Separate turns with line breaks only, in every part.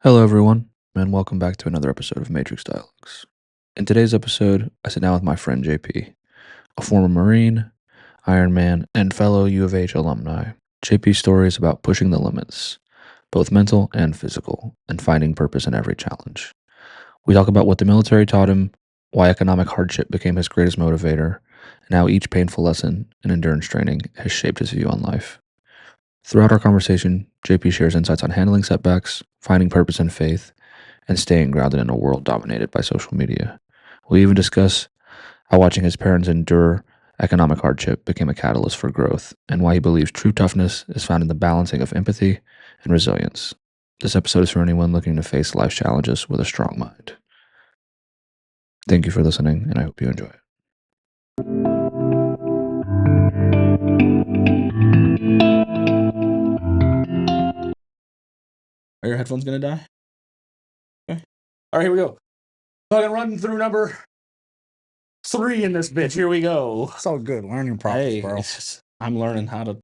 Hello, everyone, and welcome back to another episode of Matrix Dialogues. In today's episode, I sit down with my friend JP, a former Marine, Ironman, and fellow U of H alumni. JP's story is about pushing the limits, both mental and physical, and finding purpose in every challenge. We talk about what the military taught him, why economic hardship became his greatest motivator, and how each painful lesson in endurance training has shaped his view on life. Throughout our conversation, JP shares insights on handling setbacks, finding purpose in faith, and staying grounded in a world dominated by social media. We even discuss how watching his parents endure economic hardship became a catalyst for growth, and why he believes true toughness is found in the balancing of empathy and resilience. This episode is for anyone looking to face life's challenges with a strong mind. Thank you for listening, and I hope you enjoy it. Are your headphones gonna die? Okay. All right, here we go. Fucking running through number 3 in this bitch. Here we go.
It's all good. Learning process, bro.
I'm learning how to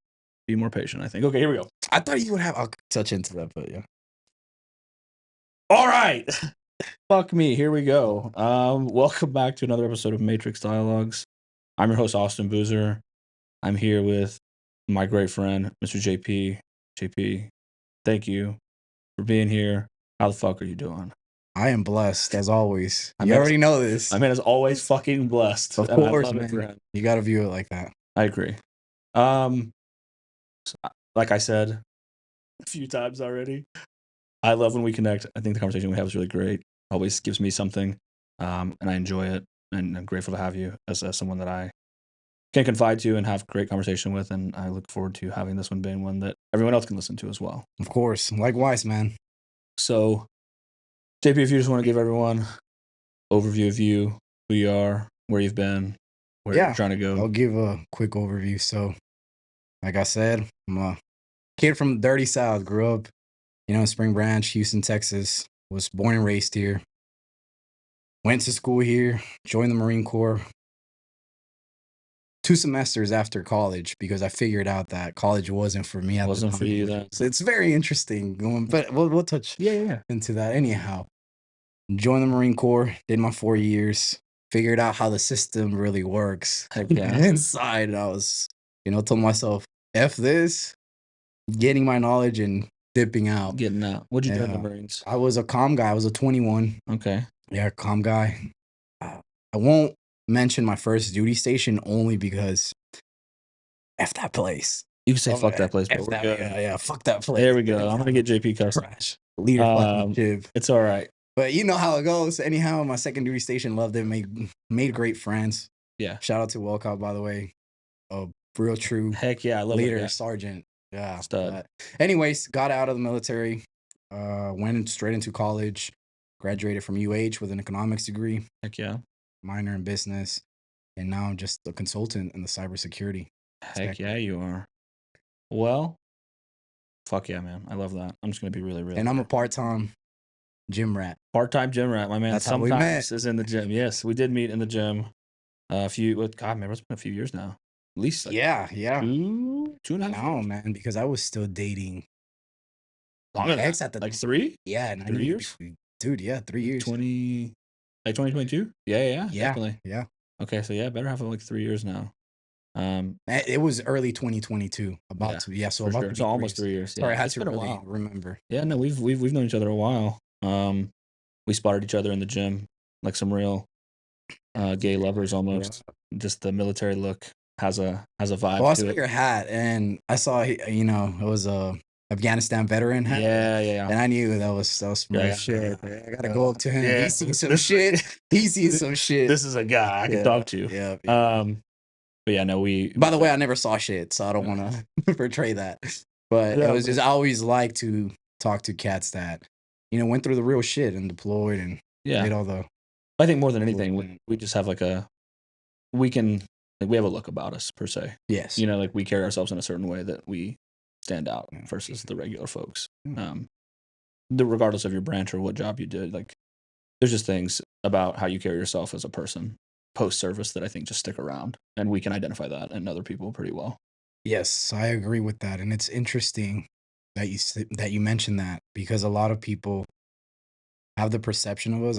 be more patient, I think. Okay, here we go.
I thought you would have. I'll touch into that, but yeah.
All right. Fuck me. Here we go. Welcome back to another episode of Matrix Dialogues. I'm your host, Austin Boozer. I'm here with my great friend, Mr. JP. JP, thank you for being here. How the fuck are you doing?
I am blessed as always. You already know this.
I mean, as always, fucking blessed.
Of course, man. You got to view it like that.
I agree. Like I said a few times already, I love when we connect. I think the conversation we have is really great. Always gives me something, and I enjoy it. And I'm grateful to have you as someone that I can confide to and have great conversation with. And I look forward to having this one being one that everyone else can listen to as well.
Of course. Likewise, man.
So, JP, if you just want to give everyone overview of you, who you are, where you've been, where you're trying to go.
I'll give a quick overview. So, like I said, I'm a kid from the dirty South. Grew up, in Spring Branch, Houston, Texas. Was born and raised here. Went to school here. Joined the Marine Corps. 2 semesters after college because I figured out that college wasn't for me.
Wasn't for you then.
So it's very interesting. But we'll touch into that anyhow. Joined the Marine Corps. Did my 4 years. Figured out how the system really works.
Heck yeah.
Inside, I was, told myself, F this, getting my knowledge and dipping out.
Getting out. What'd you do in the Marines?
I was a comm guy. I was a 21.
Okay.
Yeah, comm guy. I won't mention my first duty station only because F that place.
You can say fuck that place, but we're good.
Yeah, fuck that place.
There we go. I'm going to get JP cussed.
Trash. Leader fucking jib.
It's all right.
But you know how it goes. Anyhow, my second duty station, loved it, made great friends.
Yeah.
Shout out to Welcott, by the way. A real true
Heck yeah, I love
leader,
it, yeah.
sergeant. Yeah.
Stud.
Anyways, got out of the military, went straight into college, graduated from UH with an economics degree.
Heck yeah.
Minor in business. And now I'm just a consultant in the cybersecurity.
Heck yeah, you are. Well, fuck yeah, man. I love that. I'm just going to be really real.
And I'm a part-time gym rat.
Part-time gym rat, my man.
That's how we met.
Is in the gym. Yes, we did meet in the gym. God, man, it's been a few years now. At least like
yeah.
2.5
No, man, because I was still dating.
Longer than
ex
that.
at the
like 3?
Yeah,
3 years?
Dude, yeah, 3 years.
2022? Yeah, definitely.
Yeah.
Okay, so yeah, better half of like 3 years now.
It was early 2022.
So almost 3 years.
Sorry, I had to
been
really
a while.
remember.
Yeah, no, we've known each other a while. We spotted each other in the gym, like some real gay lovers almost. Yeah. Just the military look has a vibe.
Well, I saw your hat, and I saw it was a Afghanistan veteran hat.
Yeah.
And I knew that was some real shit. I gotta go up to him. Yeah. He's seen some shit. He's seen some shit.
This is a guy I can talk to.
Yeah.
But yeah, no,
By the way, I never saw shit, so I don't want to portray that. But it was just, I always like to talk to cats that, went through the real shit and deployed and did all the.
I think more than anything, we just have we have a look about us per se.
Yes.
Like we carry ourselves in a certain way that we stand out versus the regular folks. Regardless of your branch or what job you did, like there's just things about how you carry yourself as a person post-service that I think just stick around, and we can identify that in other people pretty well.
Yes, I agree with that, and it's interesting that you mentioned that because a lot of people have the perception of us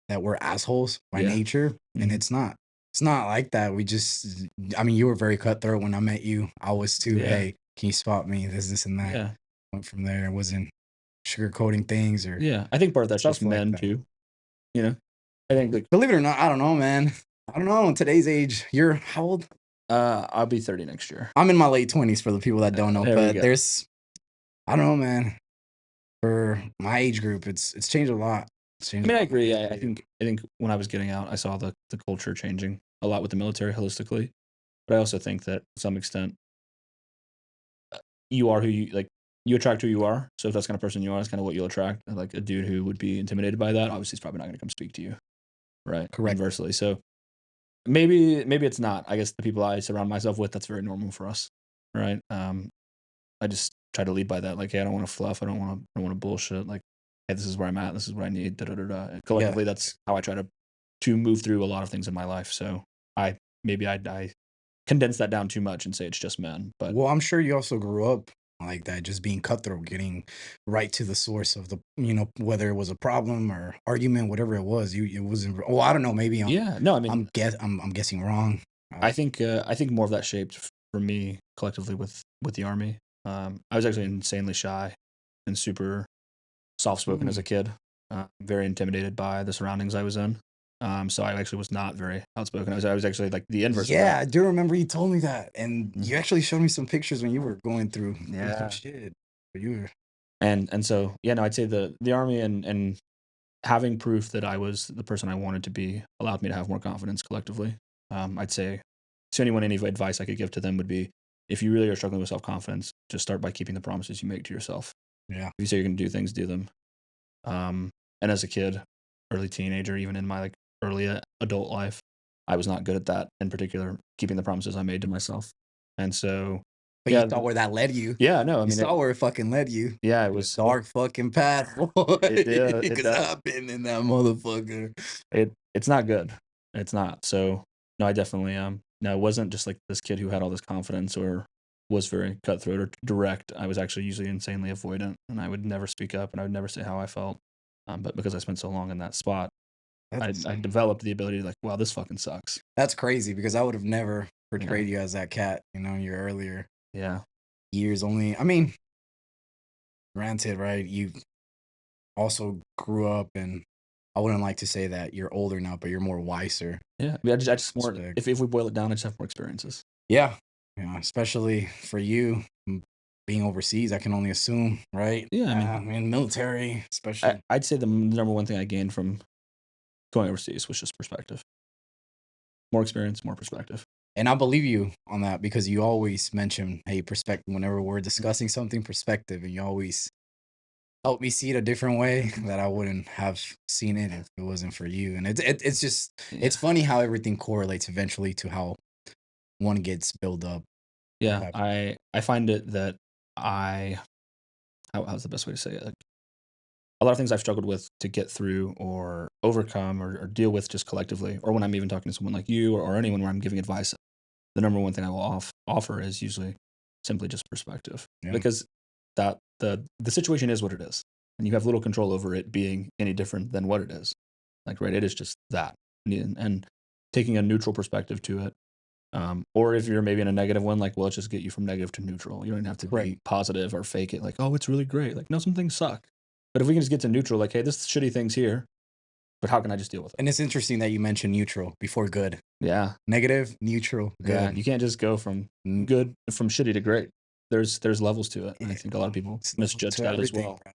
that we're assholes by
Yeah.
nature, and
Mhm.
it's not. It's not like that. We just, I mean, you were very cutthroat when I met you. I was too.
Yeah.
Hey, can you spot me? This, and that.
Yeah.
Went from there. It wasn't sugarcoating things or
Yeah. I think part of that's just
stuff like
men
that.
too, you know? I think, like,
Believe it or not, I don't know, man. I don't know. In today's age, you're how old?
I'll be 30 next year.
I'm in my late 20s for the people that don't know,
There we
but
go.
I don't know, man. For my age group, it's changed a lot. It's
I
changed
mean,
a
I
lot.
agree. I think when I was getting out, I saw the culture changing a lot with the military holistically, but I also think that to some extent, you are who you like, you attract who you are. So if that's the kind of person you are, that's kind of what you'll attract. And, like, a dude who would be intimidated by that, obviously, is probably not gonna come speak to you, right?
Correct.
Inversely. So maybe it's not. I guess the people I surround myself with, that's very normal for us, right? I just try to lead by that. Like, hey, I don't want to fluff. I don't want to bullshit. Like, hey, this is where I'm at. This is what I need. Da da da da. And
Yeah.
collectively, that's how I try to move through a lot of things in my life. So I condense that down too much and say it's just men. But
Well, I'm sure you also grew up like that, just being cutthroat, getting right to the source of the, whether it was a problem or argument, whatever it was. It wasn't. Well, I don't know. Maybe
yeah, no, I mean,
I'm guessing wrong.
I think more of that shaped for me collectively with the army. I was actually insanely shy and super soft spoken as a kid. Very intimidated by the surroundings I was in. So I actually was not very outspoken. I was actually like the inverse of
Yeah,
that.
I do remember you told me that, and
Mm.
you actually showed me some pictures when you were going through some
Yeah.
shit. But you were
And so yeah, no, I'd say the army and having proof that I was the person I wanted to be allowed me to have more confidence collectively. I'd say to anyone, any advice I could give to them would be, if you really are struggling with self confidence, just start by keeping the promises you make to yourself.
yeah.
If you say you're going to do things, do them. And as a kid, early teenager, even in my like early adult life, I was not good at that. In particular, keeping the promises I made to myself. And so,
But you
yeah,
saw where that led you.
yeah, no, I
You
mean,
saw where it fucking led you.
yeah, it
A
was,
dark fucking path, boy.
it did, it
Because
does.
I've been in that motherfucker.
It's not good. It's not. So no, I definitely no, it wasn't just like this kid who had all this confidence or was very cutthroat or direct. I was actually usually insanely avoidant, and I would never speak up and I would never say how I felt. But because I spent so long in that spot,
That's
I developed the ability to, like, wow, this fucking sucks.
that's crazy because I would have never
You
portrayed you as that cat, in your earlier
Yeah.
years. Only, I mean, granted, right? You also grew up, and I wouldn't like to say that you're older now, but you're more wiser.
Yeah. I mean, I just more,
Respect.
if we boil it down, I just have more experiences.
Yeah, especially for you being overseas. I can only assume, right?
Yeah. I mean,
I mean, military, especially.
I'd say the number one thing I gained from going overseas was just perspective. More experience, more perspective.
And I believe you on that because you always mention, hey, perspective, whenever we're discussing something, perspective, and you always help me see it a different way that I wouldn't have seen it if it wasn't for you. And it's just,
Yeah.
it's funny how everything correlates eventually to how one gets built up.
Yeah. I find it that how's the best way to say it? Like, a lot of things I've struggled with to get through or overcome or deal with just collectively, or when I'm even talking to someone like you or anyone where I'm giving advice, the number one thing I will offer is usually simply just perspective,
Yeah.
because that the situation is what it is, and you have little control over it being any different than what it is. Like, right, it is just that, and taking a neutral perspective to it. Or if you're maybe in a negative one, like, well, let's just get you from negative to neutral. You don't even have to
Correct.
be positive or fake it. Like, oh, it's really great. Like, no, some things suck. But if we can just get to neutral, like, hey, this shitty thing's here, but how can I just deal with it?
And it's interesting that you mentioned neutral before good.
Yeah,
Negative, neutral,
yeah.
good.
You can't just go from
Mm,
from shitty to great. There's levels to it, and I think a lot of people
it's
misjudge
to
that as
everything,
well.
bro.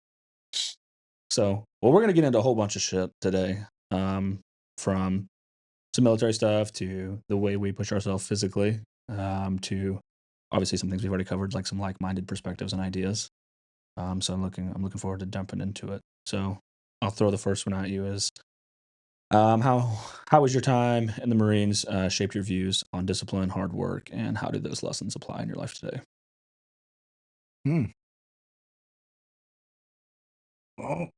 So, well, we're gonna get into a whole bunch of shit today, from some military stuff to the way we push ourselves physically, to obviously some things we've already covered, like some like-minded perspectives and ideas. So I'm looking forward to jumping into it. So I'll throw the first one at you: is how was your time in the Marines shaped your views on discipline, hard work, and how do those lessons apply in your life today?
Hmm. Well,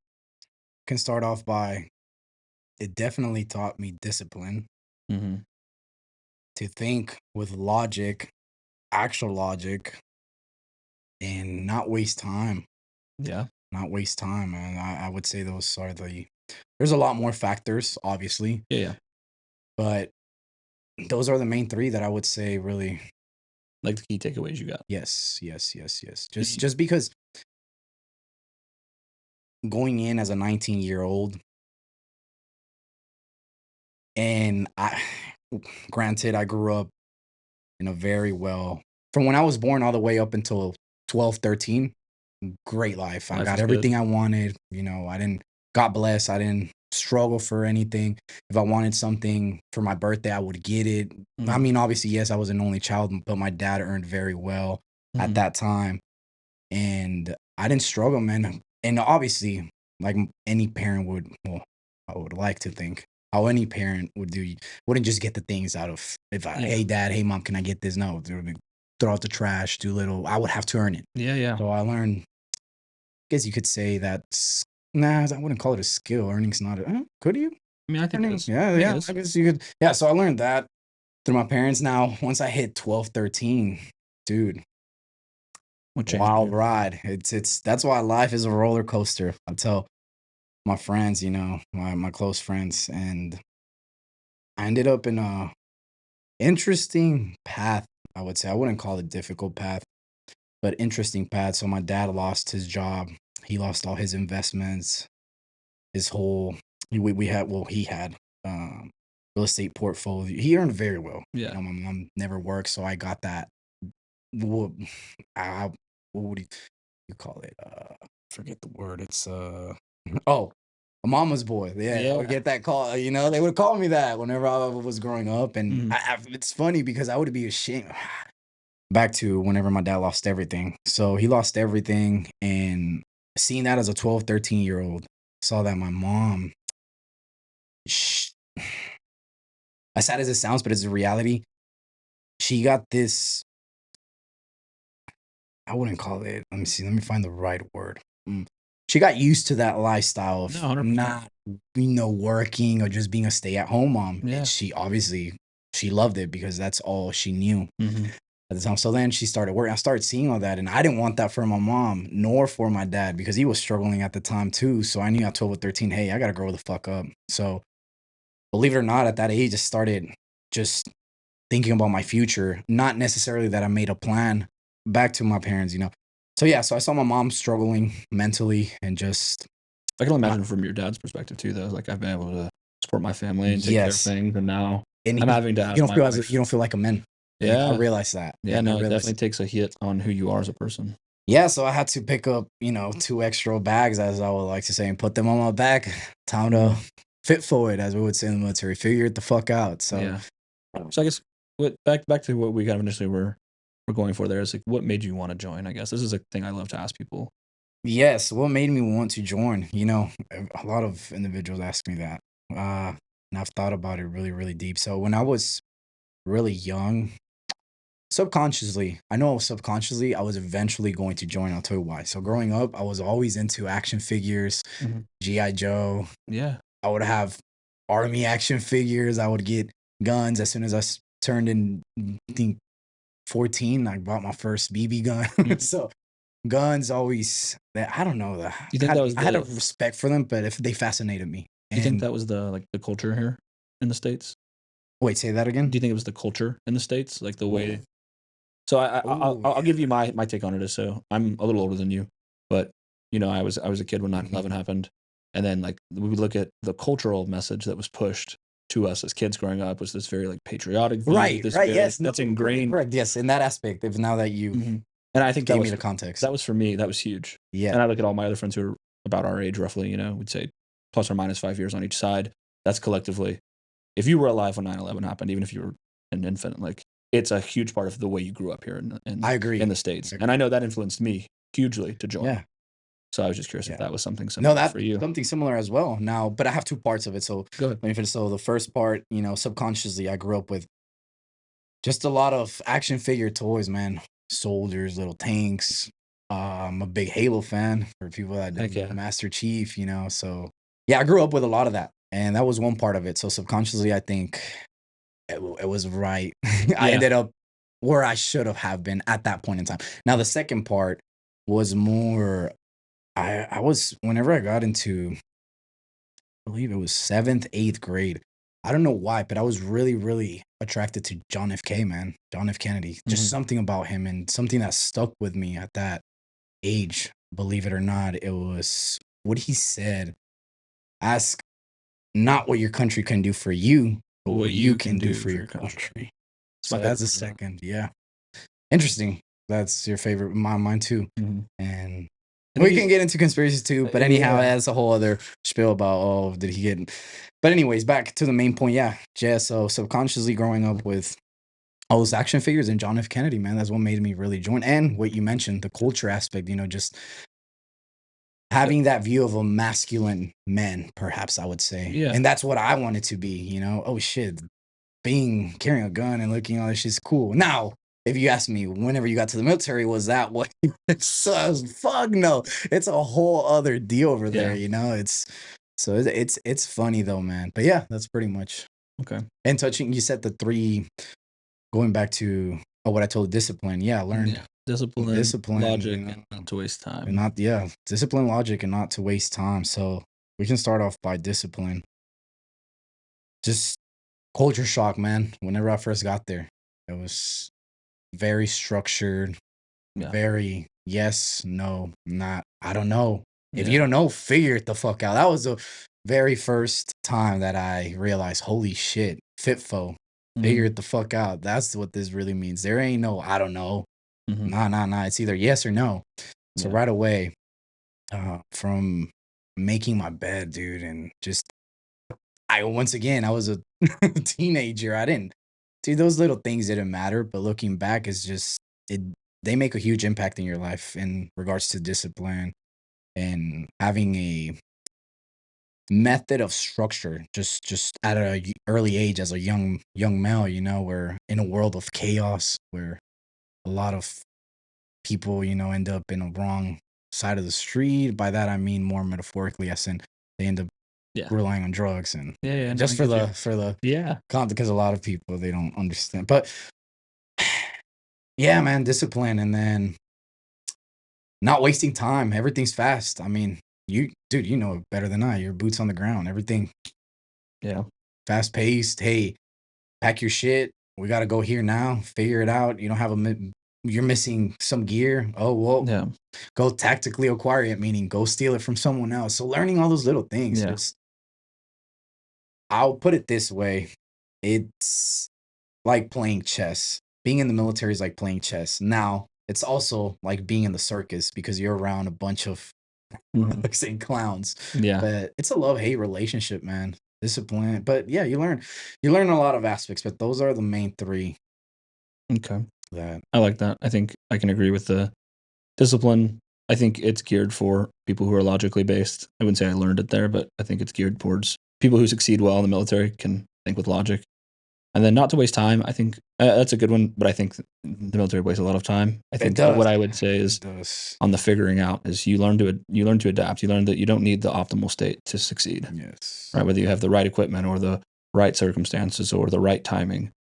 can start off by it definitely taught me discipline
Mm-hmm.
to think with logic, actual logic, and not waste time.
Yeah.
Not waste time. And I would say those are the There's a lot more factors, obviously,
Yeah.
but those are the main three that I would say really.
Like the key takeaways you got.
Yes.
Did you-
Just because going in as a 19-year-old, and granted, I grew up in a very well, from when I was born all the way up until 12, 13, great life. I
Life
got
was good.
everything I wanted. God bless, I didn't struggle for anything. If I wanted something for my birthday, I would get it. I
Mhm.
mean, obviously, yes, I was an only child, but my dad earned very well at
Mhm.
that time. And I didn't struggle, man. And obviously, like any parent would, well, I would like to think how any parent would do, wouldn't just get the things out of,
Yeah.
hey, dad, hey, mom, can I get this? No, they would throw out the trash, do little, I would have to earn it.
Yeah.
So I learned, I guess you could say that's, nah, I wouldn't call it a skill. Earning's not a, could you?
I mean, I think it
Earning?
is.
Yeah,
I think it
yeah,
is.
I guess you could. Yeah, so I learned that through my parents. Now, once I hit 12, 13, dude,
What changed
wild
you?
ride. That's why life is a roller coaster. I tell my friends, my close friends, and I ended up in a interesting path. I would say I wouldn't call it difficult path, but interesting path. So my dad lost his job. He lost all his investments. His whole we had well he had real estate portfolio. He earned very well.
Yeah.
My mom never worked, so I got that. What, what would you call it? Forget the word. It's oh, a mama's boy. Yeah, I would
Yeah.
get that call. They would call me that whenever I was growing up, and
Mhm.
it's funny because I would be ashamed. Back to whenever my dad lost everything. So he lost everything, and seeing that as a 12, 13-year-old, saw that my mom, sh as sad as it sounds, but it's a reality. She got this, I wouldn't call it, let me see, let me find the right word. She got used to that lifestyle
No,
of
100%.
not, working or just being a stay-at-home mom. And
Yeah.
she obviously, she loved it because that's all she knew
Mhm.
at the time. So then she started working. I started seeing all that, and I didn't want that for my mom nor for my dad because he was struggling at the time too. So I knew at 12 or 13, hey, I gotta grow the fuck up. So believe it or not, at that age, I started just thinking about my future, not necessarily that I made a plan. Back to my parents. So yeah, so I saw my mom struggling mentally and just
I can
not,
imagine from your dad's perspective too, though. Like I've been able to support my family and take care of
yes.
things, and now
And
I'm having to
you
ask
don't
my
feel
wife.
you don't feel like a man. I
Yeah.
realized that.
Yeah.
I
No, it
realized.
definitely takes a hit on who you are as a person.
Yeah, so I had to pick up, 2 extra bags, as I would like to say, and put them on my back. Time to fit for it, as we would say in the military. Figure it the fuck out. So,
Yeah. So I guess back to what we kind of initially were going for there is like what made you want to join? I guess this is a thing I love to ask people.
yes, what made me want to join? A lot of individuals ask me that. And I've thought about it really, really deep. So, when I was really young, subconsciously, I was eventually going to join. I'll tell you why. So, growing up, I was always into action figures,
Mhm.
G.I. Joe.
Yeah.
I would have army action figures. I would get guns as soon as I turned in, I think, 14. I bought my first BB gun.
Mhm.
So guns always, I don't know,
Do you think that was
I had a
the?
respect for them, but if they fascinated me.
Do you think
And
that was the culture here in the States?
wait, say that
Do
again.
you think it was the culture in the States, like the
Oh,
way? So
oh
I'll give
yeah.
you my take on it. Is so I'm a little older than you, but I was a kid when 9/11 happened, and then like we look at the cultural message that was pushed to us as kids growing up was this very like patriotic view,
Right,
this
right.
very
Yes, no,
that's ingrained.
correct. Yes, in that aspect. If now that you
Mhm. And I think
gave me the context.
that was for me, that was huge.
Yeah.
And I look at all my other friends who are about our age roughly, we'd say plus or minus 5 years on each side. That's collectively. If you were alive when 9/11 happened, even if you were an infant, like it's a huge part of the way you grew up here
I
in
agree.
the States. And I know that influenced me hugely to join.
Yeah.
So I was just curious if
Yeah.
that was something
No,
similar
that's
for you.
something similar as well. Now, but I have two parts of it. So
Go ahead.
let me finish. So the first part, subconsciously, I grew up with just a lot of action figure toys, man. Soldiers, little tanks. I'm a big Halo fan for people that
Heck
don't know,
yeah.
Master Chief, So yeah, I grew up with a lot of that. And that was one part of it. So subconsciously, I think it was right. I
Yeah.
ended up where I should have been at that point in time. Now, the second part was more, I was, whenever I got into believe it was 7th, 8th grade. I don't know why, but I was really, really attracted to John F. K, man. John F. Kennedy. Just something about him and something that stuck with me at that age. Believe it or not, it was what he said. Ask not what your country can do for you, but what you can do for your country. So that's the second. Yeah. Interesting. That's your favorite. Mine too. And we can get into conspiracies too, but anyhow, that's a whole other spiel about, did he get... But anyways, back to the main point. Yeah. So subconsciously growing up with all those action figures and John F. Kennedy, man, that's what made me really join. And what you mentioned, the culture aspect, just having that view of a masculine man, perhaps I would say.
Yeah.
And that's what I wanted to be, oh shit, carrying a gun and looking all this shit's cool. Now, if you ask me, whenever you got to the military, was that what? So I was, fuck no. It's a whole other deal over there, It's funny though, man. But yeah, that's pretty much
okay.
And touching, you said the 3, going back to what I told, discipline. Yeah, I learned
discipline, logic, and not to waste time.
And discipline, logic, and not to waste time. So we can start off by discipline. Just culture shock, man. Whenever I first got there, it was very structured, very yes, no, not, I don't know. If you don't know, figure it the fuck out. That was the very first time that I realized, holy shit, FITFO, figure it the fuck out. That's what this really means. There ain't no, I don't know. Nah. It's either yes or no. So right away, from making my bed, dude, and just, I was a teenager. I didn't, dude, those little things didn't matter, but looking back is just, they make a huge impact in your life in regards to discipline and having a method of structure just at a early age as a young male. We're in a world of chaos where a lot of people, end up in a wrong side of the street. By that I mean more metaphorically, as in they end up relying on drugs and just for the because a lot of people, they don't understand. But yeah, man, discipline, and then not wasting time. Everything's fast. I mean, dude, you know it better than I. Your boots on the ground. Everything.
Yeah.
Fast paced. Hey, pack your shit. We got to go here now. Figure it out. You don't have you're missing some gear. Oh, well, go tactically acquire it, meaning go steal it from someone else. So learning all those little things. Just, I'll put it this way. It's like playing chess. Being in the military is like playing chess. Now, it's also like being in the circus because you're around a bunch of like saying clowns. But it's a love-hate relationship, man. Discipline. But yeah, you learn a lot of aspects, but those are the main 3.
Okay. I like that. I think I can agree with the discipline. I think it's geared for people who are logically based. I wouldn't say I learned it there, but I think it's geared towards people who succeed well in the military, can think with logic. And then not to waste time. I think that's a good one, but I think the military wastes a lot of time. I think what I would say is on the figuring out is you learn to adapt. You learn that you don't need the optimal state to succeed.
Yes.
Right. Whether you have the right equipment or the right circumstances or the right timing.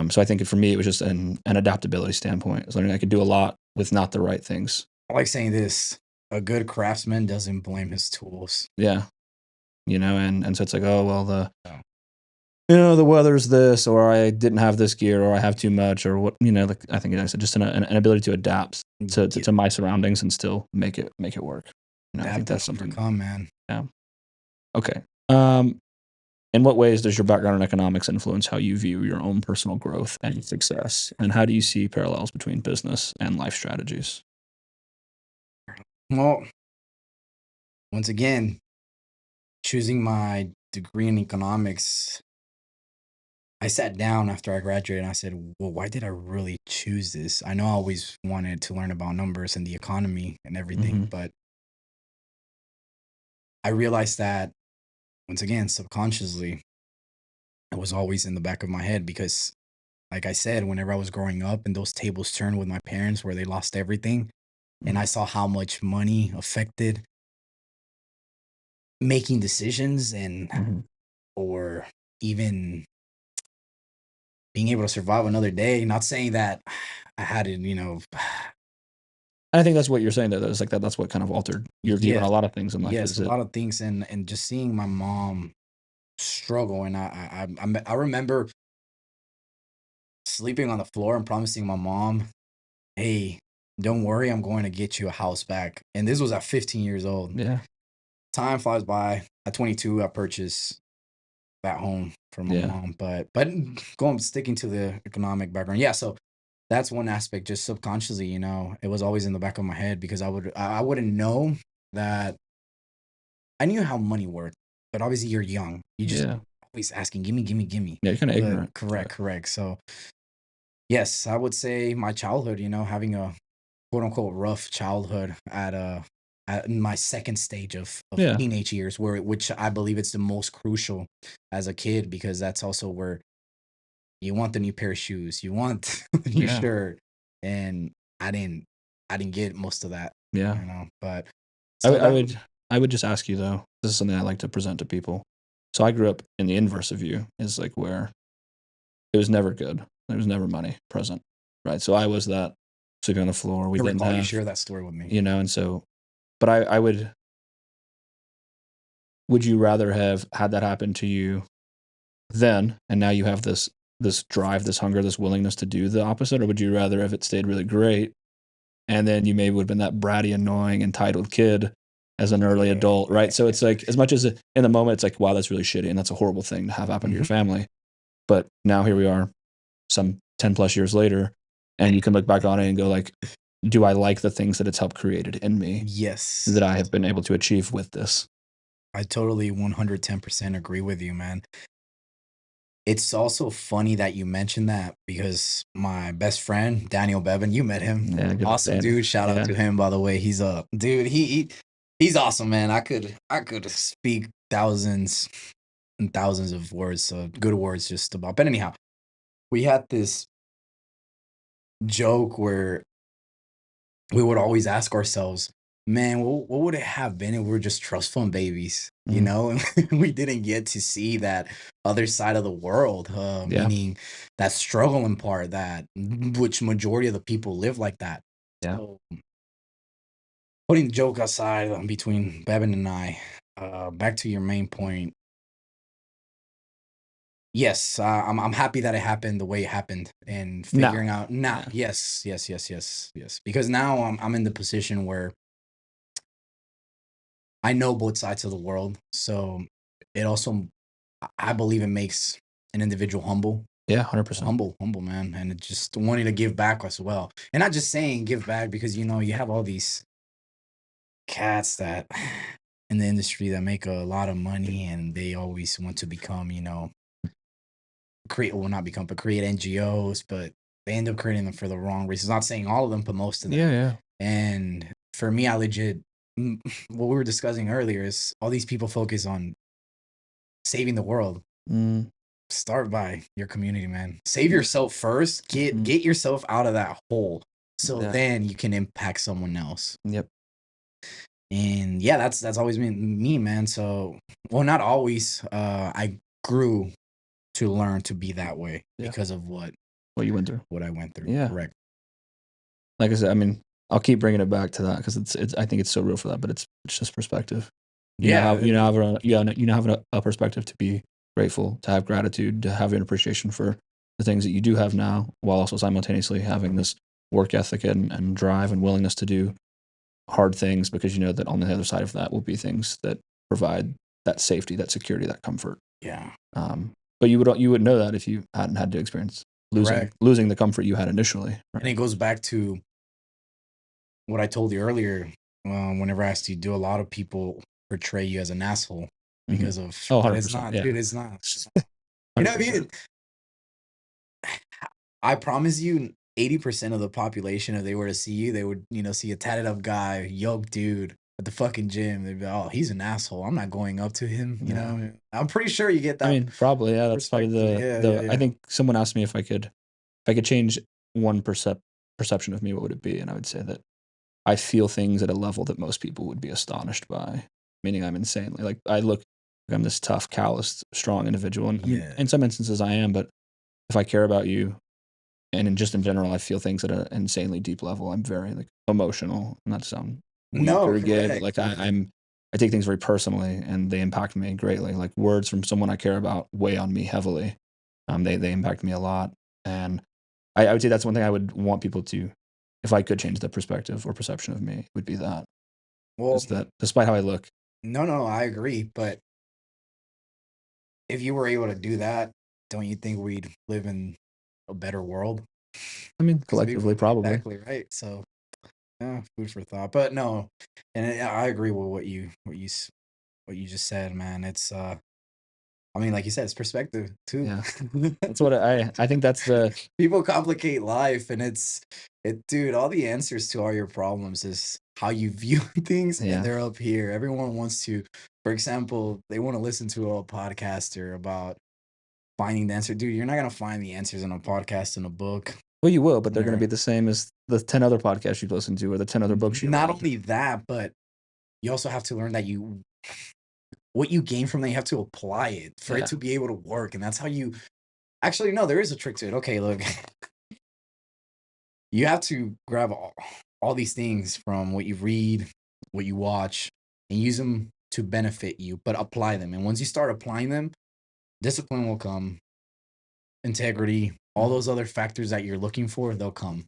So I think for me, it was just an adaptability standpoint. I was learning I could do a lot with not the right things.
I like saying this: a good craftsman doesn't blame his tools.
Yeah. And so it's like, oh, well, the weather's this, or I didn't have this gear, or I have too much, or what, like, I think it's just an ability to adapt to my surroundings and still make it work. I think that's something.
Man.
Yeah. Okay. In what ways does your background in economics influence how you view your own personal growth and success? And how do you see parallels between business and life strategies?
Well, once again, choosing my degree in economics, I sat down after I graduated and I said, well, why did I really choose this? I know I always wanted to learn about numbers and the economy and everything, but I realized that, once again, subconsciously, it was always in the back of my head because, like I said, whenever I was growing up and those tables turned with my parents where they lost everything, and I saw how much money affected making decisions and or even being able to survive another day. Not saying that I had it,
And I think that's what you're saying, though. It's like that's what kind of altered your view on
Yes,
a lot of things in life.
yes,
Is
a
it?
lot of things, and just seeing my mom struggle, and I remember sleeping on the floor and promising my mom, "Hey, don't worry, I'm going to get you a house back." And this was at 15 years old.
Yeah.
Time flies by. At 22, I purchased that home for my
Yeah.
mom. But sticking to the economic background. Yeah, so that's one aspect, just subconsciously, it was always in the back of my head because I wouldn't know that. I knew how money worked, but obviously you're young. You just
Yeah.
always asking, "Gimme, gimme, gimme."
Yeah. You're kind of
But
ignorant.
correct. So yes, I would say my childhood, having a quote unquote rough childhood at my second stage of
Yeah.
teenage years, which I believe it's the most crucial as a kid, because that's also where you want the new pair of shoes, you want the new
Yeah.
shirt, and I didn't I didn't get most of that,
Yeah.
But
I,
so
would- I
that
would. I would just ask you though. This is something I like to present to people. So I grew up in the inverse of you. Is like where it was never good. There was never money present, right? So I was that sleeping on the floor. We
I
didn't
recall you
have,
share that story with me.
and so. But I would. Would you rather have had that happen to you then, and now you have this drive, this hunger, this willingness to do the opposite, or would you rather have it stayed really great, and then you maybe would have been that bratty, annoying, entitled kid as an early adult, right? So it's like, as much as in the moment, it's like, wow, that's really shitty, and that's a horrible thing to have happen to your family. But now here we are, some 10 plus years later, and you can look back on it and go like, do I like the things that it's helped created in me
Yes,
that I have been able to achieve with this?
I totally 110% agree with you, man. It's also funny that you mentioned that because my best friend, Daniel Bevan, you met him.
Yeah, good old
Awesome
Danny.
dude. Shout out
Yeah.
to him, by the way. He's a dude. He's awesome, man. I could speak thousands and thousands of words, good words just about. But anyhow, we had this joke where we would always ask ourselves, man, what would it have been if we were just trust fund babies,
Mhm.
And we didn't get to see that other side of the world,
Yeah.
meaning that struggling part, that which majority of the people live like that.
Yeah.
So, putting the joke aside, between Bevan and I, back to your main point. Yes, I'm happy that it happened the way it happened, and
Now.
figuring out now.
Yeah.
Yes. Because now I'm in the position where I know both sides of the world. So it also, I believe it makes an individual humble,
Yeah, 100%.
humble, man. And it just wanting to give back as well. And not just saying give back because, you have all these cats that in the industry that make a lot of money and they always want to become, not become, but create NGOs, but they end up creating them for the wrong reasons. Not saying all of them, but most of them.
Yeah.
And for me, I legit, what we were discussing earlier is all these people focus on saving the world.
Mm,
Start by your community, man. Save yourself first. Get yourself out of that hole, so
Yeah.
then you can impact someone else.
Yep.
And yeah, that's always been me, man. So, well, not always. I grew to learn to be that way
Yeah.
because of what
What you went through.
I went through.
Yeah.
Correct.
Like I said, I mean, I'll keep bringing it back to that because it's. I think it's so real for that, but it's just perspective.
Yeah.
You now have a perspective to be grateful, to have gratitude, to have an appreciation for the things that you do have now, while also simultaneously having this work ethic and drive and willingness to do hard things, because you know that on the other side of that will be things that provide that safety, that security, that comfort.
Yeah.
But you would know that if you hadn't had to experience
Correct.
losing the comfort you had initially. Right?
And it goes back to what I told you earlier. Whenever I asked you, do a lot of people portray you as an asshole because of?
Oh,
But it's
100%,
not,
yeah.
dude. It's not. You know what I mean? I promise you, 80% of the population, if they were to see you, they would, see a tatted up guy, yoked dude at the fucking gym. They'd be, oh, he's an asshole. I'm not going up to him. You
Yeah.
know, I'm pretty sure you get that.
I mean, probably, yeah. That's probably
perspective.
I think someone asked me if I could change one perception of me, what would it be? And I would say that I feel things at a level that most people would be astonished by. Meaning, I'm insanely like I look like I'm this tough, calloused, strong individual, and I mean,
Yeah.
in some instances I am. But if I care about you, and in general, I feel things at an insanely deep level. I'm very like emotional, not to sound weak
No,
or gay, but
correct.
like I take things very personally, and they impact me greatly. Like words from someone I care about weigh on me heavily. They impact me a lot, and I would say that's one thing I would want people to, if I could change the perspective or perception of me, would be that.
Well,
Is that despite how I look,
no, I agree. But if you were able to do that, don't you think we'd live in a better world?
I mean,
'Cause
collectively, probably.
exactly right. So, yeah, food for thought. But no, and I agree with what you just said, man. It's I mean, like you said, it's perspective too.
Yeah, that's what I think. That's the
People complicate life, and dude. All the answers to all your problems is how you view things, and
yeah.
they're up here. Everyone wants to, for example, they want to listen to a podcaster about finding the answer. Dude, you're not gonna find the answers in a podcast, in a book.
Well, you will, but they're going to
Or
be the same as the 10 other podcasts you've listened to or the 10 other books you've
not
read.
only that, but you also have to learn that what you gain from that, you have to apply it for
Yeah.
it to be able to work, and that's how you. Actually, no, there is a trick to it. Okay, look, you have to grab all these things from what you read, what you watch, and use them to benefit you, but apply them. And once you start applying them, discipline will come, integrity, all those other factors that you're looking for, they'll come,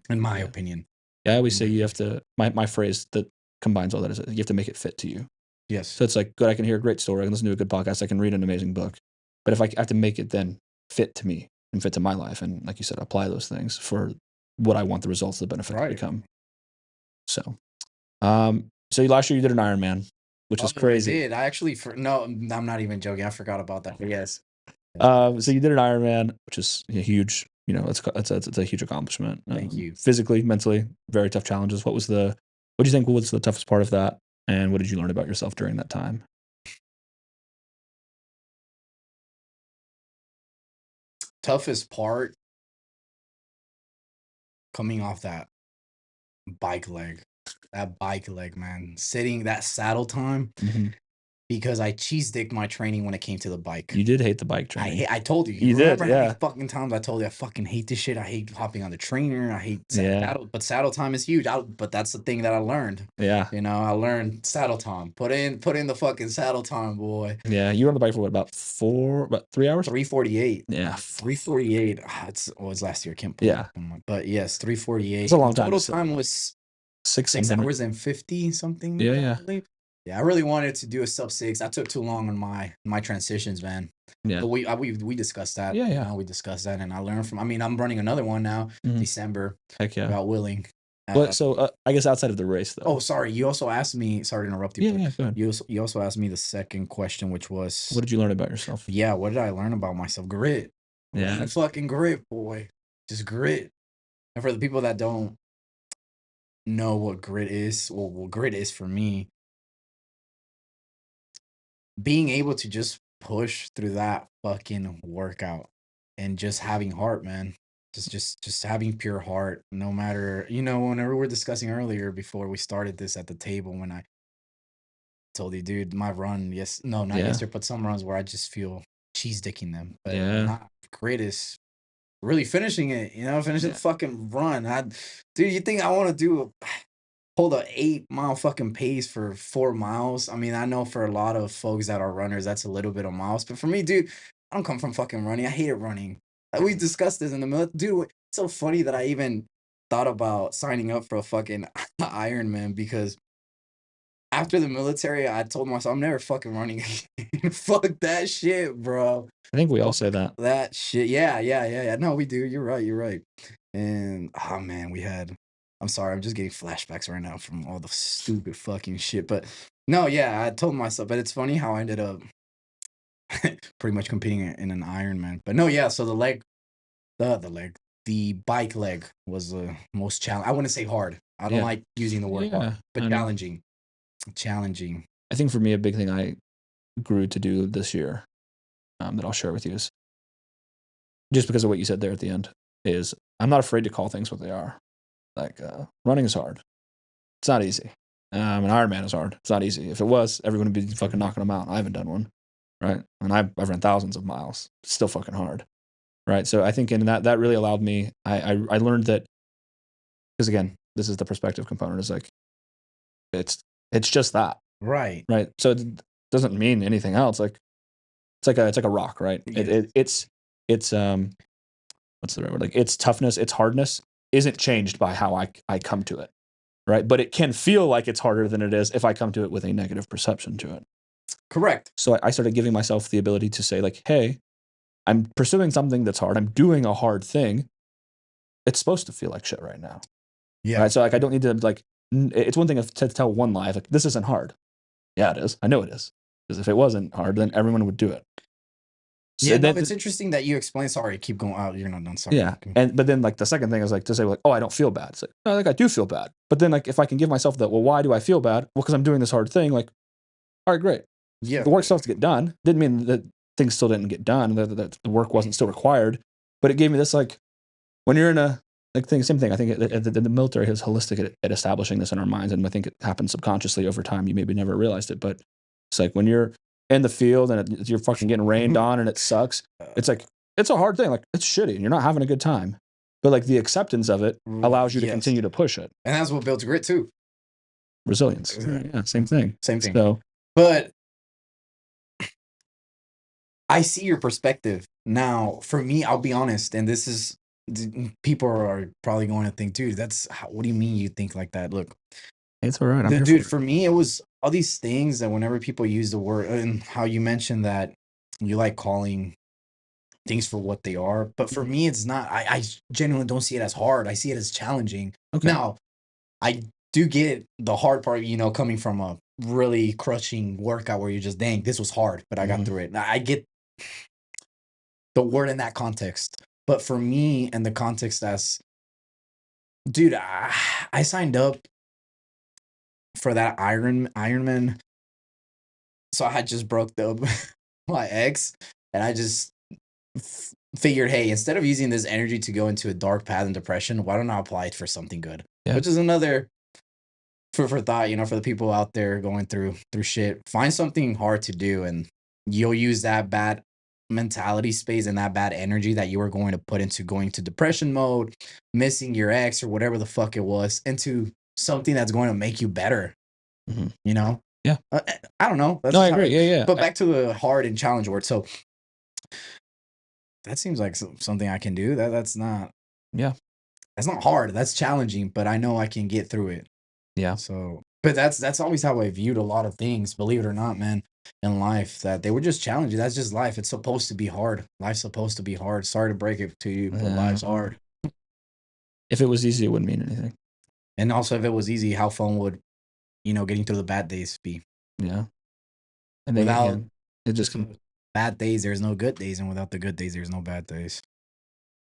in my
Yeah.
opinion.
Yeah, I always say you have to, my phrase that combines all that is you have to make it fit to you.
Yes.
So it's like, good, I can hear a great story, I can listen to a good podcast, I can read an amazing book. But if I have to make it then fit to me and fit to my life, and like you said, apply those things for what I want the results, the benefits to become. So, so last year you did an Ironman, which is crazy.
I did. I actually, no, I'm not even joking. I forgot about that. But yes.
So you did an Ironman, which is a huge, it's a huge accomplishment.
Thank you.
Physically, mentally, very tough challenges. What do you think was the toughest part of that? And what did you learn about yourself during that time?
Toughest part, coming off that bike leg, man. Sitting that saddle time, because I cheese dicked my training when it came to the bike.
You did hate the bike training.
I told you.
You
remember
did,
how
yeah.
many fucking times I told you I fucking hate this shit. I hate hopping on the trainer. I hate
Yeah.
but saddle time is huge. But that's the thing that I learned.
Yeah.
I learned saddle time. Put in the fucking saddle time, boy.
Yeah, you were on the bike for what, about 3 hours?
3:48.
Yeah.
3:48. It was last year. I can't
Yeah.
But yes, 3:48.
It's a long time.
Total time was 6 hours and 50 something.
Yeah.
I believe. Yeah, I really wanted to do a sub 6. I took too long on my transitions, man.
Yeah.
But we discussed that.
Yeah.
We discussed that, and I learned from. I mean, I'm running another one now, December.
Heck yeah.
God willing.
So I guess outside of the race, though.
Oh, sorry. You also asked me. Sorry to interrupt you.
Yeah, go ahead.
You also asked me the second question, which was,
what did you learn about yourself?
Yeah, what did I learn about myself? Grit.
Yeah,
fucking grit, boy. Just grit. And for the people that don't know what grit is, well, what grit is for me, being able to just push through that fucking workout and just having heart, man. Just having pure heart, no matter, whenever we were discussing earlier before we started this at the table, when I told you, dude, my run, not yesterday, but some runs where I just feel cheese dicking them. But not grit is really finishing it, finishing the fucking run. Dude, you think I want to hold a 8-mile fucking pace for 4 miles? I mean, I know for a lot of folks that are runners, that's a little bit of miles. But for me, dude, I don't come from fucking running. I hated running. We discussed this in the middle. Dude, it's so funny that I even thought about signing up for a fucking Ironman, because after the military, I told myself I'm never fucking running again. Fuck that shit, bro.
I think we all say that.
That shit. Yeah. No, we do. You're right. And oh man, I'm sorry, I'm just getting flashbacks right now from all the stupid fucking shit. But no, yeah, I told myself, but it's funny how I ended up pretty much competing in an Ironman. But no, yeah, so the bike leg was the most challenging. I wouldn't say hard. I don't like using the word hard, but challenging. Challenging.
I think for me, a big thing I grew to do this year, that I'll share with you, is just because of what you said there at the end, is I'm not afraid to call things what they are. Like, running is hard. It's not easy. An Ironman is hard. It's not easy. If it was, everyone would be fucking knocking them out. I haven't done one, right? And I've run thousands of miles. It's still fucking hard. right? So I think in that really allowed me, I learned that, because again, this is the perspective component, is like, it's just that,
Right.
right? So it doesn't mean anything else. Like, it's like a rock, right?
Yes.
It's what's the right word? Like, its toughness, its hardness isn't changed by how I come to it, right? But it can feel like it's harder than it is if I come to it with a negative perception to it.
Correct.
So I started giving myself the ability to say, like, hey, I'm pursuing something that's hard. I'm doing a hard thing. It's supposed to feel like shit right now.
Yeah.
Right. So like, I don't need to, like, it's one thing to tell one lie, like, this isn't hard. Yeah, it is. I know it is. Because if it wasn't hard, then everyone would do it. So
Yeah, no, it's interesting that you explain. Sorry, keep going out. You're not done. Sorry.
Yeah. But then, like, the second thing is, like, to say, like, oh, I don't feel bad. It's like, no, like, I do feel bad. But then, like, if I can give myself that, well, why do I feel bad? Well, because I'm doing this hard thing. Like, all right, great.
Yeah.
The work still has to get done. Didn't mean that things still didn't get done, that the work wasn't still required. But it gave me this, like, when you're in a, like, thing, same thing. I think the military is holistic at establishing this in our minds. And I think it happens subconsciously over time. You maybe never realized it. But it's like, when you're in the field and you're fucking getting rained on and it sucks, it's like, it's a hard thing. Like, it's shitty and you're not having a good time. But, like, the acceptance of it allows you to continue to push it.
And that's what builds grit too.
Resilience. Yeah, same thing.
Same thing.
So,
but I see your perspective. Now, for me, I'll be honest, and this is, people are probably going to think, dude, what do you mean you think like that? Look,
it's all right.
Dude, for me, it was all these things that whenever people use the word, and how you mentioned that you like calling things for what they are. But for me, it's not, I genuinely don't see it as hard. I see it as challenging.
Okay.
Now, I do get the hard part, coming from a really crushing workout where you're just, dang, this was hard, but I got through it. Now, I get the word in that context. But for me, and the context as, dude, I signed up for that Ironman. So I had just broke up my ex, and I just figured, hey, instead of using this energy to go into a dark path and depression, why don't I apply it for something good? Yeah. Which is another for thought, for the people out there going through shit. Find something hard to do, and you'll use that bad mentality space and that bad energy that you were going to put into going to depression mode, missing your ex or whatever the fuck it was, into something that's going to make you better.
Yeah.
I don't know.
I agree. Yeah.
But back to the hard and challenge word. So that seems like something I can do. That's not.
Yeah.
That's not hard. That's challenging, but I know I can get through it.
Yeah.
So, but that's always how I viewed a lot of things, believe it or not, man, in life, that they were just challenging. That's just life. It's supposed to be hard. Life's supposed to be hard. Sorry to break it to you, but life's hard.
If it was easy, it wouldn't mean anything.
And also, if it was easy, how fun would, getting through the bad days be?
Yeah. And then without it just
bad days, there's no good days. And without the good days, there's no bad days.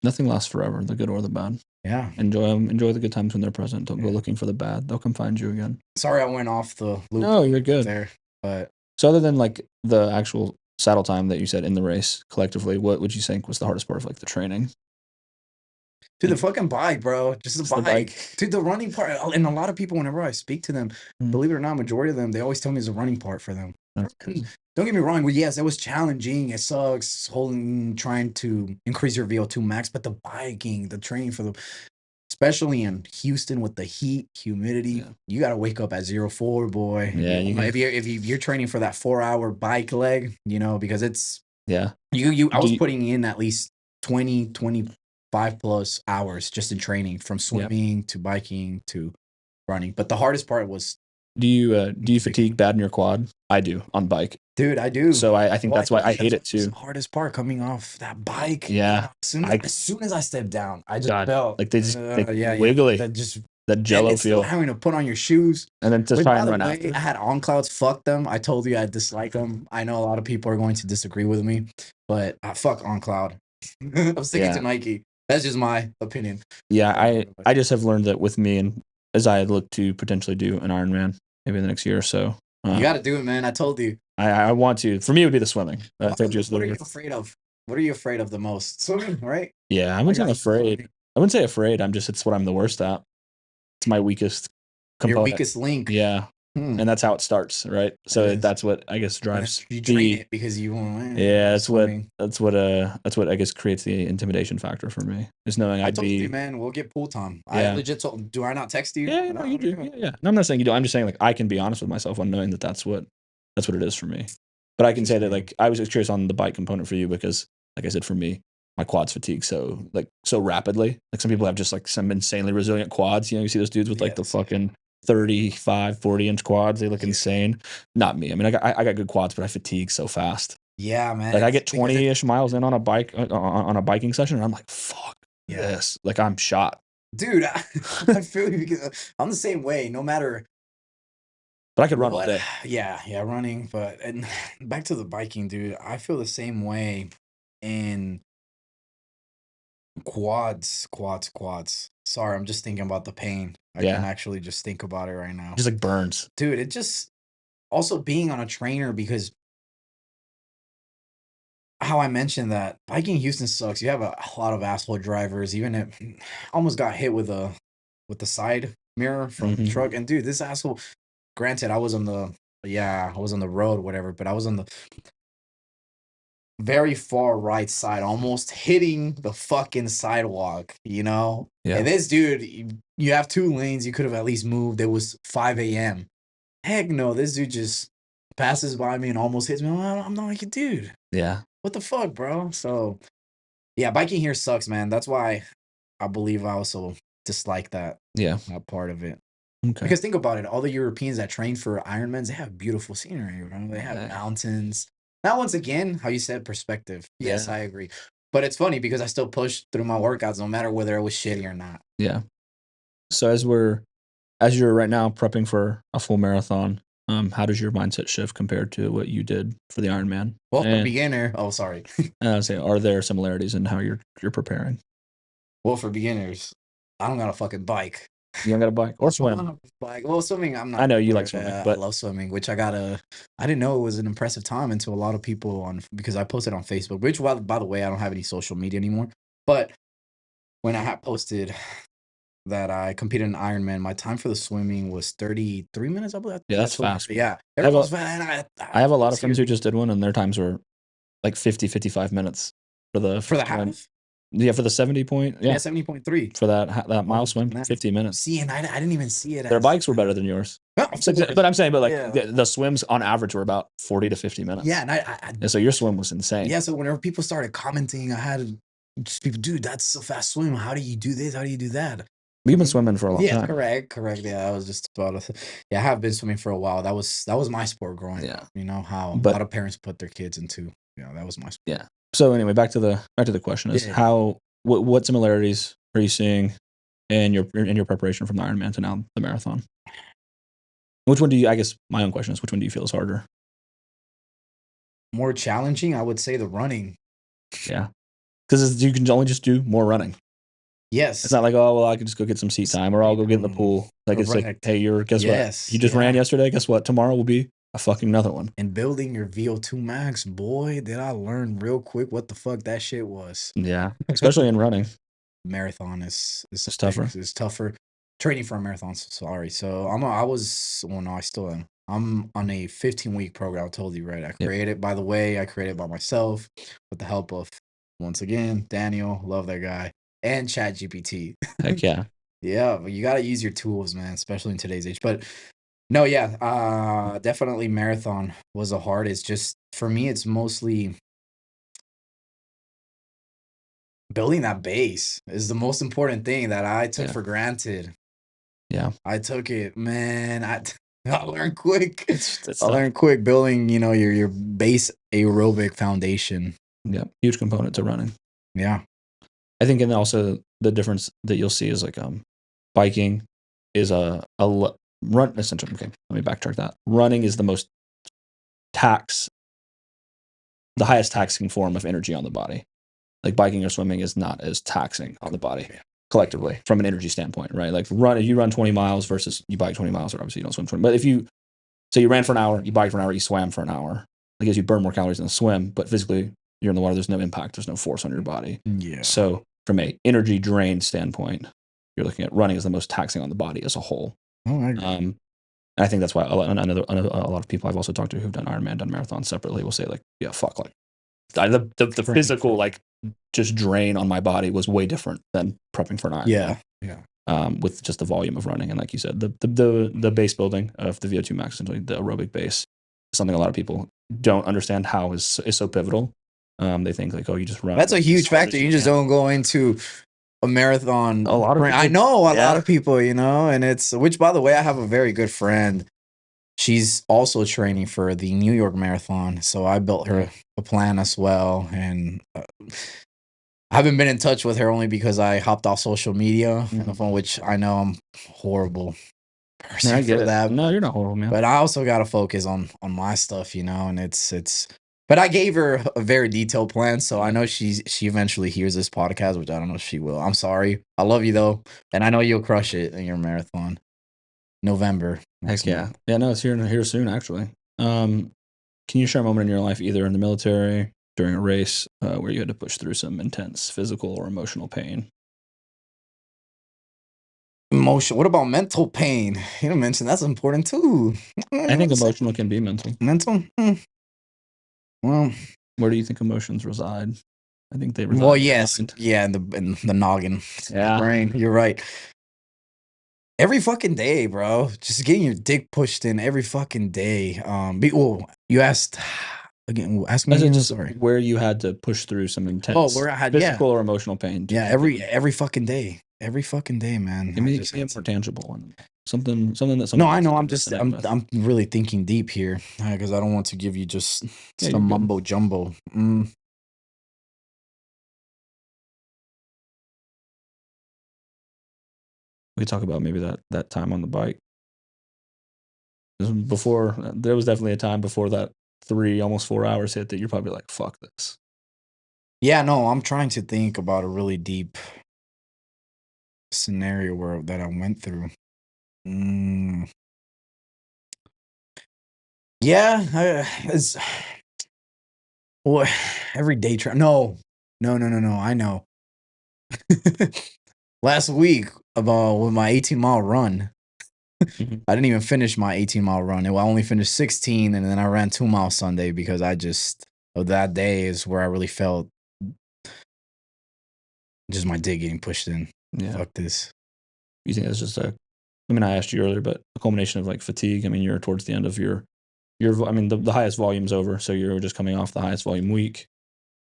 Nothing lasts forever, the good or the bad.
Yeah.
Enjoy them. Enjoy the good times when they're present. Don't go looking for the bad. They'll come find you again.
Sorry, I went off the loop.
No, you're good.
There, but
so other than like the actual saddle time that you said in the race collectively, what would you think was the hardest part of like the training?
Dude, the fucking bike, bro. Just the bike. Dude, the running part. And a lot of people, whenever I speak to them, believe it or not, majority of them, they always tell me it's the running part for them. Don't get me wrong. Well, yes, it was challenging. It sucks trying to increase your VO2 max, but the biking, the training for especially in Houston with the heat, humidity, you got to wake up at 04, boy.
Yeah.
If you're training for that 4-hour bike leg, because it's, I was putting in at least 25 plus hours just in training, from swimming to biking to running. But the hardest part was,
do you fatigue bad in your quad? I do on bike.
Dude, I do.
So I think that's why I hate it too.
The hardest part coming off that bike.
Yeah.
As soon as I stepped down, I just felt
like they just wiggly. That jello feel.
Having to put on your shoes
and then just try and run after.
I had on clouds. Fuck them. I told you I dislike them. I know a lot of people are going to disagree with me, but fuck on cloud. I'm sticking to Nike. That's just my opinion.
Yeah, I just have learned that with me, and as I look to potentially do an Ironman maybe in the next year or so.
You got to do it, man. I told you.
I want to. For me, it would be the swimming.
What are you afraid of? What are you afraid of the most? Swimming, right?
Yeah, I wouldn't say I'm afraid. I wouldn't say afraid. It's what I'm the worst at. It's my weakest component.
Your weakest link.
Yeah. and that's how it starts, right? So that's what I guess drives
you drain it because you won't win.
Yeah, that's what I guess creates the intimidation factor for me. Is knowing
I
I'd
told
be
you, man, we'll get pool time. I
Yeah.
legit told. Do I not text you?
Yeah, no, you do. Yeah. No, I'm not saying you do. I'm just saying like I can be honest with myself on knowing that that's what it is for me. But I can say that like I was just curious on the bike component for you because like I said for me, my quads fatigue so rapidly. Like some people have just like some insanely resilient quads. You know, you see those dudes with like the fucking 35, 40-inch quads. They look insane. Not me. I mean, I got good quads, but I fatigue so fast.
Yeah, man.
Like I get 20-ish miles in on a bike on a biking session, and I'm like, fuck this. Like I'm shot.
Dude, I feel you because I'm the same way. No matter.
But I could run all day.
Yeah, running. But and back to the biking, dude. I feel the same way in quads. Sorry, I'm just thinking about the pain. I can actually just think about it right now.
Just like burns.
Dude, it just also being on a trainer because how I mentioned that biking in Houston sucks. You have a lot of asshole drivers. Even if almost got hit with the side mirror from the truck. And dude, this asshole. Granted, I was on the road, whatever, but I was on the very far right side, almost hitting the fucking sidewalk, you know?
Yeah.
And this dude, you have 2 lanes, you could have at least moved. It was 5 a.m. Heck no, this dude just passes by me and almost hits me. I'm not like a dude.
Yeah.
What the fuck, bro? So, yeah, biking here sucks, man. That's why I believe I also dislike that part of it.
Okay.
Because think about it, all the Europeans that train for Ironmans, they have beautiful scenery, bro. They have mountains. Now, once again, how you said perspective. Yes, I agree. But it's funny because I still push through my workouts no matter whether it was shitty or not.
Yeah. So as you're right now prepping for a full marathon, how does your mindset shift compared to what you did for the Ironman?
Well, for beginner, sorry.
I was saying, are there similarities in how you're preparing?
Well, for beginners, I don't got a fucking bike.
You don't got a bike or swim?
Well, swimming, I'm not.
I know you like swimming, but
I love swimming, which I didn't know it was an impressive time until a lot of people because I posted on Facebook, which, by the way, I don't have any social media anymore. But when I had posted that I competed in Ironman, my time for the swimming was 33 minutes, I believe.
Yeah, that's fast.
Yeah.
I have a lot of friends who just did one, and their times were like 50, 55 minutes for the
half.
Yeah, for the 70 point. Yeah,
70.3
for that mile swim, 50 minutes.
See, and I didn't even see it.
Their bikes were better than yours. But I'm saying, the swims on average were about 40 to 50 minutes.
Yeah, and
so your swim was insane.
Yeah, so whenever people started commenting, I had just people, dude, that's a fast swim. How do you do this? How do you do that?
We've been swimming for a long time.
Yeah, correct. Yeah, I was just about to. Yeah, I have been swimming for a while. That was my sport growing up. You know how a lot of parents put their kids into. Yeah, that was my sport.
Yeah. So anyway, back to the question is what similarities are you seeing in your preparation from the Ironman to now the marathon? Which one do you? I guess my own question is which one do you feel is harder?
More challenging, I would say the running.
Yeah, because you can only just do more running.
Yes.
It's not like, oh, well, I can just go get some seat time or I'll go get in the pool. Like, it's like, hey, guess what? You just ran yesterday. Guess what? Tomorrow will be a fucking another one.
And building your VO2 max, boy, did I learn real quick what the fuck that shit was.
Yeah. Especially in running.
Marathon is
tougher.
It's tougher. Training for a marathon, sorry. So I still am. I'm on a 15-week program. I told you, right? I created by myself with the help of, once again, Daniel. Love that guy. And ChatGPT.
Heck yeah.
Yeah, but you got to use your tools, man, especially in today's age. But no, yeah, definitely marathon was a hard. It's just, for me, it's mostly building that base is the most important thing that I took for granted.
Yeah.
I took it, man. I learned quick. I learned quick building, your base aerobic foundation.
Yeah, huge component to running.
Yeah.
I think, and also the difference that you'll see is like biking is a run essentially. Okay, let me backtrack that. Running is the highest taxing form of energy on the body. Like biking or swimming is not as taxing on the body collectively from an energy standpoint, right? Like if you run 20 miles versus you bike 20 miles, or obviously you don't swim 20. But if you ran for an hour, you biked for an hour, you swam for an hour, I guess you burn more calories in the swim, but physically you're in the water, there's no impact, there's no force on your body.
Yeah.
So from a energy drain standpoint, you're looking at running as the most taxing on the body as a whole.
Oh, I agree.
And I think that's why a lot of people I've also talked to who've done Ironman, done marathons separately, will say like, yeah, fuck, like the physical like just drain on my body was way different than prepping for an Ironman.
Yeah.
With just the volume of running, and like you said, the base building of the VO2 max, the aerobic base, something a lot of people don't understand how is so pivotal. They think like, oh, you just run.
That's a huge factor. You just don't go into a marathon.
A lot of people,
I know a lot of people, you know, and it's, which by the way, I have a very good friend. She's also training for the New York Marathon, so I built her a plan as well, and I haven't been in touch with her only because I hopped off social media, on which I know I'm horrible person for that.
No, you're not horrible, man.
But I also got to focus on my stuff, you know, and it's. But I gave her a very detailed plan, so I know she eventually hears this podcast, which I don't know if she will. I'm sorry. I love you though, and I know you'll crush it in your marathon. November.
Heck yeah. Yeah, no, it's here soon, actually. Can you share a moment in your life, either in the military, during a race, where you had to push through some intense physical or emotional pain?
Emotion. What about mental pain? You didn't mention that's important too.
I think emotional can be mental.
Mental? Well,
where do you think emotions reside? I think they reside.
Well, yes. Yeah, in the noggin.
Yeah.
Brain. You're right. Every fucking day, bro. Just getting your dick pushed in every fucking day. You asked again. Ask me again. Sorry.
Where you had to push through some intense
where I had
physical or emotional pain.
Yeah, every fucking day. Every fucking day, man.
Give me a more tangible one. Something that.
No, I know. I'm really thinking deep here because I don't want to give you just some mumbo jumbo.
We talk about maybe that time on the bike. Before, there was definitely a time before that 3, almost 4 hours hit that you're probably like, fuck this.
Yeah, no, I'm trying to think about a really deep scenario that I went through. Yeah, it's every day. No, I know. Last week, with my 18-mile run, I didn't even finish my 18-mile run. I only finished 16, and then I ran 2 miles Sunday because that day is where I really felt just my dick getting pushed in.
Yeah.
Fuck this.
You think that's just I asked you earlier, but a culmination of like fatigue. I mean, you're towards the end of your the highest volume's over, so you're just coming off the highest volume week.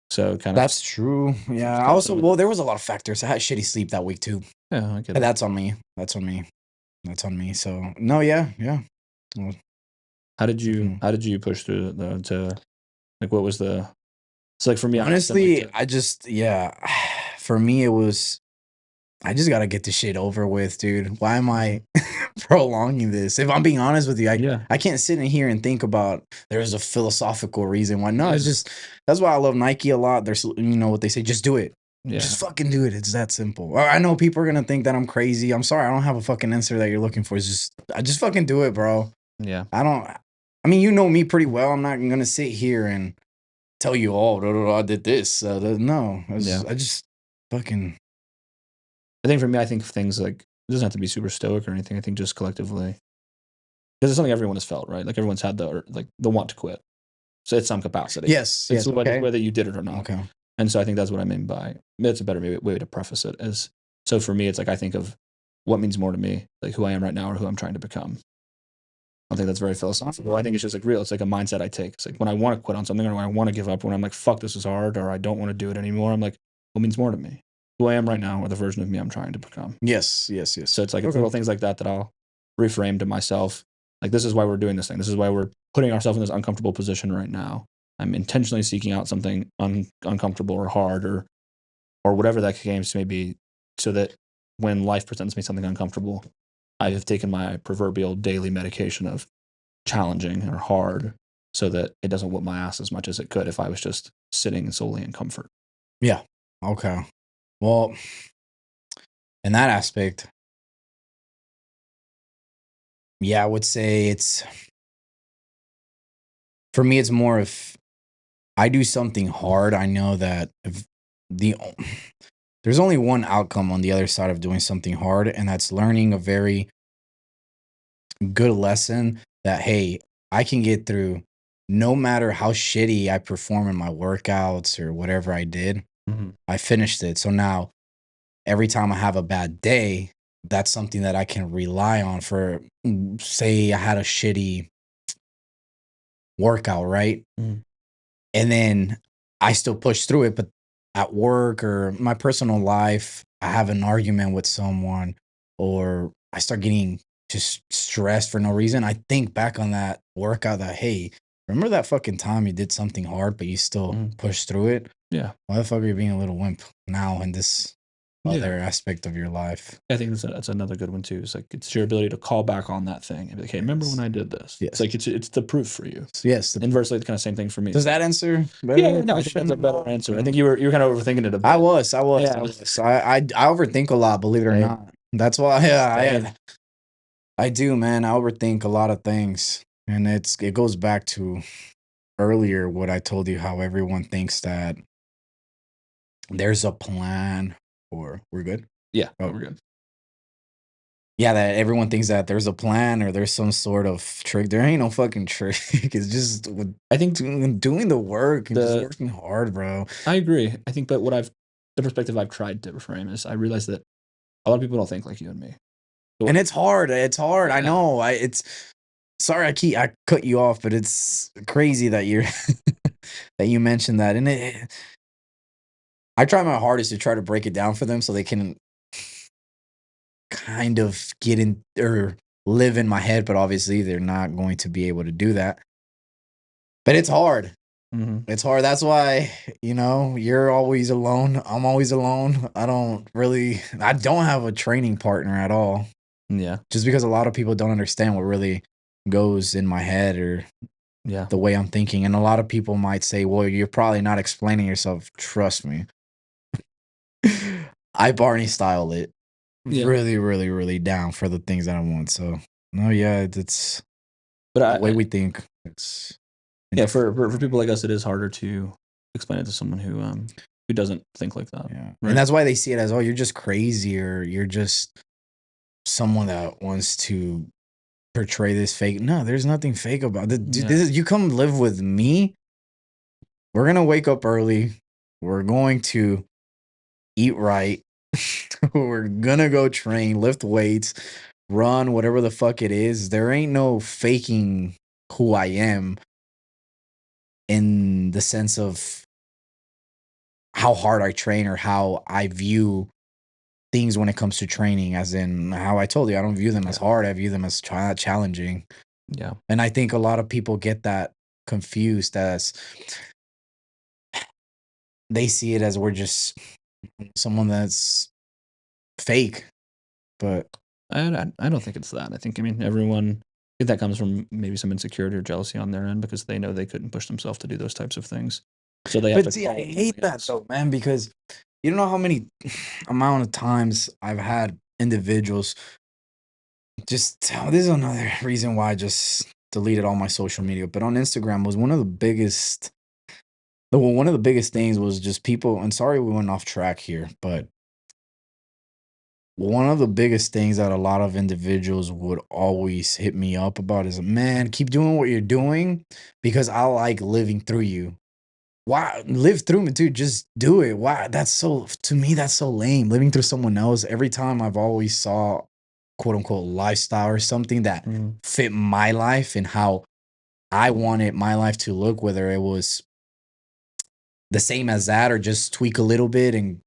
So kind of.
That's true. Yeah. Also, there was a lot of factors. I had shitty sleep that week too.
Yeah, I get it.
That's on me. So no, yeah. Well,
how did you push through to like what was the? So like for me,
honestly, for me it was. I just gotta get this shit over with, dude. Why am I prolonging this? If I'm being honest with you, I can't sit in here and think about there's a philosophical reason why. No, it's just that's why I love Nike a lot. There's what they say, just do it. Yeah. Just fucking do it. It's that simple. I know people are gonna think that I'm crazy. I'm sorry, I don't have a fucking answer that you're looking for. It's just fucking do it, bro.
Yeah.
I mean, you know me pretty well. I'm not gonna sit here and tell you, I did this. No, I just fucking.
I think for me, things like, it doesn't have to be super stoic or anything. I think just collectively, because it's something everyone has felt, right? Like everyone's had the want to quit. So it's some capacity.
Yes.
It's whether you did it or not.
Okay.
And so I think that's what I mean by, it's a better way to preface it is, so for me, it's like, I think of what means more to me, like who I am right now or who I'm trying to become. I don't think that's very philosophical. I think it's just like real. It's like a mindset I take. It's like when I want to quit on something or when I want to give up, when I'm like, fuck, this is hard, or I don't want to do it anymore. I'm like, what means more to me? Who I am right now or the version of me I'm trying to become.
Yes.
So it's like little things like that I'll reframe to myself. Like, this is why we're doing this thing. This is why we're putting ourselves in this uncomfortable position right now. I'm intentionally seeking out something uncomfortable or hard or whatever that case may be, so that when life presents me something uncomfortable, I have taken my proverbial daily medication of challenging or hard, so that it doesn't whoop my ass as much as it could if I was just sitting solely in comfort.
Yeah. Okay. Well, in that aspect, yeah, I would say for me, it's more if I do something hard, I know that there's only one outcome on the other side of doing something hard, and that's learning a very good lesson that, hey, I can get through no matter how shitty I perform in my workouts or whatever I did. I finished it. So now every time I have a bad day, that's something that I can rely on for, say I had a shitty workout, right?
Mhm.
And then I still push through it, but at work or my personal life, I have an argument with someone or I start getting just stressed for no reason. I think back on that workout that, hey, remember that fucking time you did something hard, but you still pushed through it?
Yeah.
Why the fuck are you being a little wimp now in this other aspect of your life?
I think that's another good one too. It's like it's your ability to call back on that thing and be like, "Hey, remember when I did this?"
Yes.
It's like it's the proof for you.
Yes.
Inversely, it's kind of same thing for me.
Does that answer better?
Yeah, no, I think that's a better answer. I think you were kind of overthinking it a bit.
I was.
Yeah.
I overthink a lot, believe it or
Same.
not. That's why
Same.
I do, man. I overthink a lot of things. And it goes back to earlier what I told you, how everyone thinks that there's a plan, or we're good?
Yeah,
Oh.
we're good.
Yeah, that everyone thinks that there's a plan or there's some sort of trick. There ain't no fucking trick. It's just
I think
doing the work and just working hard, bro.
I agree. I think, but the perspective I've tried to reframe is I realize that a lot of people don't think like you and me. So,
And it's hard. It's hard. I
Yeah.
know. It's sorry I cut you off, but it's crazy that you're that you mentioned that. And I try my hardest to try to break it down for them so they can kind of get in or live in my head, but obviously they're not going to be able to do that. But it's hard. It's hard. That's why, you're always alone. I'm always alone. I don't have a training partner at all.
Yeah.
Just because a lot of people don't understand what really goes in my head or the way I'm thinking. And a lot of people might say, well, you're probably not explaining yourself. Trust me. I Barney style it. Really, really, really down for the things that I want. So, no, yeah, it's the way we think. It's
for people like us, it is harder to explain it to someone who doesn't think like that.
Yeah.
Right?
And that's why they see it as, oh, you're just crazy or you're just someone that wants to portray this fake. No, there's nothing fake about it. You come live with me. We're going to wake up early. We're going to eat right. We're going to go train, lift weights, run, whatever the fuck it is. There ain't no faking who I am in the sense of how hard I train or how I view things when it comes to training, as in how I told you, I don't view them as hard. I view them as challenging.
Yeah.
And I think a lot of people get that confused as they see it as we're just someone that's fake. But
I don't think it's that. I think, everyone, I think that comes from maybe some insecurity or jealousy on their end because they know they couldn't push themselves to do those types of things. So they have to.
See, I hate that though, man, because you don't know how many amount of times I've had individuals this is another reason why I just deleted all my social media. But on Instagram was one of the biggest things was just people, and sorry we went off track here, but one of the biggest things that a lot of individuals would always hit me up about is, man, keep doing what you're doing because I like living through you. Why live through me, dude? Just do it. Why? To me, that's so lame. Living through someone else. Every time I've always saw quote unquote lifestyle or something that fit my life and how I wanted my life to look, whether it was the same as that or just tweak a little bit and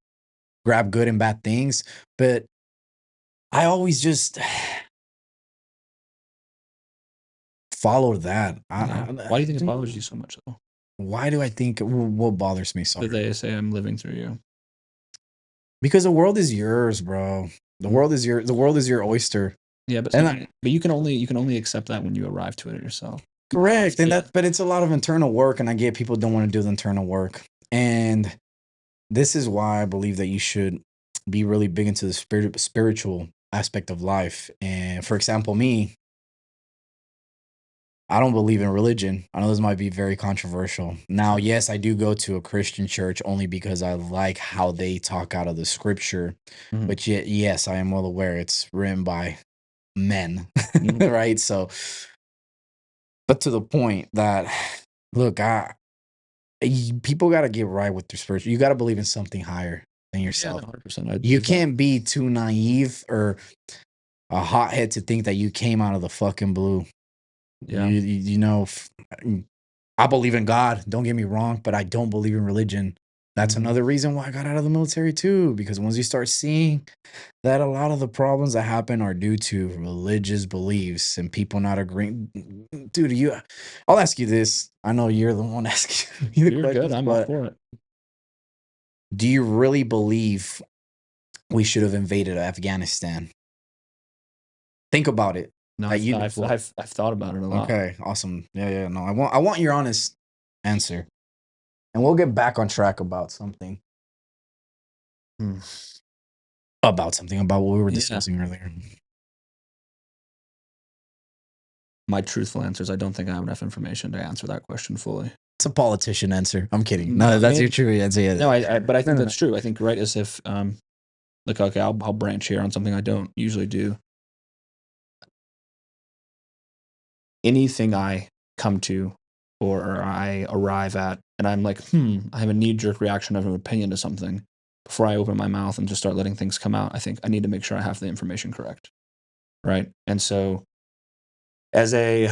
grab good and bad things. But I always just followed that.
Why do you think it bothers you so much, though?
Why do I think what bothers me so?
That they say I'm living through you.
Because the world is yours, bro. The world is your oyster.
Yeah, but you can only accept that when you arrive to it yourself.
Correct. And but it's a lot of internal work, and I get people don't want to do the internal work. And this is why I believe that you should be really big into the spiritual aspect of life. And for example, me, I don't believe in religion. I know this might be very controversial. Now, yes, I do go to a Christian church only because I like how they talk out of the scripture. But yet, yes, I am well aware it's written by men,
Mhm.
right? So, but to the point that, look, people got to get right with their spiritual. You got to believe in something higher than
Yeah,
yourself.
100%.
You can't be too naive or a hothead to think that you came out of the fucking blue.
Yeah.
You know, I believe in God. Don't get me wrong, but I don't believe in religion. That's
Mhm.
another reason why I got out of the military too. Because once you start seeing that a lot of the problems that happen are due to religious beliefs and people not agreeing, dude. I'll ask you this. I know you're the one asking me the
You're good.
questions,
I'm all
but
for it.
do you really believe we should have invaded Afghanistan? Think about it.
No,
That you well,
I've thought about it a lot.
okay, awesome. Yeah. No, I want your honest answer, and we'll get back on track about something.
Hmm.
About what we were
Yeah.
discussing earlier.
My truthful answer is I don't think I have enough information to answer that question fully.
It's a politician answer. I'm kidding.
No,
No,
I
that's
mean,
your true answer. Yeah.
no, but I think
No.
that's true. I think right as if like okay, I'll branch here on something I don't usually do. Anything I come to or I arrive at, and I'm like, I have a knee jerk reaction of an opinion to something. Before I open my mouth and just start letting things come out, I think I need to make sure I have the information correct, right? And so, as a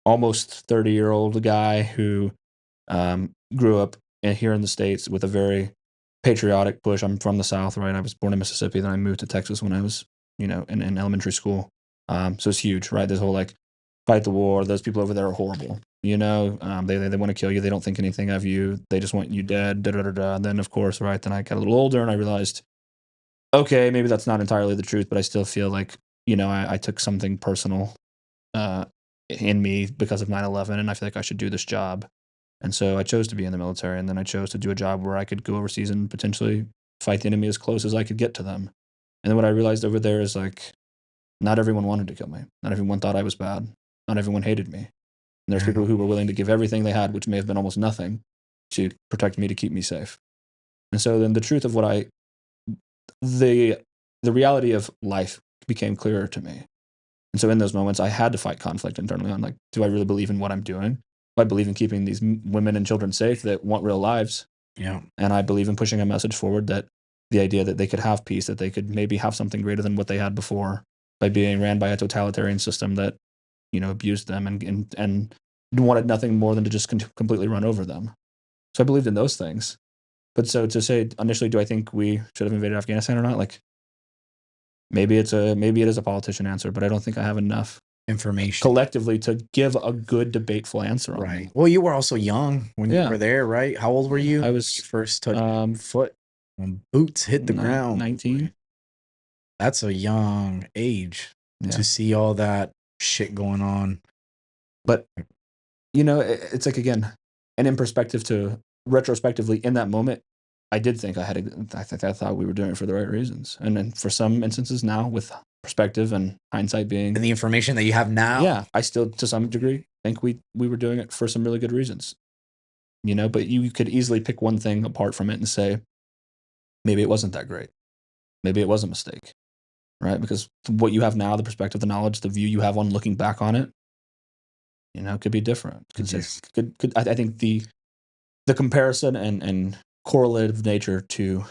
almost 30-year-old guy who grew up here in the States with a very patriotic push. I'm from the South, right? I was born in Mississippi, then I moved to Texas when I was, in elementary school. So it's huge, right? This whole like fight the war. Those people over there are horrible. They want to kill you. They don't think anything of you. They just want you dead. Da da da da. And then of course, right? Then I got a little older and I realized, okay, maybe that's not entirely the truth, but I still feel like I took something personal uh, in me because of 9/11, and I feel like I should do this job. And so I chose to be in the military, and then I chose to do a job where I could go overseas and potentially fight the enemy as close as I could get to them. And then what I realized over there is like, not everyone wanted to kill me. Not everyone thought I was bad. Not everyone hated me. And there's people who were willing to give everything they had, which may have been almost nothing, to protect me, to keep me safe. And so then the truth of the reality of life became clearer to me. And so in those moments, I had to fight conflict internally on like, do I really believe in what I'm doing? Do I believe in keeping these women and children safe that want real lives?
Yeah.
And I believe in pushing a message forward that the idea that they could have peace, that they could maybe have something greater than what they had before by being ran by a totalitarian system that, abused them and wanted nothing more than to just completely run over them. So I believed in those things. But so to say initially, do I think we should have invaded Afghanistan or not? Like maybe it is a politician answer, but I don't think I have enough
Information.
collectively to give a good debateful answer on
Right.
that.
Well, you were also young when you
Yeah.
were there, right? How old were you?
I
when
was
you first touched foot when boots hit the ground.
19.
That's a young age
Yeah.
to see all that shit going on.
But it's like, again, and in perspective to retrospectively in that moment, I did think I thought we were doing it for the right reasons. And then for some instances now with perspective and hindsight being,
And the information that you have now.
yeah, I still to some degree think we were doing it for some really good reasons. But you could easily pick one thing apart from it and say, maybe it wasn't that great. Maybe it was a mistake, right? Because what you have now, the perspective, the knowledge, the view you have on looking back on it, could be different. I think the comparison and correlative nature to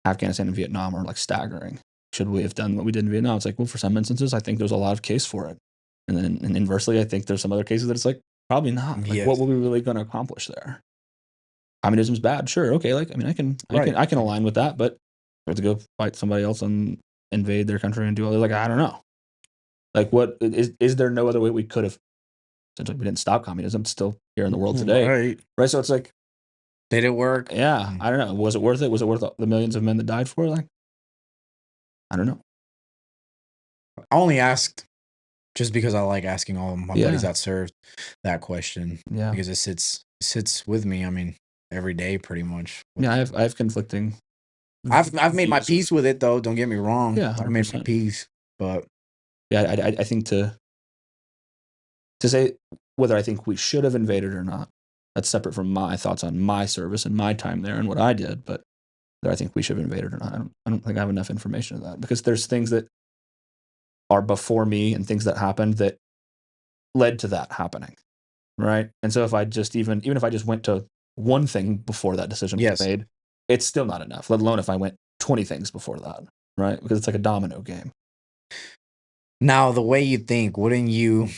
Afghanistan and Vietnam are like staggering. Should we have done what we did in Vietnam? It's like, well, for some instances, I think there's a lot of case for it. And then and inversely, I think there's some other cases that it's like, probably not. Like,
Yes.
what were we really going to accomplish there? Communism's bad, sure, okay. Like, I mean,
Right.
I can align with that, but we have to go fight somebody else and invade their country and do all this. Like, I don't know. Like, what is there no other way we could have? Essentially, we didn't stop communism. It's still here in the world today, right? So it's like,
did it work?
Yeah, I don't know. Was it worth it? Was it worth the millions of men that died for it? Like, I don't know.
I only asked just because I like asking all my buddies that served that question.
Yeah,
because it sits with me. I mean, every day pretty much.
Yeah, I have conflicting.
I've made my peace with it though. Don't get me wrong.
Yeah,
I've made my
100%.
peace, but
Yeah, I think to say whether I think we should have invaded or not, that's separate from my thoughts on my service and my time there and what I did. But that I think we should have invaded or not. I don't think I have enough information of that, because there's things that are before me and things that happened that led to that happening, right? And so if I just even if I just went to one thing before that decision was
Yes.
made, it's still not enough, let alone if I went 20 things before that, right? Because it's like a domino game.
Now, the way you think, wouldn't you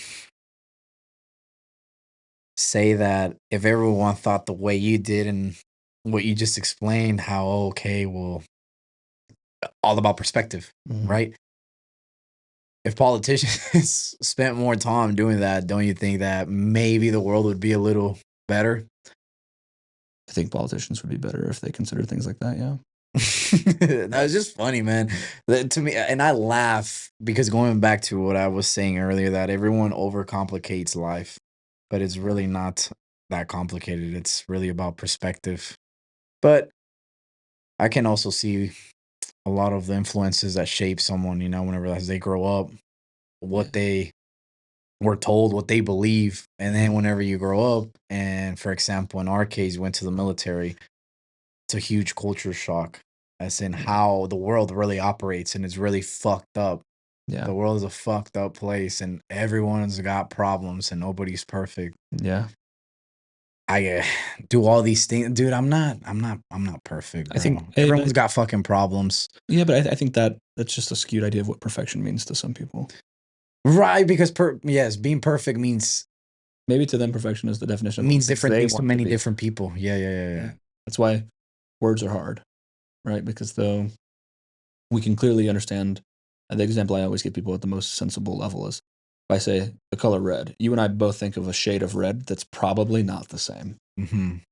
say that if everyone thought the way you did and what you just explained, how okay, well, all about perspective, right? If politicians spent more time doing that, don't you think that maybe the world would be a little better?
I think politicians would be better if they consider things like that. Yeah.
That's just funny, man. To me, and I laugh because going back to what I was saying earlier, that everyone overcomplicates life, but it's really not that complicated. It's really about perspective. But I can also see a lot of the influences that shape someone, whenever as they grow up,
Yeah.
what they were told, what they believe. And then whenever you grow up, and for example, in our case, went to the military, it's a huge culture shock, as in how the world really operates, and it's really fucked up.
Yeah.
The world is a fucked up place, and everyone's got problems, and nobody's perfect.
Yeah.
I do all these things, dude. I'm not perfect, bro.
I think
Everyone's got fucking problems,
yeah, but I think that's just a skewed idea of what perfection means to some people.
right? Because yes, being perfect means
Maybe to them, perfection is the definition of what
different
they
things to
want
many
be.
different people. Yeah.
That's why words are hard, right? Because though we can clearly understand, the example I always give people at the most sensible level is if I say the color red, you and I both think of a shade of red that's probably not the same.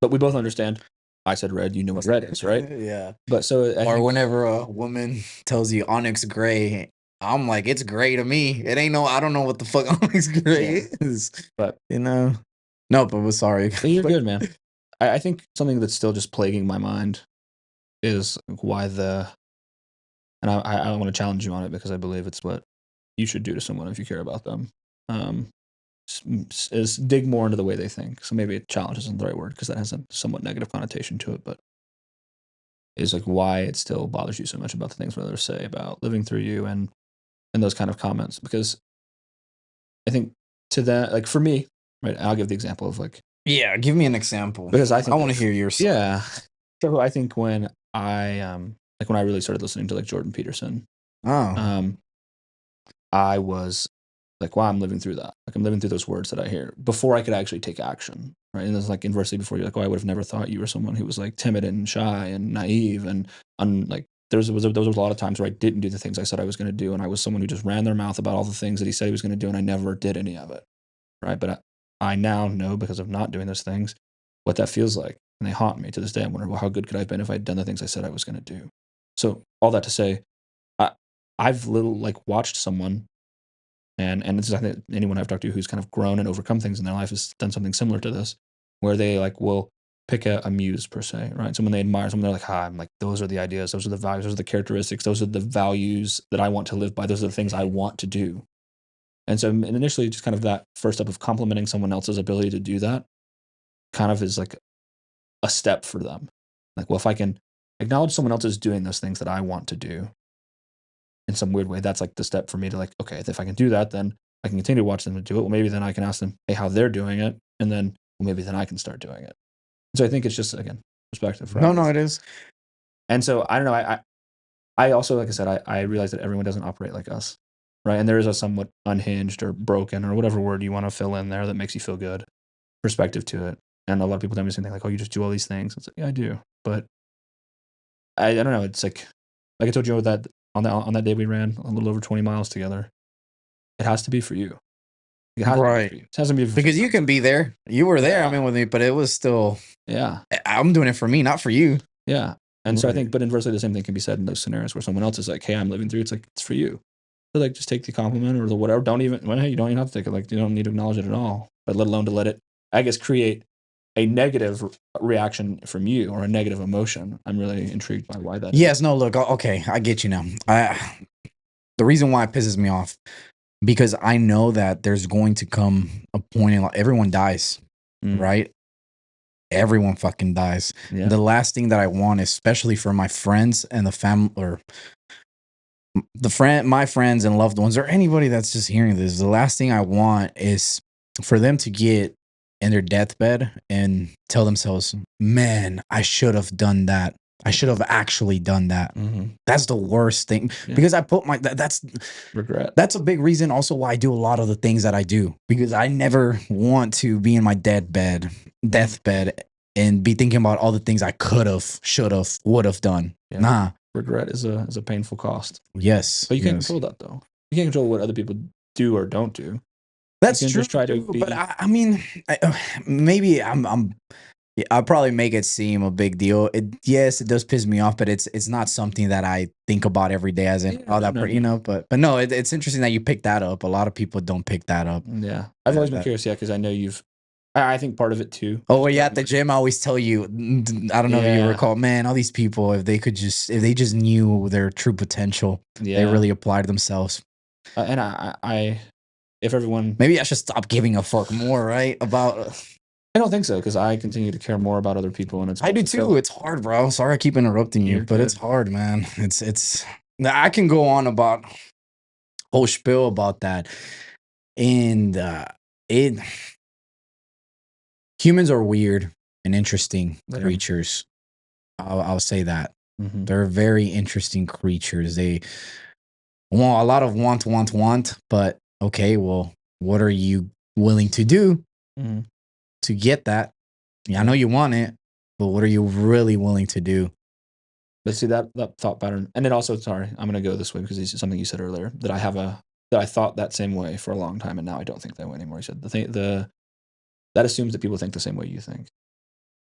But we both understand, I said red, you know what red is, right?
Yeah.
But so
Or whenever a woman tells you onyx gray, I'm like, it's gray to me. It ain't I don't know what the fuck onyx gray is.
But
No, but we're sorry.
you're good, man. I think something that's still just plaguing my mind is why and I want to challenge you on it, because I believe it's what you should do to someone if you care about them. Is dig more into the way they think. So maybe challenge isn't the right word, because that has a somewhat negative connotation to it, but is like why it still bothers you so much about the things that others say about living through you and those kind of comments. Because I think to that, like for me, right, I'll give the example of like,
Yeah, give me an example.
because I think
I want to hear your side.
Yeah. So I think when I when I really started listening to like Jordan Peterson,
Oh,
I was like, wow, I'm living through that. Like I'm living through those words that I hear before I could actually take action. Right. And it's like inversely, before you're like, oh, I would have never thought you were someone who was like timid and shy and naive and like there was a lot of times where I didn't do the things I said I was going to do. And I was someone who just ran their mouth about all the things that he said he was going to do. And I never did any of it. Right. But I now know, because of not doing those things, what that feels like. And they haunt me to this day. I wonder, well, how good could I have been if I'd done the things I said I was going to do? So all that to say, I've watched someone, and this is, I think, anyone I've talked to who's kind of grown and overcome things in their life has done something similar to this, where they will pick a muse per se, right? Someone they admire, someone they're like, I'm like, those are the ideas, those are the values, those are the characteristics, those are the values that I want to live by, those are the things I want to do. And so initially, just kind of that first step of complimenting someone else's ability to do that kind of is like a step for them. Like, well, if I can acknowledge someone else is doing those things that I want to do in some weird way, that's like the step for me to like, okay, if I can do that, then I can continue to watch them do it. Well, maybe then I can ask them, hey, how they're doing it. And then, well, maybe then I can start doing it. So I think it's just, again, perspective, right?
no, it is.
And so I don't know. I also, like I said, I realize that everyone doesn't operate like us, right? And there is a somewhat unhinged or broken or whatever word you want to fill in there that makes you feel good perspective to it. And a lot of people tell me the same thing, like, oh, you just do all these things. It's like, yeah, I do. But I don't know. It's like I told you that on that day we ran a little over 20 miles together. It has to be for you. It has to be for you. It hasn't been
because you can be there. You were there. I mean, with me, but it was still.
Yeah.
I'm doing it for me, not for you.
Yeah. And so I think, but inversely, the same thing can be said in those scenarios where someone else is like, hey, I'm living through. It's like, it's for you. So like, just take the compliment or the whatever. Don't even, well, hey, you don't even have to take it. Like, you don't need to acknowledge it at all. But let alone to let it, I guess, create a negative reaction from you or a negative emotion. I'm really intrigued by why that
is. No, look, okay, I get you now. The reason why it pisses me off, because I know that there's going to come a point in life, everyone dies, right? everyone fucking dies.
Yeah.
The last thing that I want, especially for my friends and the family, or my friends and loved ones, or anybody that's just hearing this, the last thing I want is for them to get in their deathbed and tell themselves, man, I should have done that. I should have actually done that. That's the worst thing, because I put that's
regret.
That's a big reason also why I do a lot of the things that I do, because I never want to be in my deathbed and be thinking about all the things I could have, should have, would have done.
Yeah.
Nah.
Regret is a painful cost.
Yes.
But you can't control that, though. You can't control what other people do or don't do.
That's
true. Just try to
but I mean, maybe I'll probably make it seem a big deal. Yes, it does piss me off, but it's not something that I think about every day as in, but no, it's interesting that you picked that up. A lot of people don't pick that up.
Yeah. I've always been curious, because I know I think part of it too.
Oh, yeah, at the gym, I always tell you, I don't know if you recall, man, all these people, if they just knew their true potential, they really applied themselves.
And if everyone...
Maybe I should stop giving a fuck more, right? About...
I don't think so, because I continue to care more about other people, and
I do too. It's hard, bro. Sorry I keep interrupting you, but it's hard, man. It's I can go on about whole spiel about that. And humans are weird and interesting creatures. I'll say that. They're very interesting creatures. They want a lot of want, but okay, well, what are you willing to do to get that? Yeah, I know you want it, but what are you really willing to do?
But see, that thought pattern, and it also, sorry, I'm going to go this way because it's something you said earlier, that I thought that same way for a long time, and now I don't think that way anymore. You said that assumes that people think the same way you think,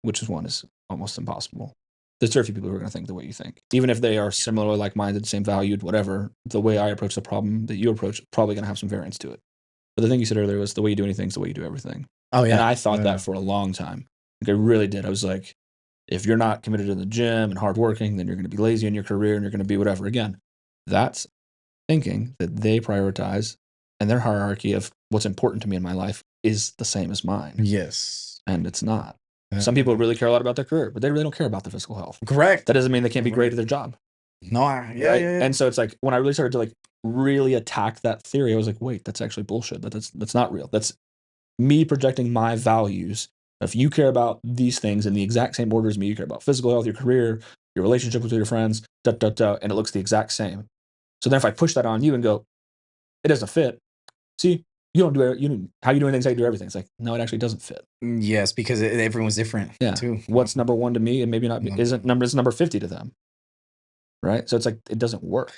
which is almost impossible. There's very few people who are going to think the way you think, even if they are similar, like-minded, same valued, whatever. The way I approach the problem that you approach probably going to have some variance to it. But the thing you said earlier was the way you do anything is the way you do everything.
Oh yeah,
and I thought that for a long time. Like, I really did. I was like, if you're not committed to the gym and hardworking, then you're going to be lazy in your career and you're going to be whatever. Again, that's thinking that they prioritize, and their hierarchy of what's important to me in my life is the same as mine.
Yes.
And it's not. Some people really care a lot about their career, but they really don't care about their physical health.
Correct.
That doesn't mean they can't be great at their job.
No, yeah.
And so it's like, when I really started to like really attack that theory, I was like, wait, that's actually bullshit. That's not real. That's me projecting my values. If you care about these things in the exact same order as me, you care about physical health, your career, your relationship with your friends, and it looks the exact same. So then if I push that on you and go, it doesn't fit. See, how you do things, how you do everything. It's like, no, it actually doesn't fit.
Yes, because everyone's different.
Yeah.
Too.
What's number one to me and maybe not isn't number 50 to them. Right? So it's like, it doesn't work.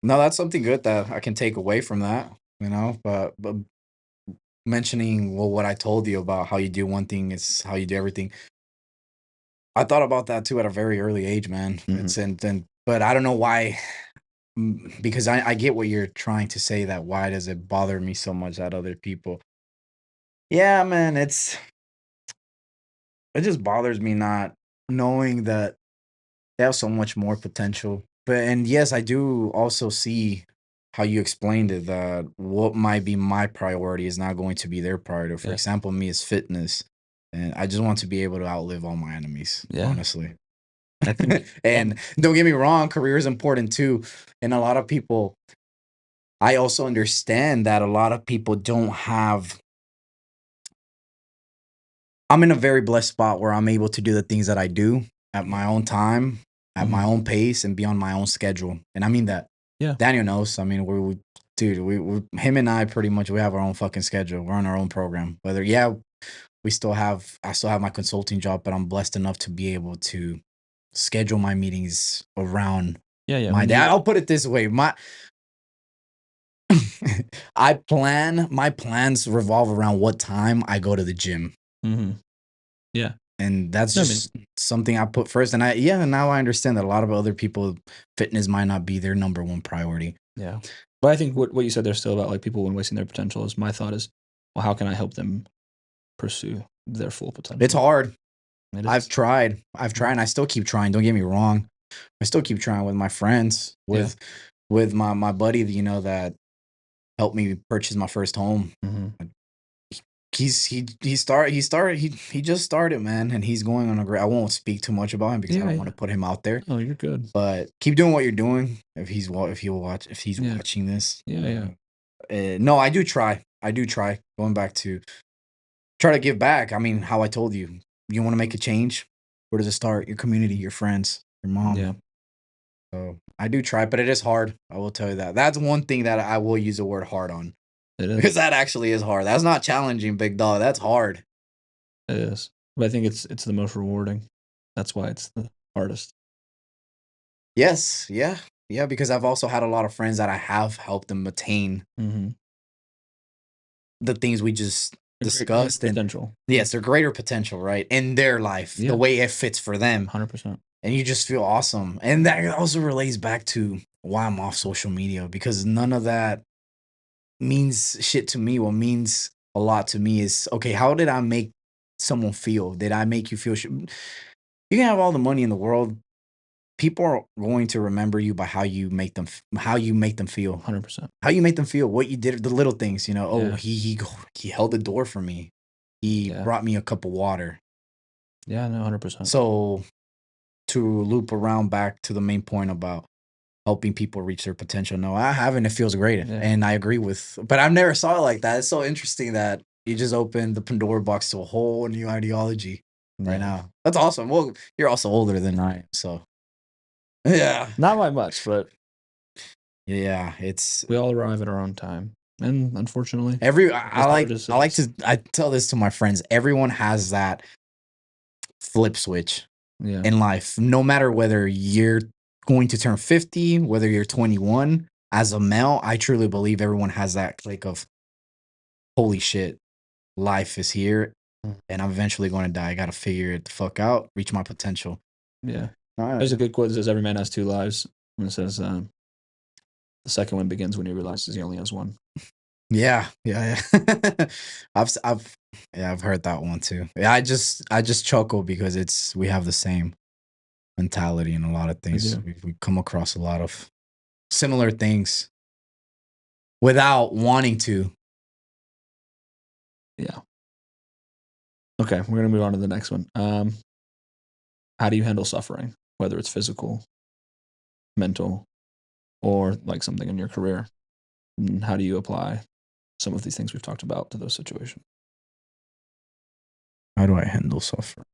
No, that's something good that I can take away from that, but mentioning what I told you about how you do one thing is how you do everything. I thought about that too at a very early age, man. But I don't know why, because I get what you're trying to say, that why does it bother me so much that other people? Yeah, man, it just bothers me not knowing that they have so much more potential. And yes, I do also see how you explained it, that what might be my priority is not going to be their priority. For example, me is fitness, and I just want to be able to outlive all my enemies, honestly.
I think,
and don't get me wrong, career is important too. And a lot of people, I also understand that a lot of people don't have. I'm in a very blessed spot where I'm able to do the things that I do at my own time, at my own pace, and be on my own schedule. And I mean that.
Yeah.
Daniel knows. I mean, we him and I pretty much, we have our own fucking schedule. We're on our own program. I still have my consulting job, but I'm blessed enough to be able to schedule my meetings around my day. I'll put it this way. My plans revolve around what time I go to the gym.
Yeah.
And that's just something I put first. And now I understand that a lot of other people, fitness might not be their number one priority.
Yeah. But I think what you said there still about like people when wasting their potential is, my thought is, well, how can I help them pursue their full potential?
It's hard. I've tried and I still keep trying. Don't get me wrong. I still keep trying with my friends, with my buddy, that helped me purchase my first home. he just started, man, and he's going on a great. I won't speak too much about him because I
Yeah,
don't
yeah.
want to put him out there.
Oh, you're good.
But keep doing what you're doing. If he's
Yeah.
watching this,
Yeah.
no, I do try. I do try going back to try to give back. I mean, how I told you, you want to make a change. Where does it start? Your community, your friends, your mom.
Yeah.
So I do try, but it is hard. I will tell you that. That's one thing that I will use the word hard on
It is.
because that actually is hard. That's not challenging, big dog. That's hard.
It is. But I think it's the most rewarding. That's why it's the hardest.
Yes, yeah, yeah. Because I've also had a lot of friends that I have helped them attain
Mm-hmm.
the things we just
Great
discussed, and
potential.
yes, their greater potential, right, in their life,
Yeah.
the way it fits for them,
100%.
and you just feel awesome. And that also relates back to why I'm off social media because none of that means shit to me. What means a lot to me is okay. How did I make someone feel? Did I make you feel? You can have all the money in the world. People are going to remember you by how you make them feel.
100%.
How you make them feel, what you did, the little things, you know. Oh,
Yeah.
he held the door for me. He
Yeah.
brought me a cup of water.
Yeah, no, 100%.
So to loop around back to the main point about helping people reach their potential, no, I haven't. It feels great,
Yeah.
and I agree with. But I've never saw it like that. It's so interesting that you just opened the Pandora box to a whole new ideology right now. That's awesome. Well, you're also older than I am, so yeah,
Not by much, but
yeah. It's
we all arrive at our own time. And unfortunately,
I tell this to my friends. Everyone has that flip switch
yeah.
in life. No matter whether you're going to turn 50, whether you're 21, as a male, I truly believe everyone has that click of holy shit, life is here and I'm eventually going to die. I got to figure it the fuck out, reach my potential.
Yeah.
All right.
There's a good quote that says every man has two lives. And it says the second one begins when he realizes he only has one.
Yeah. I've heard that one too. Yeah, I just chuckle because we have the same mentality in a lot of things. We come across a lot of similar things without wanting to.
Yeah. Okay, we're gonna move on to the next one. How do you handle suffering, whether it's physical, mental, or like something in your career? And how do you apply some of these things we've talked about to those situations?
How do I handle suffering?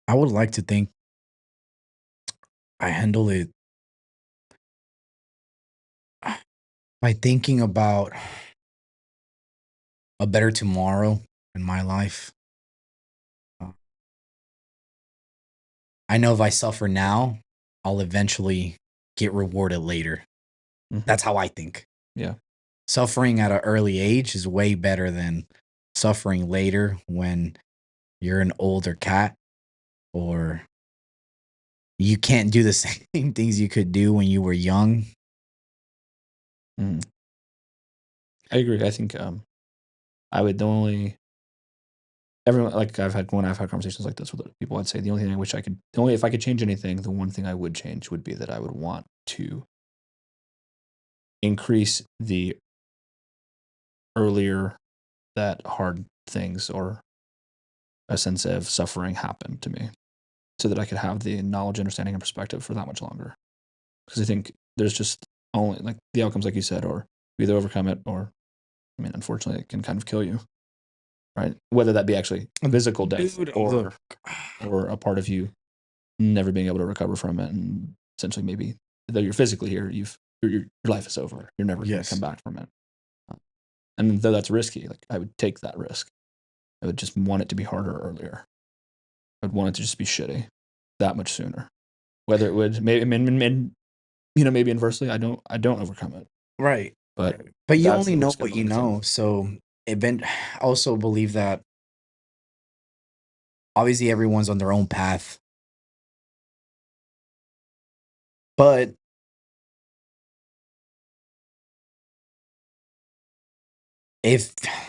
I would like to think I handle it by thinking about a better tomorrow in my life. I know if I suffer now, I'll eventually get rewarded later.
Mhm.
That's how I think.
Yeah.
Suffering at an early age is way better than suffering later when you're an older cat or you can't do the same things you could do when you were young.
I agree. I think I would everyone, like I've had conversations like this with people, I'd say the only thing I wish I could, if I could change anything, the one thing I would change would be that I would want to increase the earlier that hard things or a sense of suffering happened to me so that I could have the knowledge, understanding, and perspective for that much longer. Because I think there's just only like the outcomes, like you said, or you either overcome it or, I mean, unfortunately, it can kind of kill you, right? Whether that be actually physical death or a part of you never being able to recover from it, and essentially maybe though you're physically here, your life is over. You're never going to come back from it. And though that's risky, like I would take that risk. I would just want it to be harder earlier. I would want it to just be shitty that much sooner. Whether it would maybe maybe inversely, I don't overcome it.
Right.
But
you only know what you know. So I also believe that obviously everyone's on their own path. But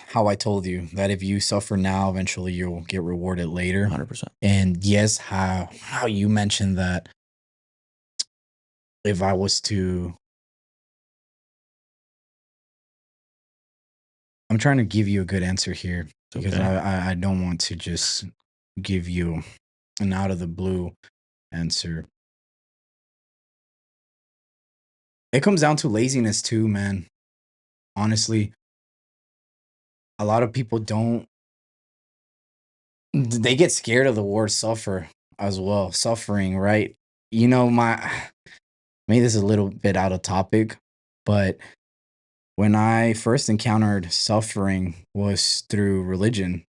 how I told you that if you suffer now, eventually you'll get rewarded later.
100%.
And yes, how you mentioned that if I was to I'm trying to give you a good answer here because
Okay.
I don't want to just give you an out of the blue answer. It comes down to laziness too, man. Honestly, a lot of people don't, they get scared of the word suffer as well. Suffering, right? You know, maybe this is a little bit out of topic, but when I first encountered suffering was through religion.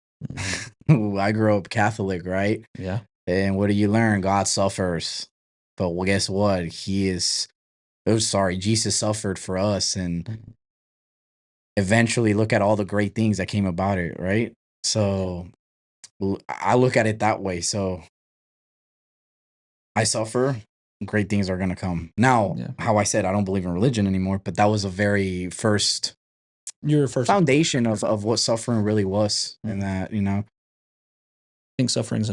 I grew up Catholic, right?
Yeah.
And what do you learn? God suffers. But well, guess what? Jesus suffered for us. And eventually look at all the great things that came about it, right? So I look at it that way. So I suffer, great things are going to come. Now,
Yeah.
how I said, I don't believe in religion anymore, but that was a very first
Your first
foundation of what suffering really was. And that,
I think suffering is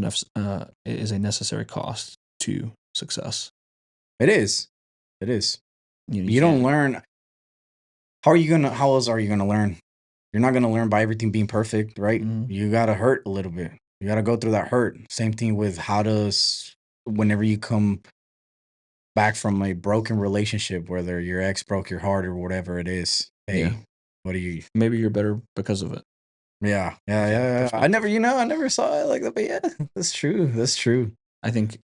a necessary cost to success.
it is. It is.
You
You don't
can't.
learn. How else are you going to learn? You're not going to learn by everything being perfect, right?
Mhm.
You got to hurt a little bit. You got to go through that hurt. Same thing with whenever you come back from a broken relationship, whether your ex broke your heart or whatever it is. Hey,
Yeah.
what do you?
Maybe you're better because of it.
Yeah. I never saw it like that, but yeah, that's true. That's true.
I think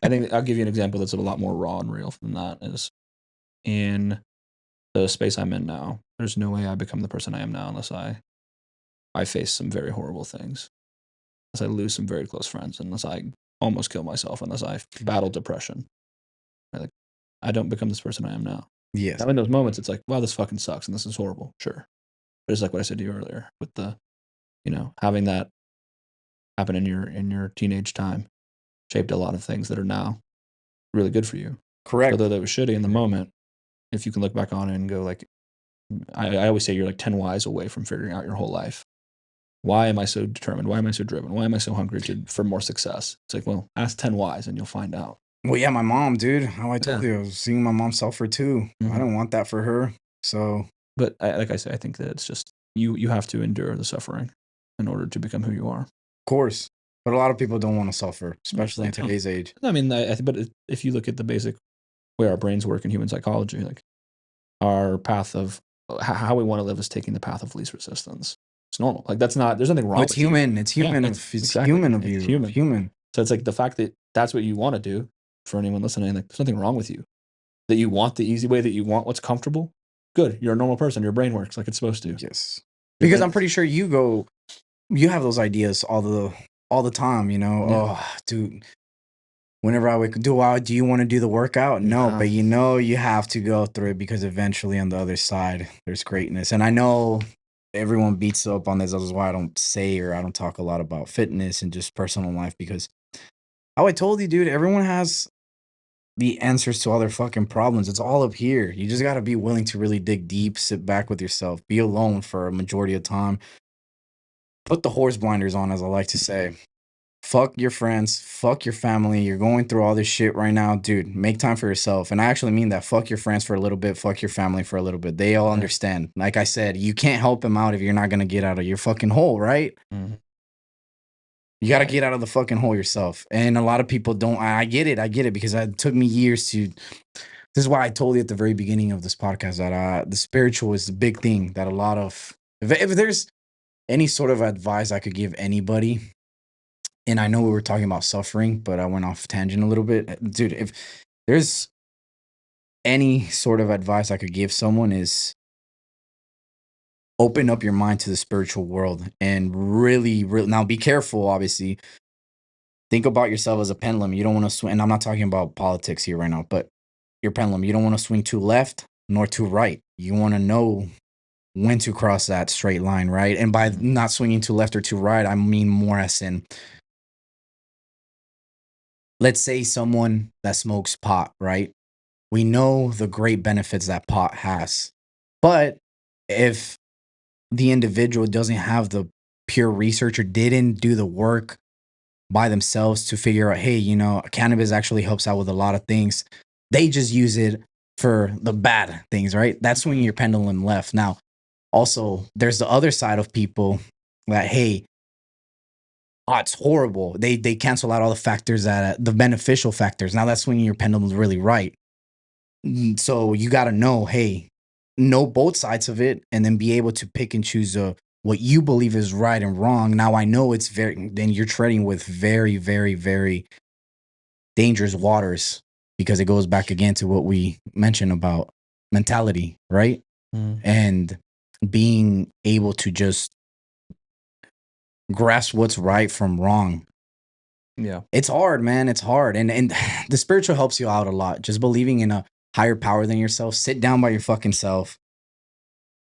I'll give you an example that's a lot more raw and real than that. Is in the space I'm in now. There's no way I become the person I am now unless I face some very horrible things, unless I lose some very close friends, unless I almost kill myself, unless I battle depression. Like, I don't become this person I am now.
Yes.
Now in those moments, it's like, wow, this fucking sucks and this is horrible. Sure, but it's like what I said to you earlier with the, having that happen in your teenage time shaped a lot of things that are now really good for you.
Correct.
Although that was shitty in the moment, if you can look back on it and go like, I always say you're like 10 whys away from figuring out your whole life. Why am I so determined? Why am I so driven? Why am I so hungry for more success? It's like, well, ask 10 whys and you'll find out.
Well, yeah, my mom, dude. How I told you, I was seeing my mom suffer too. I don't want that for her. So,
but like I said, I think that it's just you have to endure the suffering in order to become who you are.
Of course, but a lot of people don't want to suffer, especially in today's age.
I mean, but if you look at the basic way our brains work in human psychology, like our path of how we want to live is taking the path of least resistance. It's normal. Like there's nothing wrong.
It's human. It's human. It's human of you. Human.
So it's like the fact that that's what you want to do. For anyone listening, like there's nothing wrong with you. That you want the easy way. That you want what's comfortable. Good. You're a normal person. Your brain works like it's supposed to.
Yes. Because I'm pretty sure you have those ideas all the time. Oh, dude. Whenever I would do you want to do the workout? No, but you have to go through it because eventually on the other side there's greatness. And I know everyone beats up on this. This is why I don't talk a lot about fitness and just personal life, because how I told you, dude, everyone has the answers to all their fucking problems. It's all up here. You just got to be willing to really dig deep, sit back with yourself, be alone for a majority of time. Put the horse blinders on, as I like to say. Fuck your friends, fuck your family. You're going through all this shit right now, dude. Make time for yourself. And I actually mean that. Fuck your friends for a little bit, fuck your family for a little bit. They all understand. Like I said, you can't help them out if you're not going to get out of your fucking hole, right?
Mm-hmm.
You got to get out of the fucking hole yourself. And a lot of people don't. I get it because it took me years to. This is why I told you at the very beginning of this podcast that the spiritual is the big thing that a lot of. If there's any sort of advice I could give anybody, and I know we were talking about suffering, but I went off tangent a little bit. Dude, if there's any sort of advice I could give someone is open up your mind to the spiritual world and really, now be careful, obviously. Think about yourself as a pendulum. You don't want to swing, and I'm not talking about politics here right now, but your pendulum, you don't want to swing too left nor too right. You want to know when to cross that straight line, right? And by not swinging too left or too right, I mean more as in, let's say someone that smokes pot, right? We know the great benefits that pot has. But if the individual doesn't have the pure research or didn't do the work by themselves to figure out, hey, cannabis actually helps out with a lot of things, they just use it for the bad things, right? That's when your pendulum left. Now, also there's the other side of people that, hey, it's horrible. They cancel out all the factors that the beneficial factors. Now that's when your pendulum's really right. So you got to know, hey, know both sides of it, and then be able to pick and choose what you believe is right and wrong. Now I know it's then you're treading with very, very, very dangerous waters, because it goes back again to what we mentioned about mentality, right? And being able to just grasp what's right from wrong.
Yeah.
It's hard, man. It's hard. And the spiritual helps you out a lot. Just believing in a higher power than yourself. Sit down by your fucking self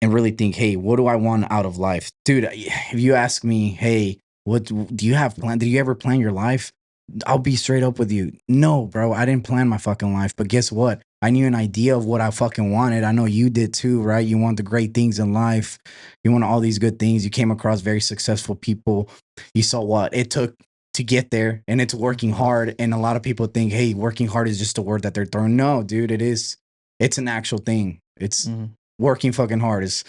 and really think, hey, what do I want out of life? Dude, if you ask me, hey, what do you have planned? Did you ever plan your life? I'll be straight up with you. No, bro, I didn't plan my fucking life. But guess what? I knew an idea of what I fucking wanted. I know you did too, right? You want the great things in life. You want all these good things. You came across very successful people. You saw what it took to get there, and it's working hard. And a lot of people think, hey, working hard is just a word that they're throwing. No, dude, it is. It's an actual thing. It's working fucking hard. Is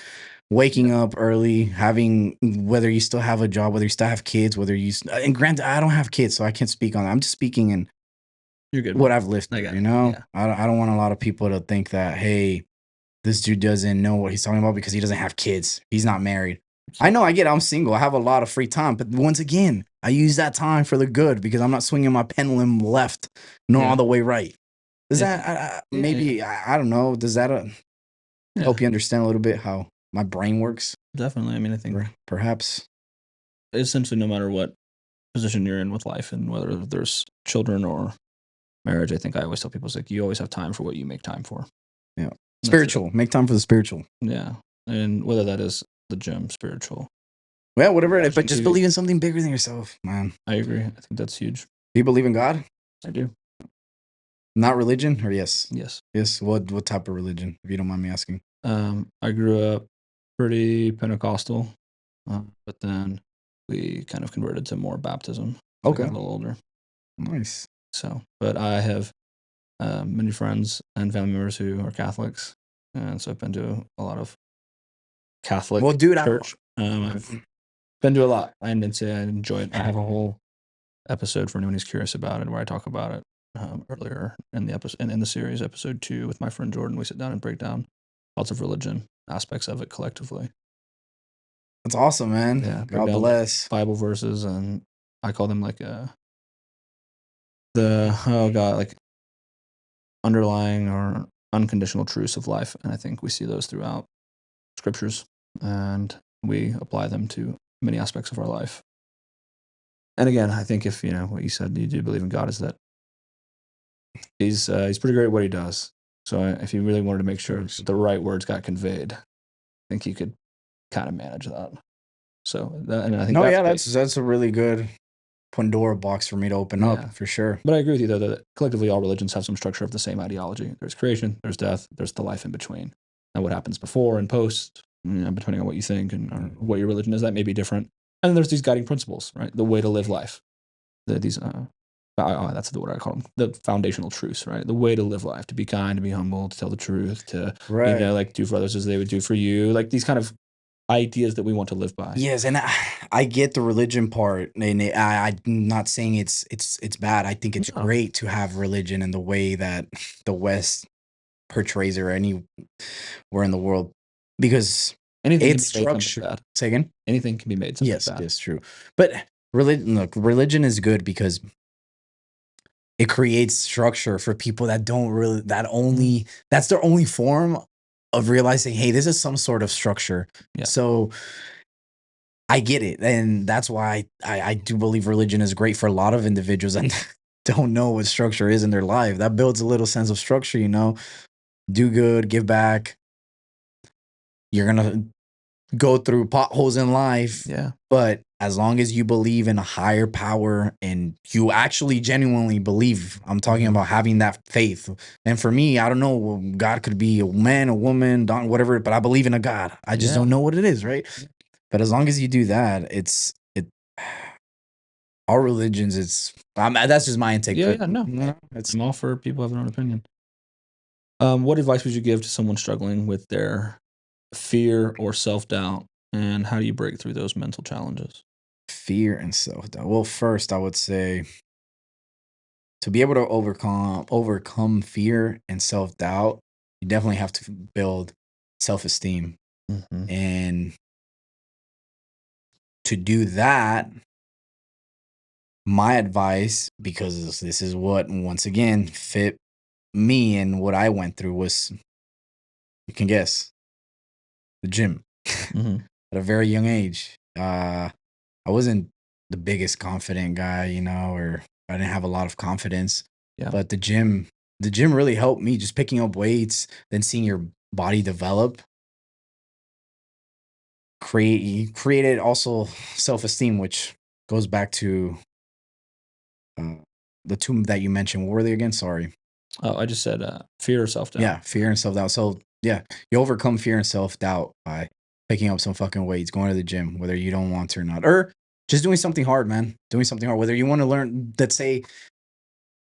waking up early, having, whether you still have a job, whether you still have kids, whether you, and granted, I don't have kids, so I can't speak on that. I'm just speaking in
You're good.
what I've lived through, you know?
Yeah.
I don't want a lot of people to think that, hey, this dude doesn't know what he's talking about because he doesn't have kids. He's not married. I know, I get it. I'm single. I have a lot of free time. But once again, I use that time for the good, because I'm not swinging my pendulum left nor all the way right. Does that, maybe, I don't know, does that help you understand a little bit how my brain works?
Definitely. I mean, I think
perhaps
essentially no matter what position you're in with life, and whether there's children or marriage, I think I always tell people, it's like, you always have time for what you make time for.
Yeah. Spiritual. Make time for the spiritual.
Yeah. And whether that is the gym, spiritual.
Well, whatever it is, but just believe in something bigger than yourself, man.
I agree. I think that's huge.
Do you believe in God?
I do.
Not religion, or yes?
Yes.
Yes. What type of religion, if you don't mind me asking?
I grew up pretty Pentecostal, but then we kind of converted to more baptism.
Okay.
I got a little older.
Nice.
So, but I have many friends and family members who are Catholics, and so I've been to a lot of Catholic church. I've been to a lot. I didn't say I enjoy it. I have a whole episode for anyone who's curious about it, where I talk about it earlier in the episode, in the series, episode 2, with my friend Jordan. We sit down and break down lots of religion aspects of it collectively.
That's awesome, man.
Yeah,
God bless.
Bible verses, and I call them like like underlying or unconditional truths of life, and I think we see those throughout scriptures, and we apply them to many aspects of our life. And again, I think if, what you said, you do believe in God, is that he's pretty great at what he does. So if you really wanted to make sure the right words got conveyed, I think you could kind of manage that. So and I think
that's a really good Pandora box for me to open up, for sure.
But I agree with you, though, that collectively all religions have some structure of the same ideology. There's creation, there's death, there's the life in between. And what happens before and post, depending on what you think and or what your religion is, that may be different. And then there's these guiding principles, right? The way to live life. That's the word I call them. The foundational truths, right? The way to live life, to be kind, to be humble, to tell the truth, to, like do for others as they would do for you. Like these kind of ideas that we want to live by.
Yes, and I get the religion part, and I'm not saying it's bad. I think it's great to have religion in the way that the West portrays it, or anywhere in the world, because it's structured. Say again?
Anything can be made something bad.
Yes, it's true. But religion is good because it creates structure for people that don't really, that's their only form of realizing, hey, this is some sort of structure. Yeah. So I get it. And that's why I do believe religion is great for a lot of individuals and don't know what structure is in their life. That builds a little sense of structure, do good, give back. You're going to go through potholes in life.
Yeah.
But as long as you believe in a higher power and you actually genuinely believe, I'm talking about having that faith. And for me, I don't know, God could be a man, a woman, whatever, but I believe in a God. I just don't know what it is, right? But as long as you do that, all religions, that's just my intake.
I'm all for people having their own opinion. What advice would you give to someone struggling with their fear or self-doubt, and how do you break through those mental challenges?
Fear and self-doubt. Well, first, I would say to be able to overcome fear and self-doubt, you definitely have to build self-esteem.
Mhm.
And to do that, my advice, because this is what once again fit me and what I went through, was, you can guess, the gym.
Mhm.
At a very young age. I wasn't the biggest confident guy, or I didn't have a lot of confidence.
Yeah.
But the gym really helped me. Just picking up weights, then seeing your body develop, created also self-esteem, which goes back to uh, the two that you mentioned. What were they again? Sorry.
Oh, I just said, fear or self-doubt.
Yeah, fear and self-doubt. So yeah, you overcome fear and self-doubt by picking up some fucking weights, going to the gym, whether you don't want to or not. Or just doing something hard, man. Doing something hard. Whether you want to learn, let's say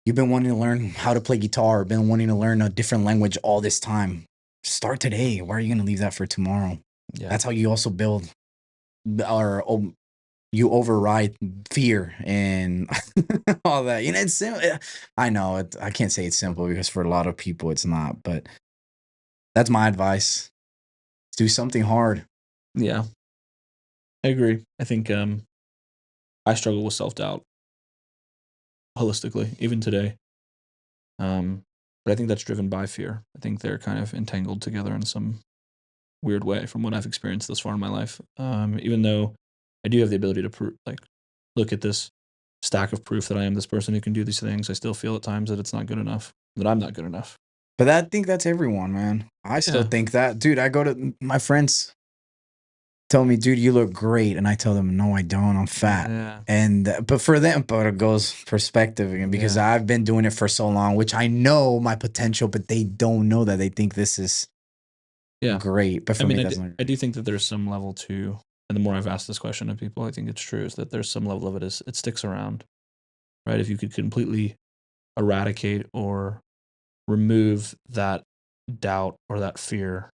you've been wanting to learn how to play guitar, or been wanting to learn a different language all this time. Start today. Why are you gonna leave that for tomorrow?
Yeah.
That's how you also build, or you override fear and all that. It's simple. I know I can't say it's simple, because for a lot of people it's not, but that's my advice. Do something hard.
Yeah. I agree. I think, I struggle with self-doubt holistically, even today. But I think that's driven by fear. I think they're kind of entangled together in some weird way from what I've experienced thus far in my life. Even though I do have the ability to look at this stack of proof that I am this person who can do these things, I still feel at times that it's not good enough, that I'm not good enough.
But I think that's everyone, man. I still
Yeah.
think that. Dude, I go to my friends tell me, dude, you look great. And I tell them, no, I don't. I'm fat.
Yeah.
And, but for them, but it goes perspective again, because
Yeah.
I've been doing it for so long, which I know my potential, but they don't know that. They think this is
Yeah.
great. But
I
for me,
mean,
that's not.
I do think that there's some level to, and the more I've asked this question of people, I think it's true, is that there's some level of it sticks around, right? If you could completely eradicate or remove that doubt or that fear,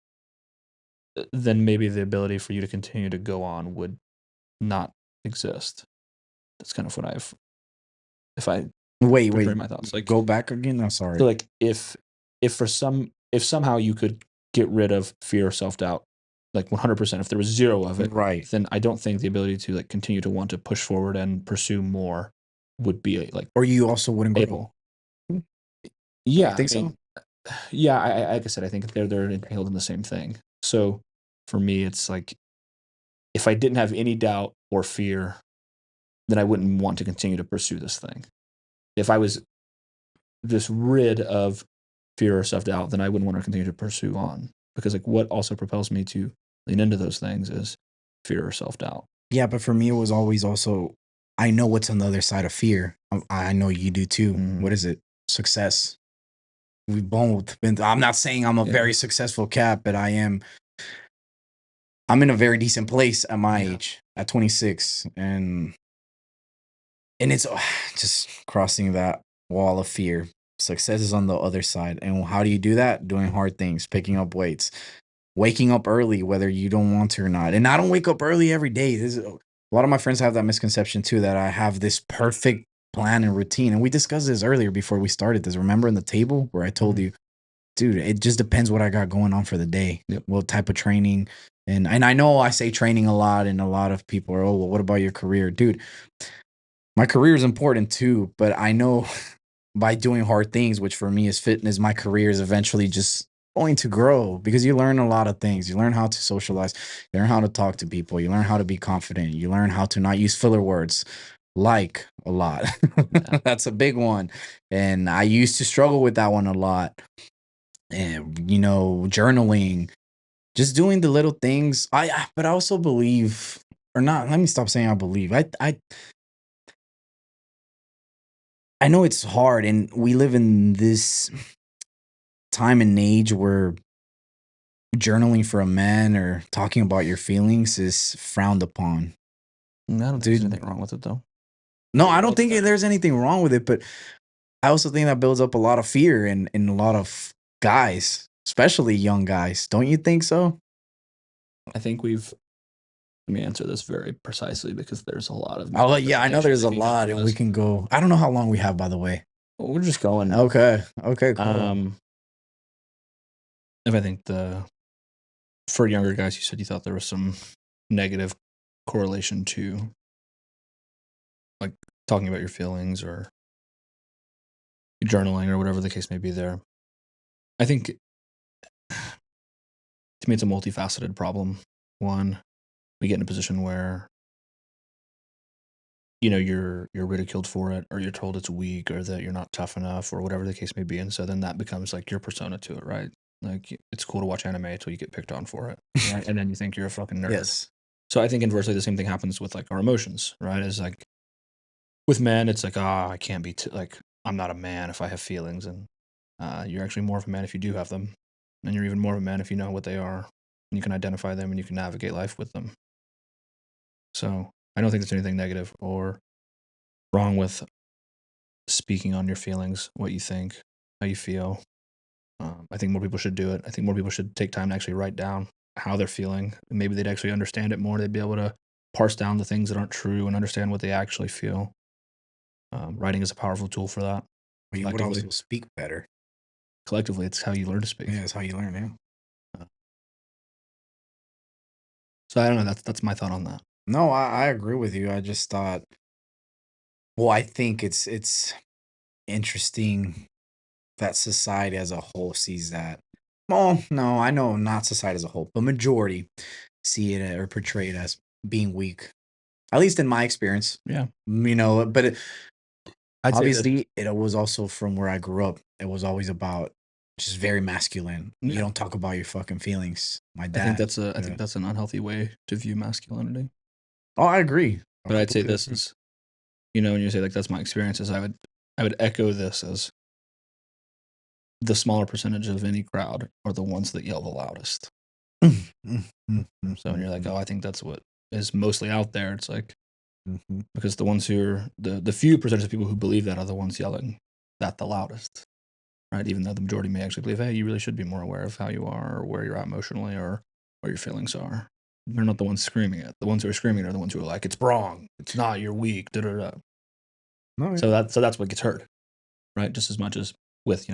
then maybe the ability for you to continue to go on would not exist. That's kind of what if I
Wait,
portray
wait.
my thoughts, like,
Go back again. I'm
so
sorry.
like if somehow you could get rid of fear or self-doubt, like 100%, if there was zero of it,
Right.
then I don't think the ability to like continue to want to push forward and pursue more would be like
Or you also wouldn't grow.
able.
You
Yeah, I
think so?
mean, yeah, like I said, I think they're entangled in the same thing. So for me, it's like if I didn't have any doubt or fear, then I wouldn't want to continue to pursue this thing. If I was just rid of fear or self doubt, then I wouldn't want to continue to pursue on, because like what also propels me to lean into those things is fear or self doubt.
Yeah, but for me, it was always also, I know what's on the other side of fear. I know you do too. What is it? Success. We've both been. I'm not saying I'm a
Yeah.
very successful cat, but I'm in a very decent place at my
Yeah.
age, at 26, and it's just crossing that wall of fear. Success is on the other side, and how do you do that? Doing hard things, picking up weights, waking up early, whether you don't want to or not. And I don't wake up early every day. A lot of my friends have that misconception too, that I have this perfect plan and routine. And we discussed this earlier before we started this. Remember in the table where I told you, dude, it just depends what I got going on for the day.
Yep.
What type of training. And I know I say training a lot, and a lot of people are, oh, well, what about your career? Dude, my career is important too, but I know by doing hard things, which for me is fitness, my career is eventually just going to grow, because you learn a lot of things. You learn how to socialize, you learn how to talk to people, you learn how to be confident, you learn how to not use filler words like a lot.
Yeah.
That's a big one. And I used to struggle with that one a lot. And, journaling, just doing the little things. But I also believe, or not, let me stop saying I believe. I know it's hard, and we live in this time and age where journaling for a man or talking about your feelings is frowned upon.
I don't think there's
Dude,
anything wrong with it though.
no, I don't think there's anything wrong with it, but I also think that builds up a lot of fear in a lot of guys, especially young guys. Don't you think so?
I think let me answer this very precisely because there's a lot of
Oh yeah, I know there's a
misinterpretation
lot, and we can go. I don't know how long we have, by the way.
we're just going.
Okay, cool.
If I think for younger guys, you said you thought there was some negative correlation to like talking about your feelings or journaling or whatever the case may be there. I think to me it's a multifaceted problem. One, we get in a position where you're ridiculed for it, or you're told it's weak, or that you're not tough enough, or whatever the case may be, and so then that becomes like your persona to it, right? Like it's cool to watch anime until you get picked on for it, right? And then you think you're a fucking nerd.
Yes.
So I think inversely the same thing happens with like our emotions, right? Is like with men, it's like I can't be like I'm not a man if I have feelings, and you're actually more of a man if you do have them, and you're even more of a man if you know what they are, and you can identify them and you can navigate life with them. So I don't think there's anything negative or wrong with speaking on your feelings, what you think, how you feel. I think more people should do it. I think more people should take time to actually write down how they're feeling. Maybe they'd actually understand it more. They'd be able to parse down the things that aren't true and understand what they actually feel. Writing is a powerful tool for that.
Well, you would also speak better.
Collectively, it's how you learn to speak.
Yeah, it's how you learn. Yeah.
So I don't know. That's my thought on that.
No, I agree with you. I just thought. Well, I think it's interesting that society as a whole sees that. Well, no, I know not society as a whole, but majority see it or portray it as being weak. At least in my experience.
Yeah.
But
I'd
obviously it was also from where I grew up. It was always about just very masculine.
Yeah.
You don't talk about your fucking feelings. My dad.
I think that's an unhealthy way to view masculinity.
Oh, I agree.
But I'd say this is, when you say like that's my experiences, I would echo this as the smaller percentage of any crowd are the ones that yell the loudest. So when you're like, oh, I think that's what is mostly out there, it's like because the ones who are the few percentage of people who believe that are the ones yelling that the loudest, right? Even though the majority may actually believe, hey, you really should be more aware of how you are or where you're at emotionally or what your feelings are. They're not the ones screaming it. The ones who are screaming are the ones who are like, it's wrong, it's not, you're weak, da da da.
No,
So that's what gets heard, right? Just as much as with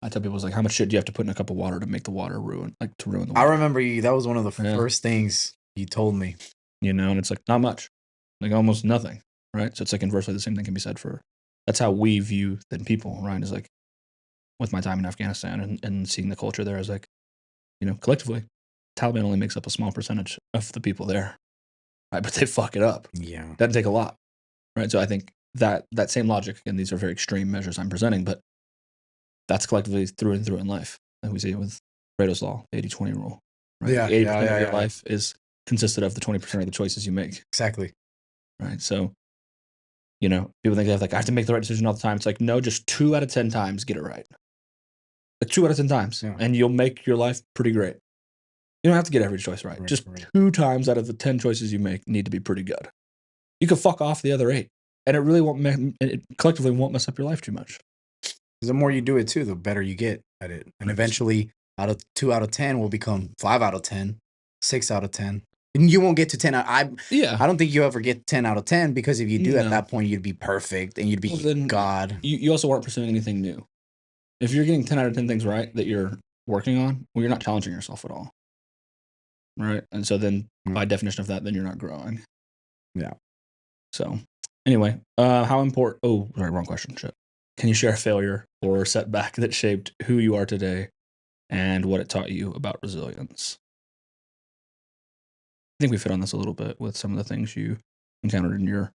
I tell people, it's like, how much shit do you have to put in a cup of water to make the water ruin the water?
I remember you. That was one of the first things you told me.
And it's like not much, like almost nothing, right? So it's like inversely the same thing can be said for. That's how we view then people, right? Is like with my time in Afghanistan and seeing the culture there, is like, collectively, Taliban only makes up a small percentage of the people there, right? But they fuck it up.
Yeah,
doesn't take a lot, right? So I think that same logic, again, these are very extreme measures I'm presenting, but that's collectively through and through in life. And we see it with Pareto's law, 80-20 rule. Right?
Yeah,
80% of your life is consisted of the 20% of the choices you make.
Exactly.
Right. So, people think they have I have to make the right decision all the time. It's like, no, just 2 out of 10 times get it right. Like 2 out of 10 times.
Yeah.
And you'll make your life pretty great. You don't have to get every choice right. Just 2 times out of the 10 choices you make need to be pretty good. You can fuck off the other 8. And it really it collectively won't mess up your life too much.
Because the more you do it too, the better you get at it. And eventually, 2 out of 10 will become 5 out of 10, 6 out of 10. And you won't get to 10. I don't think you ever get 10 out of 10 because if you do at that point, you'd be perfect and you'd be God.
You also aren't pursuing anything new. If you're getting 10 out of 10 things right that you're working on, well, you're not challenging yourself at all. Right? And so then by definition of that, then you're not growing.
Yeah.
So anyway, how important, wrong question, shit. Can you share a failure or setback that shaped who you are today and what it taught you about resilience? I think we've hit on this a little bit with some of the things you encountered in your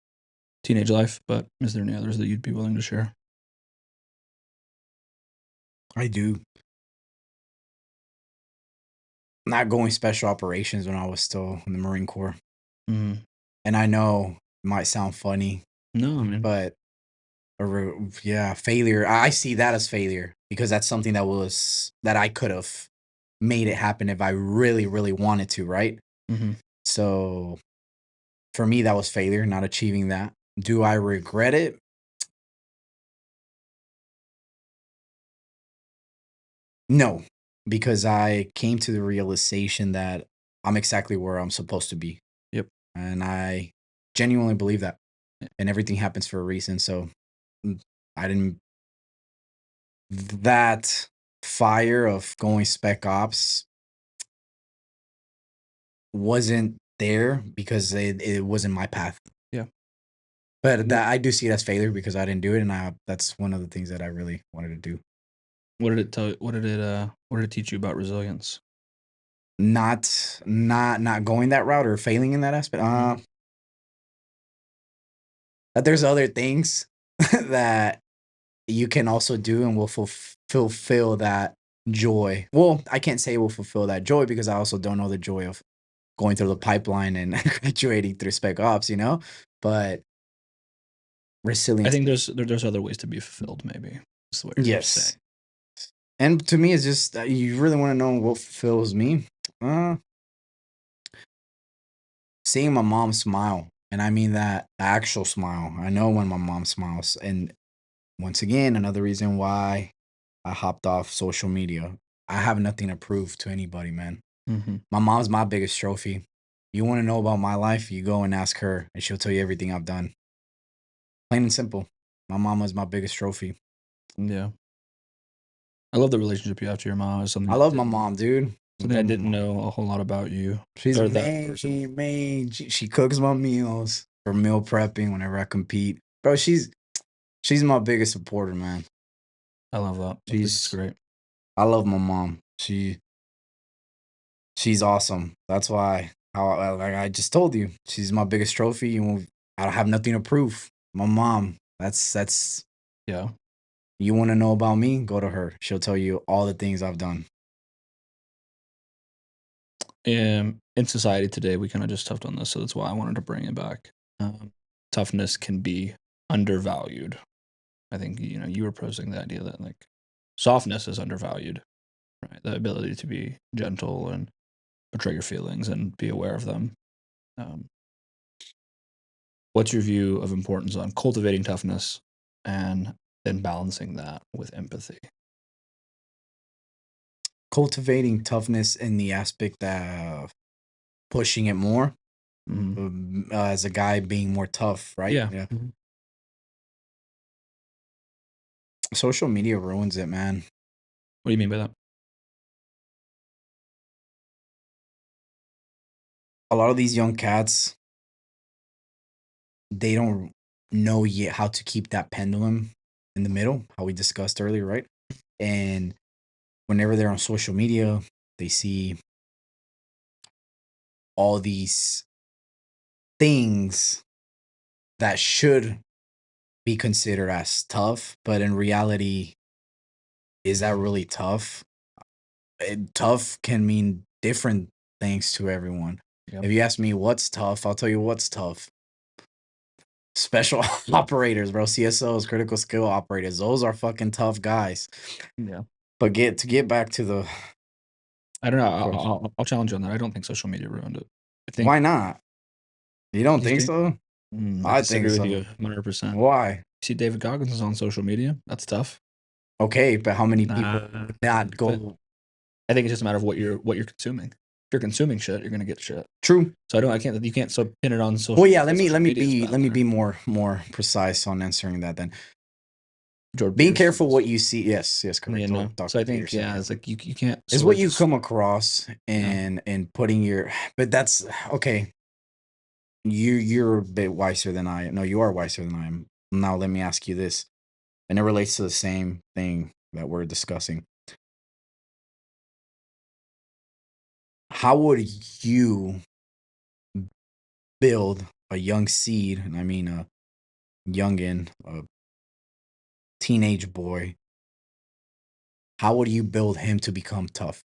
teenage life, but is there any others that you'd be willing to share?
I do. Not going special operations when I was still in the Marine Corps.
Mm-hmm.
And I know it might sound funny.
No, I mean.
But failure. I see that as failure because that's something that I could have made it happen if I really, really wanted to, right?
Mm-hmm.
So for me, that was failure, not achieving that. Do I regret it? No, because I came to the realization that I'm exactly where I'm supposed to be.
Yep.
And I genuinely believe that.
Yeah.
And everything happens for a reason. So I didn't. That fire of going spec ops wasn't there because it wasn't my path.
Yeah.
But that I do see it as failure because I didn't do it, and that's one of the things that I really wanted to do.
What did it tell you? What did it teach you about resilience?
Not going that route or failing in that aspect. That there's other things that you can also do and will fulfill that joy. Well, I can't say it will fulfill that joy because I also don't know the joy of going through the pipeline and graduating through spec ops, but resilience.
I think there's other ways to be fulfilled. Maybe is what you're
Yes.
saying.
And to me, it's just you really want to know what fulfills me. Seeing my mom smile, and I mean that actual smile. I know when my mom smiles, and once again, another reason why I hopped off social media. I have nothing to prove to anybody, man.
Mm-hmm.
My mom's my biggest trophy. You want to know about my life? You go and ask her, and she'll tell you everything I've done. Plain and simple. My mama's my biggest trophy.
Yeah. I love the relationship you have to your mom. It's something
I love my mom, dude.
Something I didn't know a whole lot about you.
She's
or
amazing. She cooks my meals for meal prepping whenever I compete. Bro, she's my biggest supporter, man.
I love that. She's great.
I love my mom. She's awesome. That's why like I just told you, she's my biggest trophy. I have nothing to prove. My mom. That's
yeah.
You want to know about me? Go to her. She'll tell you all the things I've done.
In society today, we kind of just touched on this, so that's why I wanted to bring it back. Toughness can be undervalued. I think you were posing the idea that like softness is undervalued, right? The ability to be gentle and portray your feelings and be aware of them. What's your view of importance on cultivating toughness and then balancing that with empathy?
Cultivating toughness in the aspect of pushing it more, as a guy being more tough, right?
Yeah. Mm-hmm.
Social media ruins it, man.
What do you mean by that?
A lot of these young cats, they don't know yet how to keep that pendulum in the middle, how we discussed earlier, right? And whenever they're on social media, they see all these things that should be considered as tough, but in reality, is that really tough? Tough can mean different things to everyone.
Yep.
If you ask me what's tough, I'll tell you what's tough. Special operators, bro. CSOs, critical skill operators. Those are fucking tough guys.
Yeah.
But to get back to the,
I don't know. I'll challenge you on that. I don't think social media ruined it. I think.
Why not? You don't think
think?
so?
I disagree with you 100%.
Why?
See, David Goggins is on social media. That's tough.
Okay, but how many people would not go?
I think it's just a matter of what you're consuming. If you're consuming shit, you're gonna get shit.
True.
So you can't so pin it on social.
Well, yeah. Let me be more precise on answering that then.
Jordan
Being
Peterson.
careful what you see. Yes, correct.
Yeah, so I think Peterson, it's like you can't.
It's what you come across and putting your. But that's okay. You're a bit wiser than I am. No, you are wiser than I am. Now let me ask you this, and it relates to the same thing that we're discussing. How would you build a young seed, and I mean a youngin, a teenage boy? How would you build him to become tough?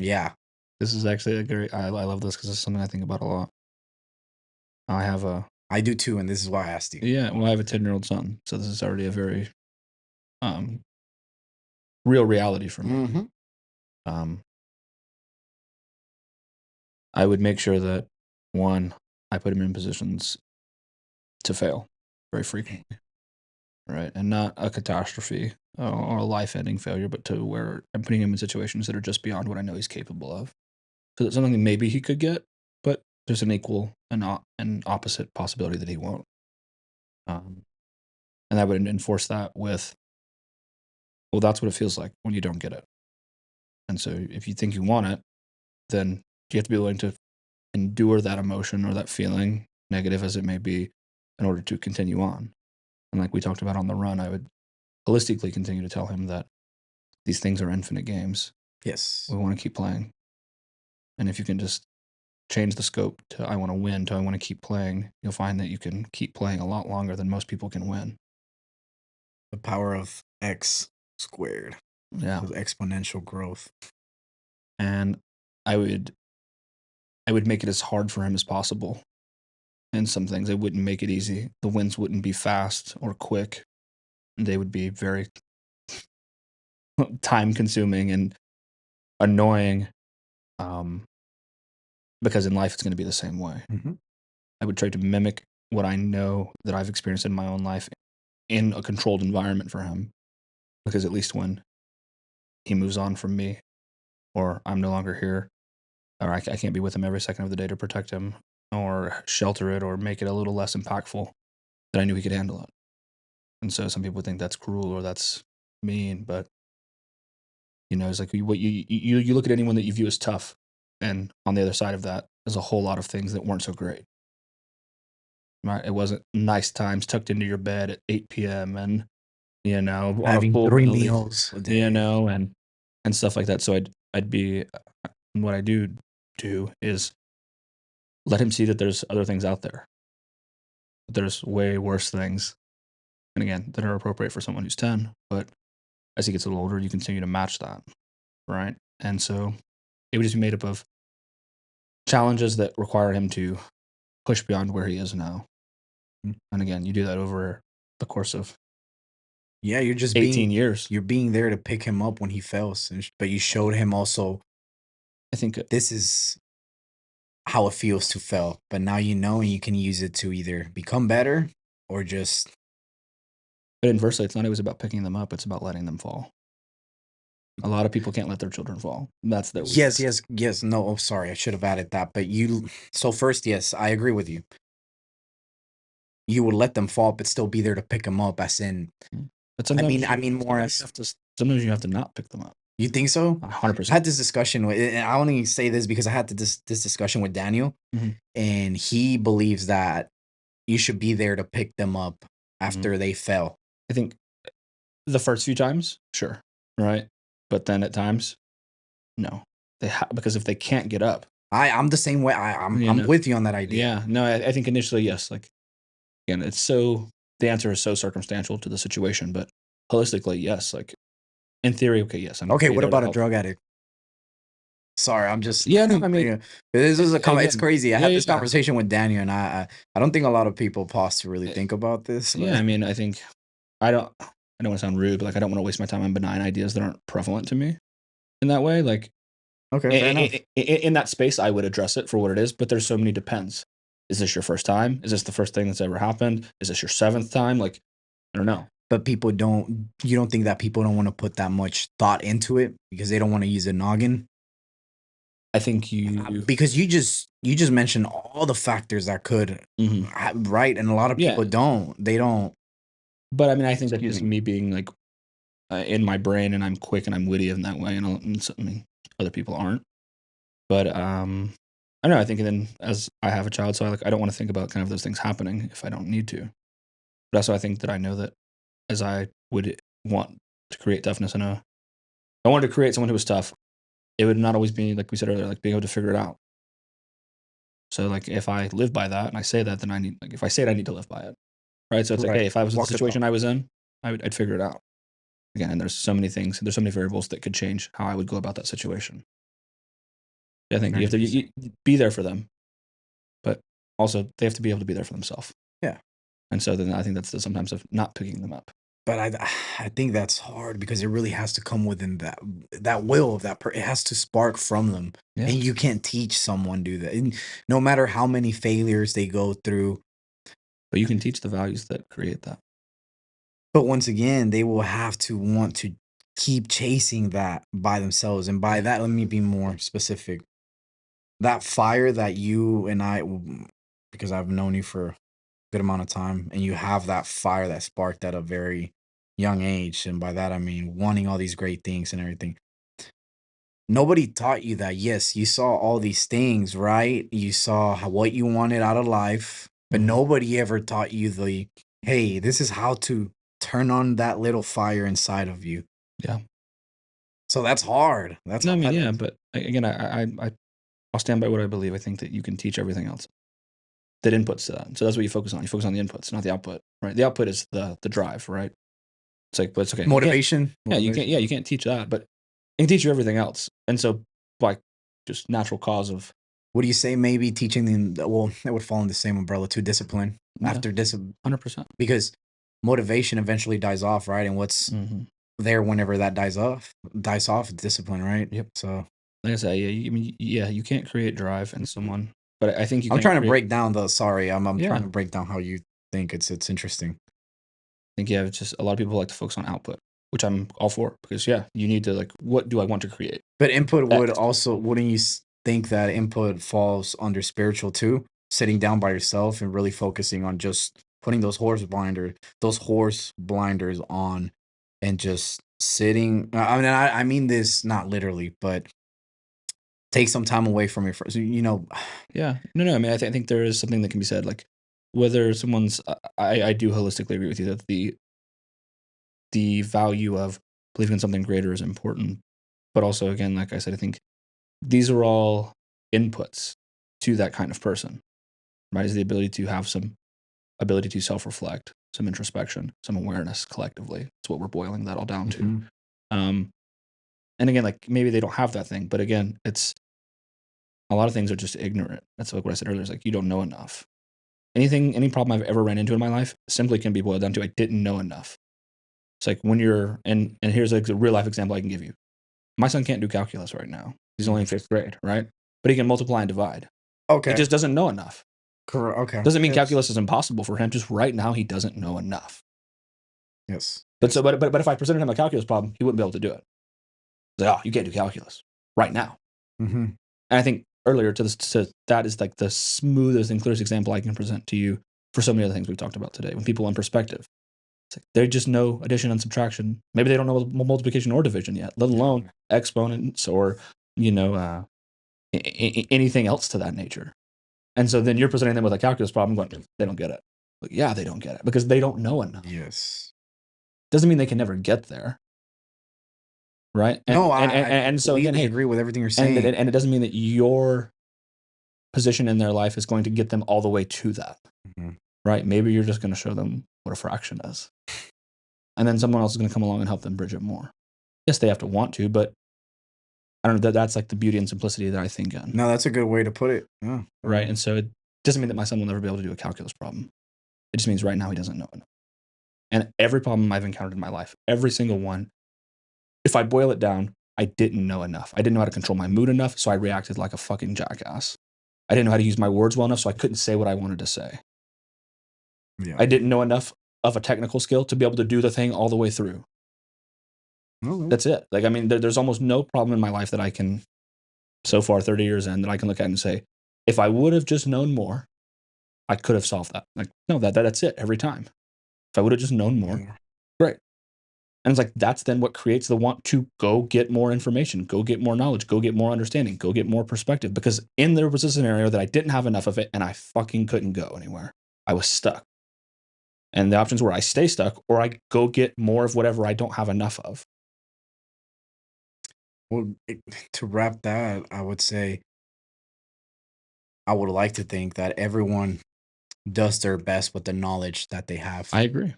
Yeah.
This is actually a great. I love this because it's something I think about a lot.
I do too, and this is why I asked you.
Yeah, well, I have a 10-year-old son, so this is already a very real reality for me. I would make sure that, one, I put him in positions to fail very frequently. right? And not a catastrophe or a life-ending failure, but to where I'm putting him in situations that are just beyond what I know he's capable of. So that's something that maybe he could get, but there's an equal and an opposite possibility that he won't. And I would enforce that with, well, that's what it feels like when you don't get it. And so if you think you want it, then you have to be willing to endure that emotion or that feeling, negative as it may be, in order to continue on. And like we talked about on the run, I would holistically continue to tell him that these things are infinite games.
Yes.
We want to keep playing. And if you can just change the scope to I want to win to I want to keep playing, you'll find that you can keep playing a lot longer than most people can win.
The power of X squared.
Yeah.
Of exponential growth.
And I would make it as hard for him as possible. And some things I wouldn't make it easy. The wins wouldn't be fast or quick. They would be very time consuming and annoying. Because in life it's going to be the same way.
Mm-hmm.
I would try to mimic what I know that I've experienced in my own life in a controlled environment for him. Because at least when he moves on from me, or I'm no longer here, or I can't be with him every second of the day to protect him, or shelter it, or make it a little less impactful, that I knew he could handle it. And so some people would think that's cruel or that's mean, but it's like what you look at anyone that you view as tough, and on the other side of that, there's a whole lot of things that weren't so great. Right? It wasn't nice times tucked into your bed at 8 p.m. and
Having
on a
3
belly,
meals a day.
and stuff like that. So I'd be what I do is let him see that there's other things out there. There's way worse things, and again, that are appropriate for someone who's 10. But as he gets a little older, you continue to match that, right? And so it would just be made up of challenges that require him to push beyond where he is now. And again, you do that over the course of
you're just
18 years.
You're being there to pick him up when he fails, but you showed him also.
I think
this is how it feels to fail, but now and you can use it to either become better or just.
But inversely, it's not always about picking them up; it's about letting them fall. A lot of people can't let their children fall. That's their weakness.
Yes. No, oh, sorry, I should have added that. But so first, yes, I agree with you. You would let them fall, but still be there to pick them up. As in,
but sometimes
I mean more as
sometimes you have to not pick them up.
You think so?
100%.
I had this discussion with, and I only say this because I had this discussion with Daniel, and he believes that you should be there to pick them up after they fell.
I think the first few times, sure, right, but then at times, no, because if they can't get up,
I'm the same way. I'm with you on that idea.
Yeah, no, I think initially yes, like again, the answer is so circumstantial to the situation, but holistically, yes, like. In theory, okay, yes.
Okay, what about a drug addict? Sorry, I'm just.
Yeah, no, I mean,
this is it's crazy. I had this conversation with Daniel, and I don't think a lot of people pause to really think about this.
Yeah, I mean, I think I don't want to sound rude, but like I don't want to waste my time on benign ideas that aren't prevalent to me in that way. Like,
okay, fair enough.
In that space, I would address it for what it is, but there's so many depends. Is this your first time? Is this the first thing that's ever happened? Is this your 7th time? Like, I don't know.
But you don't think that people don't want to put that much thought into it because they don't want to use a noggin?
I think
because you just mentioned all the factors that could, right? And a lot of people they don't.
But I mean, I think that's just me being like in my brain, and I'm quick and I'm witty in that way, and I mean, other people aren't. But I don't know. I think then as I have a child, so I don't want to think about kind of those things happening if I don't need to. But also, I think that I know that as I would want to create toughness I wanted to create someone who was tough, it would not always be, like we said earlier, like being able to figure it out. So like if I live by that and I say that, then I need, like if I say it, I need to live by it. Right. So it's like, hey, if I was in the situation I was in, I'd figure it out. Again, there's so many things, there's so many variables that could change how I would go about that situation. I think you have to be there for them, but also they have to be able to be there for themselves.
Yeah.
And so then I think that's sometimes of not picking them up.
But I think that's hard because it really has to come within that will of that person. It has to spark from them. Yeah. And you can't teach someone do that. And no matter how many failures they go through.
But you can teach the values that create that.
But once again, they will have to want to keep chasing that by themselves. And by that, let me be more specific. That fire that you and I, because I've known you for a good amount of time, and you have that fire that sparked at a very young age. And by that, I mean wanting all these great things and everything. Nobody taught you that. Yes, you saw all these things, right? You saw what you wanted out of life, but nobody ever taught you hey, this is how to turn on that little fire inside of you.
Yeah.
So that's hard. That's
No, I mean,
hard.
yeah, but again, I'll stand by what I believe. I think that you can teach everything else that inputs to that. So that's what you focus on. You focus on the inputs, not the output, right? The output is the drive, right? It's like, but it's okay.
Motivation.
You can't teach that, but it can teach you everything else. And so, by just natural cause of,
What do you say? Maybe teaching them. Well, that would fall in the same umbrella to discipline.
Yeah.
After discipline,
100%.
because motivation eventually dies off, right? And what's there whenever that dies off, discipline, right?
Yep.
So,
like I said, I mean, you can't create drive in someone, but I think you.
I'm
can
trying to
create,
break down the. Sorry, I'm
Yeah.
trying to break down how you think. It's interesting.
I think it's just a lot of people like to focus on output, which I'm all for, because you need to, like, what do I want to create?
But input would
X.
also, wouldn't you think that input falls under spiritual too? Sitting down by yourself and really focusing on just putting those horse blinders on, and just sitting. I mean, I mean this not literally, but take some time away from your first.
Yeah. No. I mean, I think there is something that can be said, like, whether someone's. I do holistically agree with you that the value of believing in something greater is important, but also, again, like I said, I think these are all inputs to that kind of person, right? Is the ability to have some ability to self-reflect, some introspection, some awareness collectively. That's what we're boiling that all down to. And again, like, maybe they don't have that thing, but again, it's a lot of things are just ignorant. That's like what I said earlier. Is like, you don't know enough. Any problem I've ever ran into in my life simply can be boiled down to I didn't know enough. It's like when you're and here's like a real life example I can give you. My son can't do calculus right now. He's only in 5th grade, right? But he can multiply and divide.
Okay.
He just doesn't know enough.
Correct. Okay.
Doesn't mean calculus is impossible for him. Just right now he doesn't know enough.
Yes.
But but if I presented him a calculus problem, he wouldn't be able to do it. Like, oh, you can't do calculus right now. And I think earlier to that is like the smoothest and clearest example I can present to you for so many other things we've talked about today. When people in perspective, it's like they just know addition and subtraction. Maybe they don't know multiplication or division yet, let alone exponents or anything else to that nature. And so then you're presenting them with a calculus problem, going, they don't get it. Like, yeah, they don't get it because they don't know enough.
Yes.
Doesn't mean they can never get there. Right? And so again,
I agree with everything you're saying.
And it doesn't mean that your position in their life is going to get them all the way to that. Right? Maybe you're just going to show them what a fraction is. And then someone else is going to come along and help them bridge it more. Yes, they have to want to, but I don't know, that's like the beauty and simplicity that I think in.
No, that's a good way to put it. Yeah.
Right? And so it doesn't mean that my son will never be able to do a calculus problem. It just means right now he doesn't know enough. And every problem I've encountered in my life, every single one, if I boil it down, I didn't know enough. I didn't know how to control my mood enough, so I reacted like a fucking jackass. I didn't know how to use my words well enough, so I couldn't say what I wanted to say.
Yeah.
I didn't know enough of a technical skill to be able to do the thing all the way through. That's it. Like, I mean, there's almost no problem in my life that I can, so far 30 years in, that I can look at and say, if I would have just known more, I could have solved that. Like, no, that's it every time. If I would have just known more, great. And it's like, that's then what creates the want to go get more information, go get more knowledge, go get more understanding, go get more perspective. Because there was a scenario that I didn't have enough of it and I fucking couldn't go anywhere. I was stuck. And the options were I stay stuck or I go get more of whatever I don't have enough of.
Well, to wrap that, I would say I would like to think that everyone does their best with the knowledge that they have.
I agree.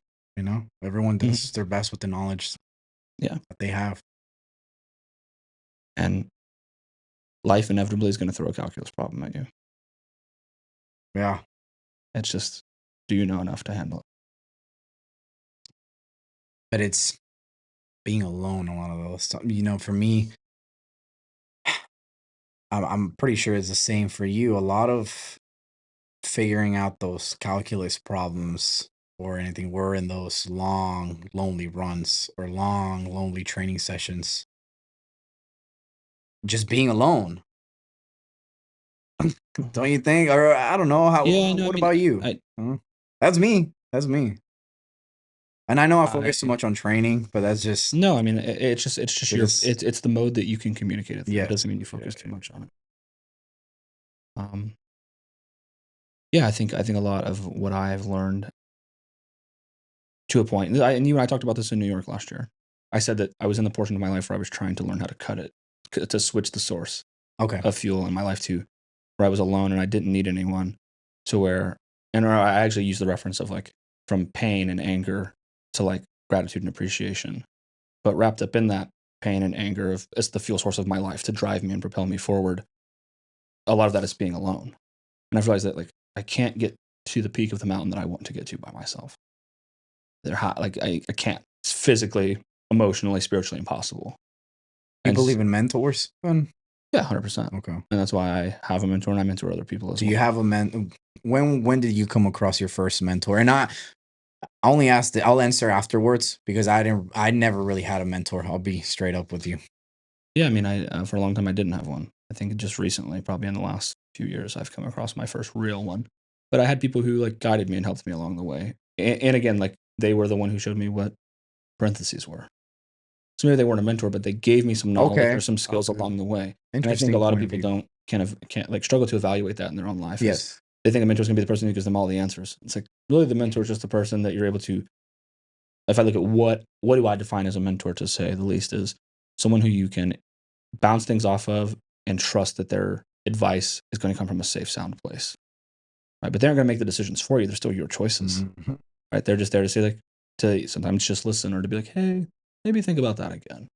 Everyone does their best with the knowledge that they have.
And life inevitably is going to throw a calculus problem at you.
Yeah.
It's just, do you know enough to handle it?
But it's being alone a lot of those times. For me, I'm pretty sure it's the same for you. A lot of figuring out those calculus problems or anything. We're in those long, lonely runs or long, lonely training sessions. Just being alone. Don't you think? Or I don't know.
Yeah, no, I
What
mean,
about you? That's me. That's me. And I know I focus too much on training, but that's just
no. I mean, it's just it's the mode that you can communicate it through.
Yes.
It doesn't mean you focus too much on it. Yeah, I think a lot of what I've learned to a point, and you and I talked about this in New York last year. I said that I was in the portion of my life where I was trying to learn how to cut it, to switch the source of fuel in my life to where I was alone and I didn't need anyone, to where, and I actually use the reference of like from pain and anger to like gratitude and appreciation, but wrapped up in that pain and anger of it's the fuel source of my life to drive me and propel me forward. A lot of that is being alone, and I've realized that like I can't get to the peak of the mountain that I want to get to by myself. They're hot. Like I can't. It's physically, emotionally, spiritually impossible.
You believe in mentors?
Yeah, 100%. Okay. And that's why I have a mentor and I mentor other people as well.
Do you have a mentor? When did you come across your first mentor? And I only asked I'll answer afterwards because I never really had a mentor. I'll be straight up with you.
Yeah, I mean, for a long time I didn't have one. I think just recently, probably in the last few years, I've come across my first real one. But I had people who like guided me and helped me along the way. And again, like they were the one who showed me what parentheses were. So maybe they weren't a mentor, but they gave me some knowledge or some skills along the way. And I think a lot of people can't like struggle to evaluate that in their own life.
Yes.
They think a mentor is going to be the person who gives them all the answers. It's like really the mentor is just the person that you're able to, if I look at what do I define as a mentor, to say the least, is someone who you can bounce things off of and trust that their advice is going to come from a safe, sound place. Right? But they aren't going to make the decisions for you. They're still your choices. Mm-hmm. Right? They're just there to say like, to sometimes just listen or to be like, hey, maybe think about that again.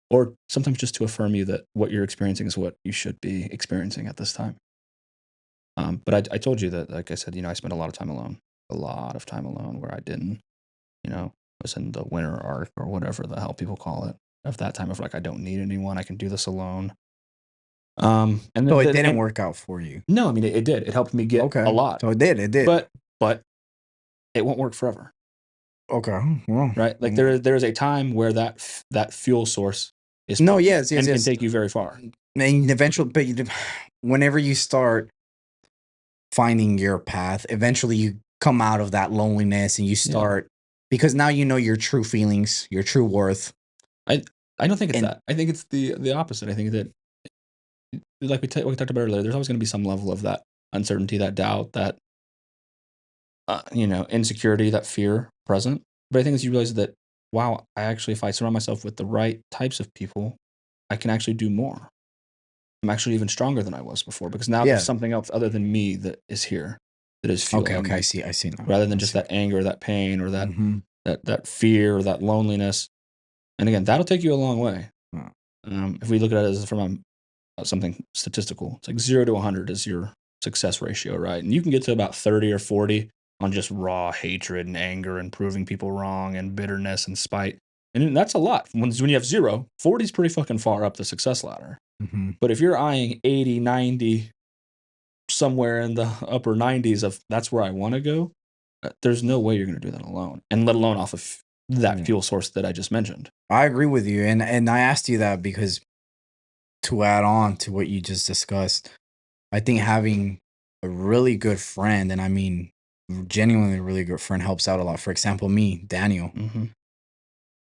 Or sometimes just to affirm you that what you're experiencing is what you should be experiencing at this time. But I told you that, like I said, I spent a lot of time alone where I didn't, was in the winter arc or whatever the hell people call it, of that time of like, I don't need anyone. I can do this alone. And
so it didn't work out for you.
No, I mean, it did. It helped me get a lot.
So it did.
But it won't work forever.
Okay. Well,
right. Like there is a time where that fuel source is
and can
take you very far.
And eventually, but whenever you start finding your path, eventually you come out of that loneliness and you start, because now you know your true feelings, your true worth.
I don't think it's that. I think it's the opposite. I think that, like we talked about earlier, there's always going to be some level of that uncertainty, that doubt, that insecurity, that fear present. But I think as you realize that, wow, if I surround myself with the right types of people, I can actually do more. I'm actually even stronger than I was before, because now there's something else other than me that is here, that is fueling.
Okay, I see now.
Rather than just that anger, that pain, or that fear, or that loneliness. And again, that'll take you a long way. If we look at it as from something statistical, it's like 0 to 100 is your success ratio, right? And you can get to about 30 or 40 on just raw hatred and anger and proving people wrong and bitterness and spite. And that's a lot. When you have 0, 40 is pretty fucking far up the success ladder. Mm-hmm. But if you're eyeing 80, 90, somewhere in the upper 90s of that's where I want to go, there's no way you're going to do that alone, and let alone off of that fuel source that I just mentioned.
I agree with you. And I asked you that because, to add on to what you just discussed, I think having a really good friend, and I mean genuinely a really good friend, helps out a lot. For example, me, Daniel,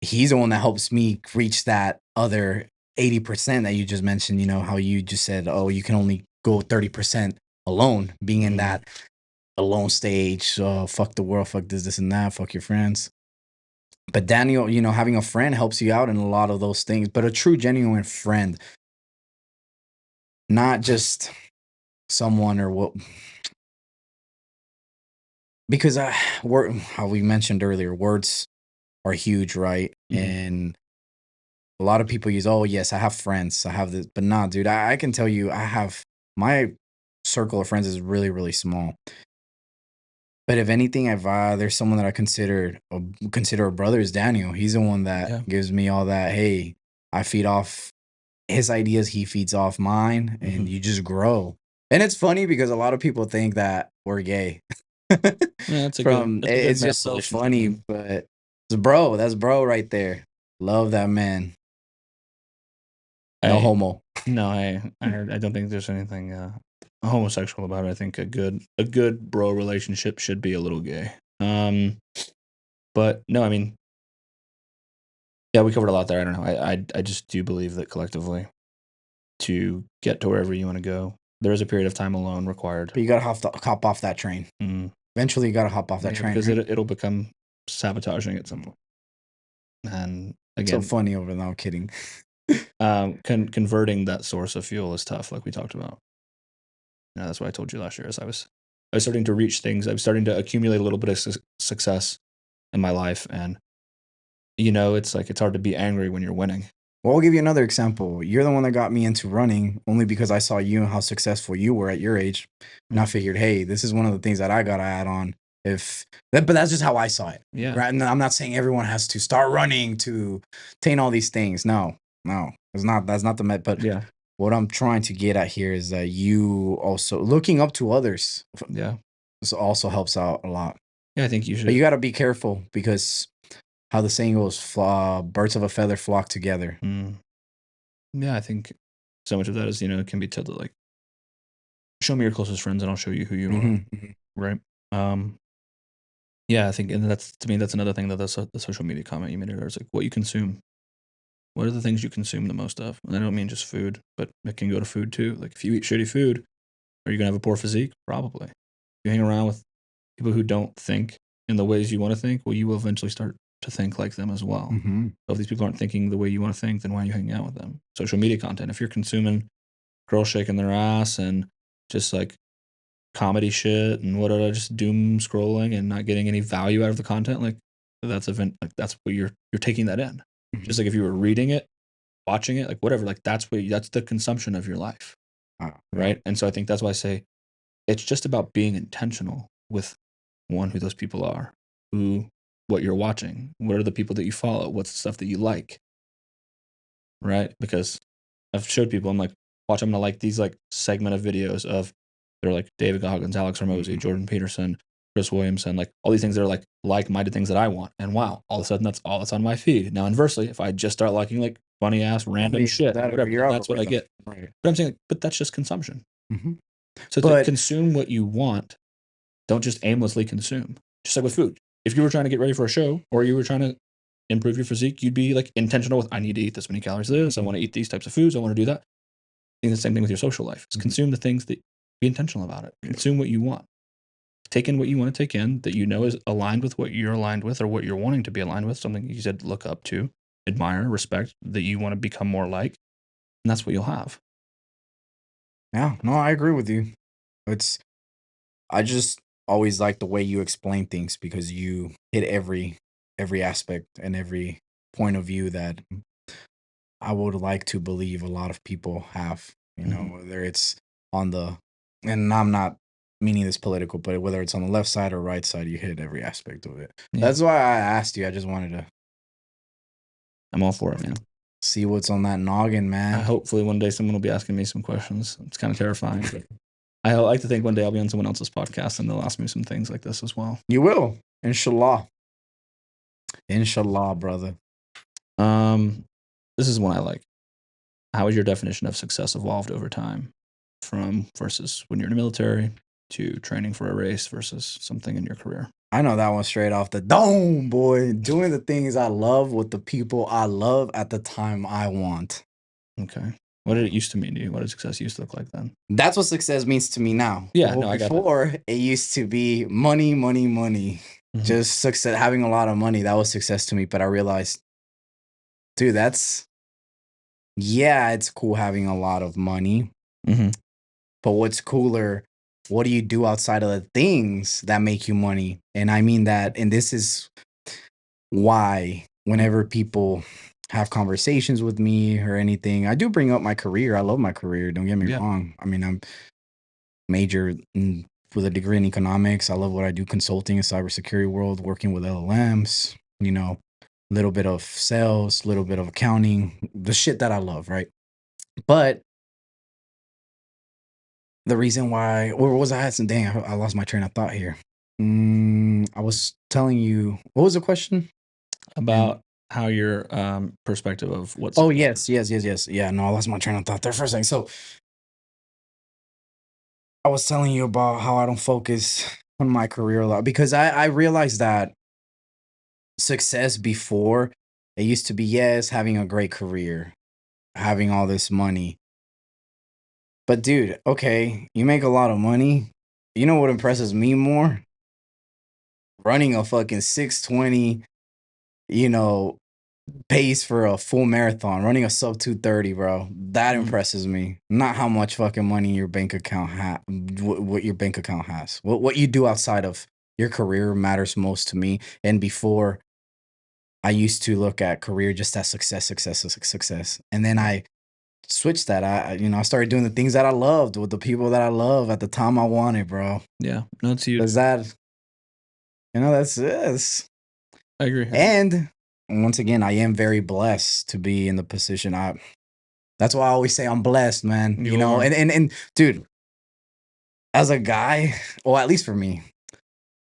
he's the one that helps me reach that other 80% that you just mentioned. How you just said, oh, you can only go 30% alone, being in that alone stage. Fuck the world, fuck this and that, fuck your friends. But Daniel, having a friend helps you out in a lot of those things. But a true, genuine friend, not just someone or what. Because how we mentioned earlier, words are huge, right? Mm-hmm. And a lot of people use, oh, yes, I have friends. I have this. But nah, dude, I can tell you, my circle of friends is really, really small. But if anything, there's someone that I consider a brother is Daniel. He's the one that gives me all that. Hey, I feed off his ideas. He feeds off mine, and you just grow. And it's funny because a lot of people think that we're gay.
that's a
From
good
it's
male
just so
relationship
funny,
then.
but it's bro, that's bro right there. Love that man. No homo.
No, I don't think there's anything homosexual about it. I think a good bro relationship should be a little gay. But no, I mean, yeah, we covered a lot there. I don't know. I just do believe that collectively, to get to wherever you want to go, there is a period of time alone required.
But you gotta hop off that train. Eventually, you gotta hop off that train.
Because
Right?
it'll become sabotaging at some point. And again,
so funny over there. I'm kidding.
Converting that source of fuel is tough, like we talked about. You know, that's what I told you last year. As I was starting to reach things, I was starting to accumulate a little bit of success in my life, and you know, it's like it's hard to be angry when you're winning.
Well, I'll give you another example. You're the one that got me into running only because I saw you and how successful you were at your age. And I figured, hey, this is one of the things that I got to add on. But that's just how I saw it.
Yeah.
Right. And I'm not saying everyone has to start running to attain all these things. No, that's not the met. But
Yeah.
what I'm trying to get at here is that you also looking up to others.
Yeah.
This also helps out a lot.
Yeah, I think you should.
But you got to be careful because how the saying goes, birds of a feather flock together.
Yeah, I think so much of that is, you know, it can be tilted like, show me your closest friends and I'll show you who you are. Right. Yeah, I think, and that's, to me, that's another thing that the social media comment you made earlier is like what you consume. What are the things you consume the most of? And I don't mean just food, but it can go to food too. Like if you eat shitty food, are you going to have a poor physique? Probably. If you hang around with people who don't think in the ways you want to think, well, you will eventually start to think like them as well. So if these people aren't thinking the way you want to think, then why are you hanging out with them? Social media content. If you're consuming girls shaking their ass and just like comedy shit and whatever, just doom scrolling and not getting any value out of the content, like that's what you're taking that in. Just like if you were reading it, watching it, like whatever, like that's the consumption of your life. Right. And so I think that's why I say it's just about being intentional with who those people are, what you're watching, what are the people that you follow, what's the stuff that you like. Right. Because I've showed people, I'm like, watch, I'm gonna like these like segment of videos of they're like David Goggins, Alex Hormozy, Jordan Peterson, Chris Williamson, like all these things that are like-minded things that I want. And wow, all of a sudden that's all that's on my feed. Now inversely, if I just start liking like funny ass random shit, whatever, that's what I get. Right. But I'm saying, but that's just consumption. So to consume what you want, don't just aimlessly consume. Just like with food. If you were trying to get ready for a show or you were trying to improve your physique, you'd be like intentional with, I need to eat this many calories of this. I want to eat these types of foods. I want to do that. I think the same thing with your social life. Is consume the things that, be intentional about it. Consume what you want. Take in what you want to take in that you know is aligned with what you're aligned with or what you're wanting to be aligned with. Something you said look up to, admire, respect, that you want to become more like. And that's what you'll have.
Yeah, no, I agree with you. I just always like the way you explain things because you hit every aspect and every point of view that I would like to believe a lot of people have, you know, whether it's on the, and I'm not meaning this political, but whether it's on the left side or right side, you hit every aspect of it. Yeah. That's why I asked you. I just wanted to.
I'm all for it, man.
See what's on that noggin, man.
Hopefully one day someone will be asking me some questions. It's kind of terrifying. But I like to think one day I'll be on someone else's podcast and they'll ask me some things like this as well.
You will. Inshallah. Inshallah, brother.
This is one I like. How has your definition of success evolved over time from versus when you're in the military to training for a race versus something in your career?
I know that one straight off the dome, boy. Doing the things I love with the people I love at the time I want.
Okay. What did it used to mean to you? What did success used to look like then?
That's what success means to me now.
Yeah, well, no, I got
before it used to be money, money, money. Just success, having a lot of money. That was success to me. But I realized, dude, it's cool having a lot of money. But what's cooler? What do you do outside of the things that make you money? And I mean that, and this is why whenever people have conversations with me or anything, I do bring up my career. I love my career. Don't get me wrong. I mean, I'm majored with a degree in economics. I love what I do, consulting in cybersecurity world, working with LLMs, you know, a little bit of sales, a little bit of accounting, the shit that I love, right? But the reason why, or was I asking? Dang, I lost my train of thought here. I was telling you, what was the question?
About how your perspective of what's
Oh, yes. Yeah, no, I lost my train of thought there for a second. So I was telling you about how I don't focus on my career a lot because I realized that success before it used to be, yes, having a great career, having all this money. But dude, okay, you make a lot of money. You know what impresses me more? Running a fucking 620, you know, pace for a full marathon, running a sub 230, bro. That
Mhm.
impresses me. Not how much fucking money your bank account what your bank account has. What you do outside of your career matters most to me. And before, I used to look at career just as success. And then I switched that. I started doing the things that I loved with the people that I love at the time I wanted, bro.
Yeah, no, it's huge.
Does that, that's this.
I agree.
And once again, I am very blessed to be in the position that's why I always say I'm blessed, man.
You are.
And dude, as a guy, well, at least for me,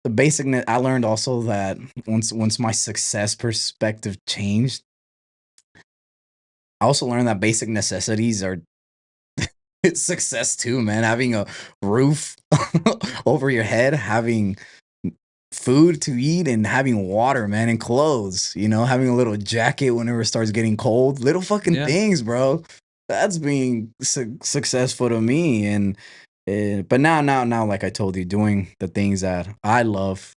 the basic I learned also that once my success perspective changed, I also learned that basic necessities are it's success too, man. Having a roof over your head, having food to eat, and having water, man, and clothes. Having a little jacket whenever it starts getting cold. Little fucking
Yeah.
things, bro. That's being successful to me. And but now, like I told you, doing the things that I love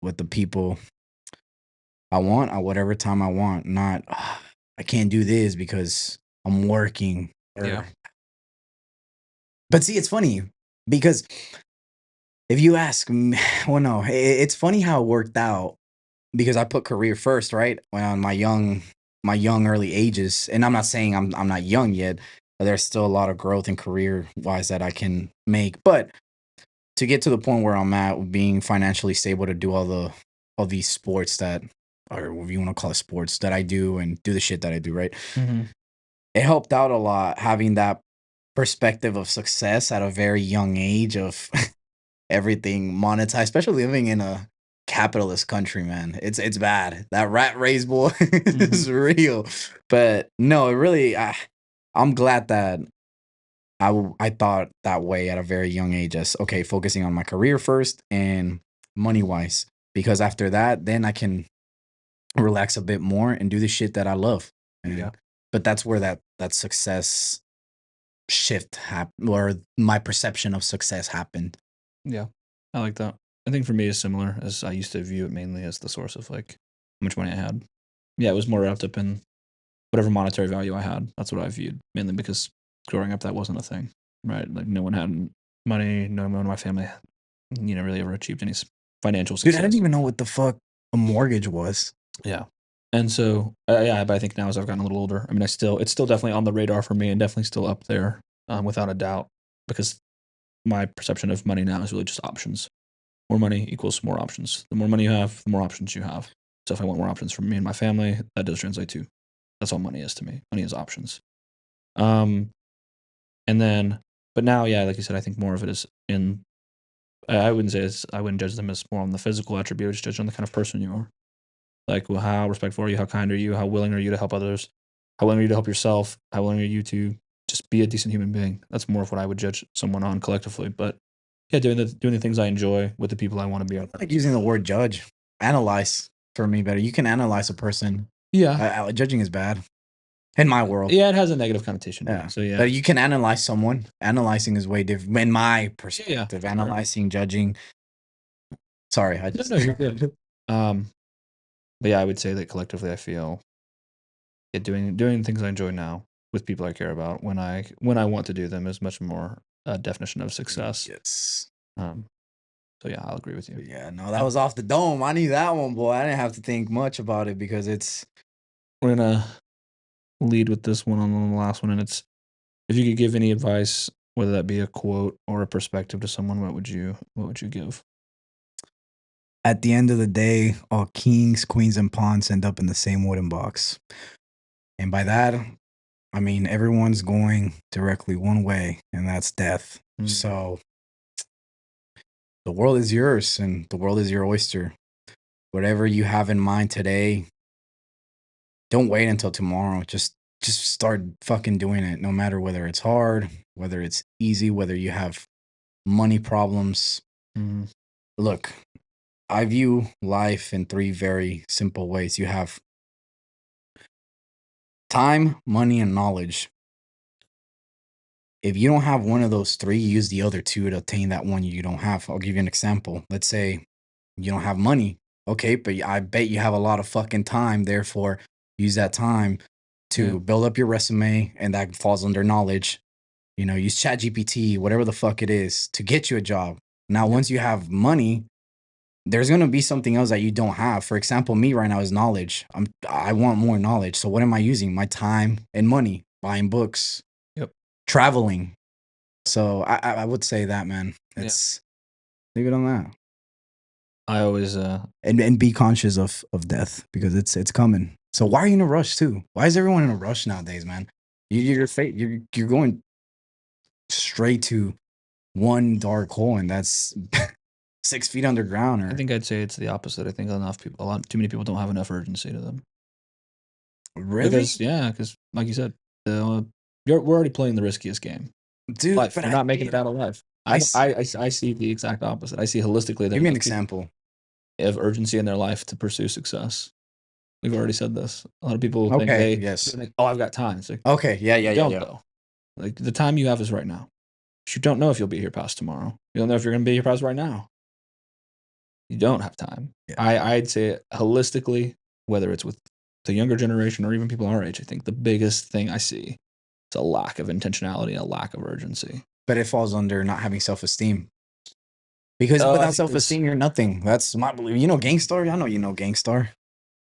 with the people I want at whatever time I want. Not I can't do this because I'm working.
Yeah.
But see, it's funny because if you ask, well, no, it's funny how it worked out because I put career first, right? When on my young early ages, and I'm not saying I'm not young yet. But there's still a lot of growth in career wise that I can make, but to get to the point where I'm at, being financially stable to do all these sports that, or what you want to call it, sports that I do and do the shit that I do, right?
Mhm.
It helped out a lot having that perspective of success at a very young age of everything monetized, especially living in a capitalist country, man. It's bad. That rat race, boy, is real. But no, it really. I'm glad that I thought that way at a very young age. As okay, focusing on my career first and money wise, because after that, then I can relax a bit more and do the shit that I love.
Yeah.
But that's where that success shift happened, or my perception of success happened.
Yeah. I like that. I think for me it's similar, as I used to view it mainly as the source of like how much money I had. Yeah, it was more wrapped up in whatever monetary value I had. That's what I viewed mainly because growing up that wasn't a thing, right? Like no one had money. No one in my family, really ever achieved any financial
Dude, I
success.
didn't even know what the fuck a mortgage was.
Yeah. And so, yeah, but I think now as I've gotten a little older, I mean, it's still definitely on the radar for me and definitely still up there, without a doubt, because my perception of money now is really just options. More money equals more options. The more money you have, the more options you have. So if I want more options for me and my family, that does translate to, that's all money is to me. Money is options. Um, and then, but now, yeah, like you said, I think more of it is in, I wouldn't say I wouldn't judge them as more on the physical attribute, just judge on the kind of person you are. Like, well, how respectful are you? How kind are you? How willing are you to help others? How willing are you to help yourself? How willing are you to just be a decent human being? That's more of what I would judge someone on collectively. But yeah, doing the things I enjoy with the people I want to be
I
with.
like using the word judge. Analyze for me better. You can analyze a person.
Yeah,
Judging is bad in my world.
yeah, it has a negative connotation to
Yeah.
it. So yeah,
But you can analyze someone. Analyzing is way different in my
yeah.
perspective.
Sure.
Analyzing, judging. Sorry, I
No,
just
no, you're good. Um, but yeah, I would say that collectively, I feel doing things I enjoy now with people I care about when I want to do them is much more a definition of success.
yes.
Um, so yeah, I'll agree with you.
Yeah, no, that was off the dome. I knew that one, boy. I didn't have to think much about it because it's
We're gonna lead with this one on the last one, and it's if you could give any advice, whether that be a quote or a perspective to someone, what would you give?
at the end of the day, all kings, queens, and pawns end up in the same wooden box. And by that, I mean everyone's going directly one way, and that's death.
Mm.
So the world is yours and the world is your oyster. Whatever you have in mind today, don't wait until tomorrow. Just start fucking doing it, no matter whether it's hard, whether it's easy, whether you have money problems.
Mhm.
Look, I view life in three very simple ways. You have time, money, and knowledge. If you don't have one of those three, use the other two to attain that one you don't have. I'll give you an example. Let's say you don't have money. Okay, but I bet you have a lot of fucking time. Therefore, use that time to
Yeah.
build up your resume, and that falls under knowledge. You know, use ChatGPT, whatever the fuck it is, to get you a job. Now,
Yep.
once you have money, there's gonna be something else that you don't have. For example, me right now is knowledge. I want more knowledge. So what am I using? My time and money, buying books,
Yep.
traveling. So I would say that, man.
Yeah.
It's leave it on that.
I always
And be conscious of death because it's coming. So why are you in a rush too? Why is everyone in a rush nowadays, man? You're going straight to one dark hole, and that's 6 feet underground. Or
I think I'd say it's the opposite. I think too many people don't have enough urgency to them.
really,
Because like you said, we're already playing the riskiest game.
dude.
Life.
But
You're not making it out alive. I see the exact opposite. I see holistically that
give me an
enough people
example.
have urgency in their life to pursue success. We've already said this. A lot of people think
Okay, yes.
oh, I've got time. It's like,
Okay, yeah,
you don't though. Like the time you have is right now. You don't know if you'll be here past tomorrow. You don't know if you're going to be here past right now. You don't have time.
Yeah.
I'd say holistically, whether it's with the younger generation or even people our age, I think the biggest thing I see is a lack of intentionality, a lack of urgency.
But it falls under not having self-esteem. Because without self-esteem, you're nothing. That's my belief. You know Gangstar? I know you know Gangstar.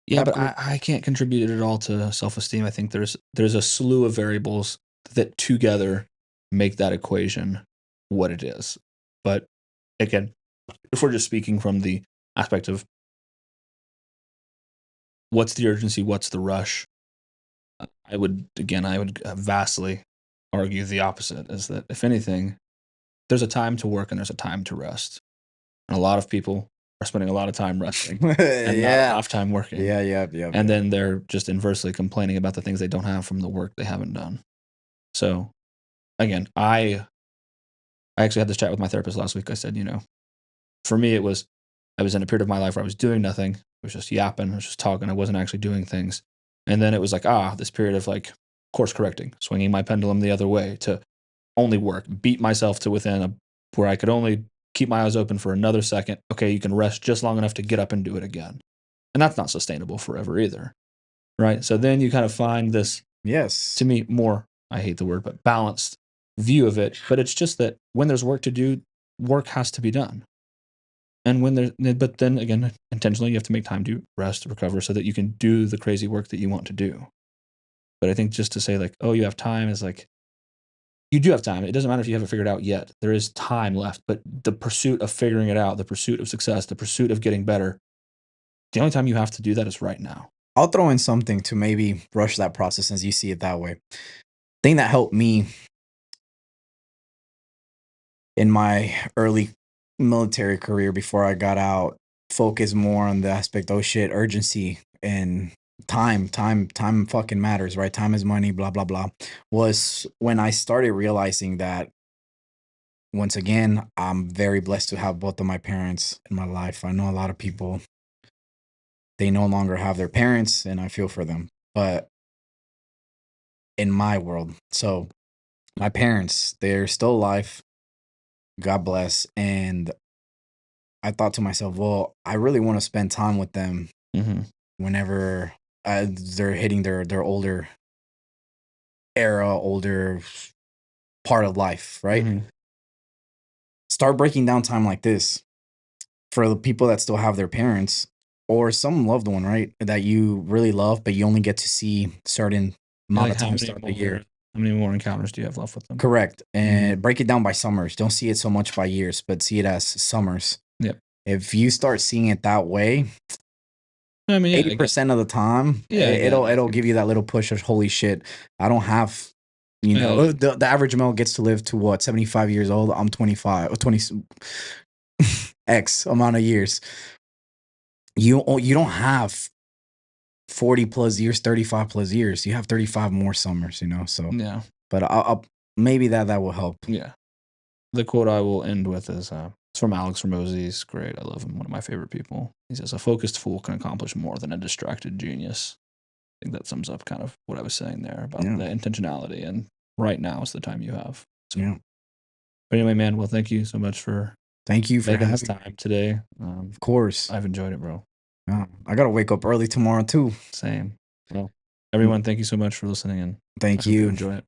Yeah, but I can't contribute it at all to self-esteem. I think there's a slew of variables that together make that equation what it is. But again, if we're just speaking from the aspect of what's the urgency, what's the rush, I would vastly argue the opposite, is that if anything, there's a time to work and there's a time to rest. And a lot of people are spending a lot of time resting and not enough time working.
Yeah.
And then they're just inversely complaining about the things they don't have from the work they haven't done. So again, I actually had this chat with my therapist last week. I said, for me, I was in a period of my life where I was doing nothing. I was just yapping. I was just talking. I wasn't actually doing things. And then it was like, this period of like course correcting, swinging my pendulum the other way to only work, beat myself to within where I could only keep my eyes open for another second. Okay, you can rest just long enough to get up and do it again. And that's not sustainable forever either. Right? So then you kind of find this, to me, more, I hate the word, but balanced view of it. But it's just that when there's work to do, work has to be done. And but then again, intentionally, you have to make time to rest, recover, so that you can do the crazy work that you want to do. But I think just to say like, oh, you have time is like, you do have time. It doesn't matter if you haven't figured it out yet. There is time left. But the pursuit of figuring it out, the pursuit of success, the pursuit of getting better, the only time you have to do that is right now.
I'll throw in something to maybe rush that process as you see it that way. Thing that helped me in my early military career before I got out, focus more on the aspect, urgency and time fucking matters, right? Time is money, blah, blah, blah. Was when I started realizing that, once again, I'm very blessed to have both of my parents in my life. I know a lot of people, they no longer have their parents, and I feel for them. But in my world, so my parents, they're still alive. God bless. And I thought to myself, well, I really want to spend time with them whenever they're hitting their older era, older part of life, right? Start breaking down time like this for the people that still have their parents or some loved one, right? That you really love, but you only get to see certain amount of times throughout the year.
How many more encounters do you have left with them?
Correct. And break it down by summers. Don't see it so much by years, but see it as summers.
Yep.
If you start seeing it that way,
I mean,
80% of the time, it'll give you that little push of holy shit. I don't have, the average male gets to live to what, 75 years old. I'm 25 or 20. X amount of years. You don't have 40 plus years, 35 plus years. You have 35 more summers, you know. So,
Yeah.
but I'll maybe that will help.
Yeah. The quote I will end with is it's from Alex Ramosi. He's great. I love him. One of my favorite people. He says, "A focused fool can accomplish more than a distracted genius." I think that sums up kind of what I was saying there about the intentionality. And right now is the time you have. So,
Yeah.
But anyway, man, well, thank you so much for
making
this time today.
Of course.
I've enjoyed it, bro.
I got to wake up early tomorrow too.
Same. Well, everyone, thank you so much for listening, and
thank you.
Enjoy it.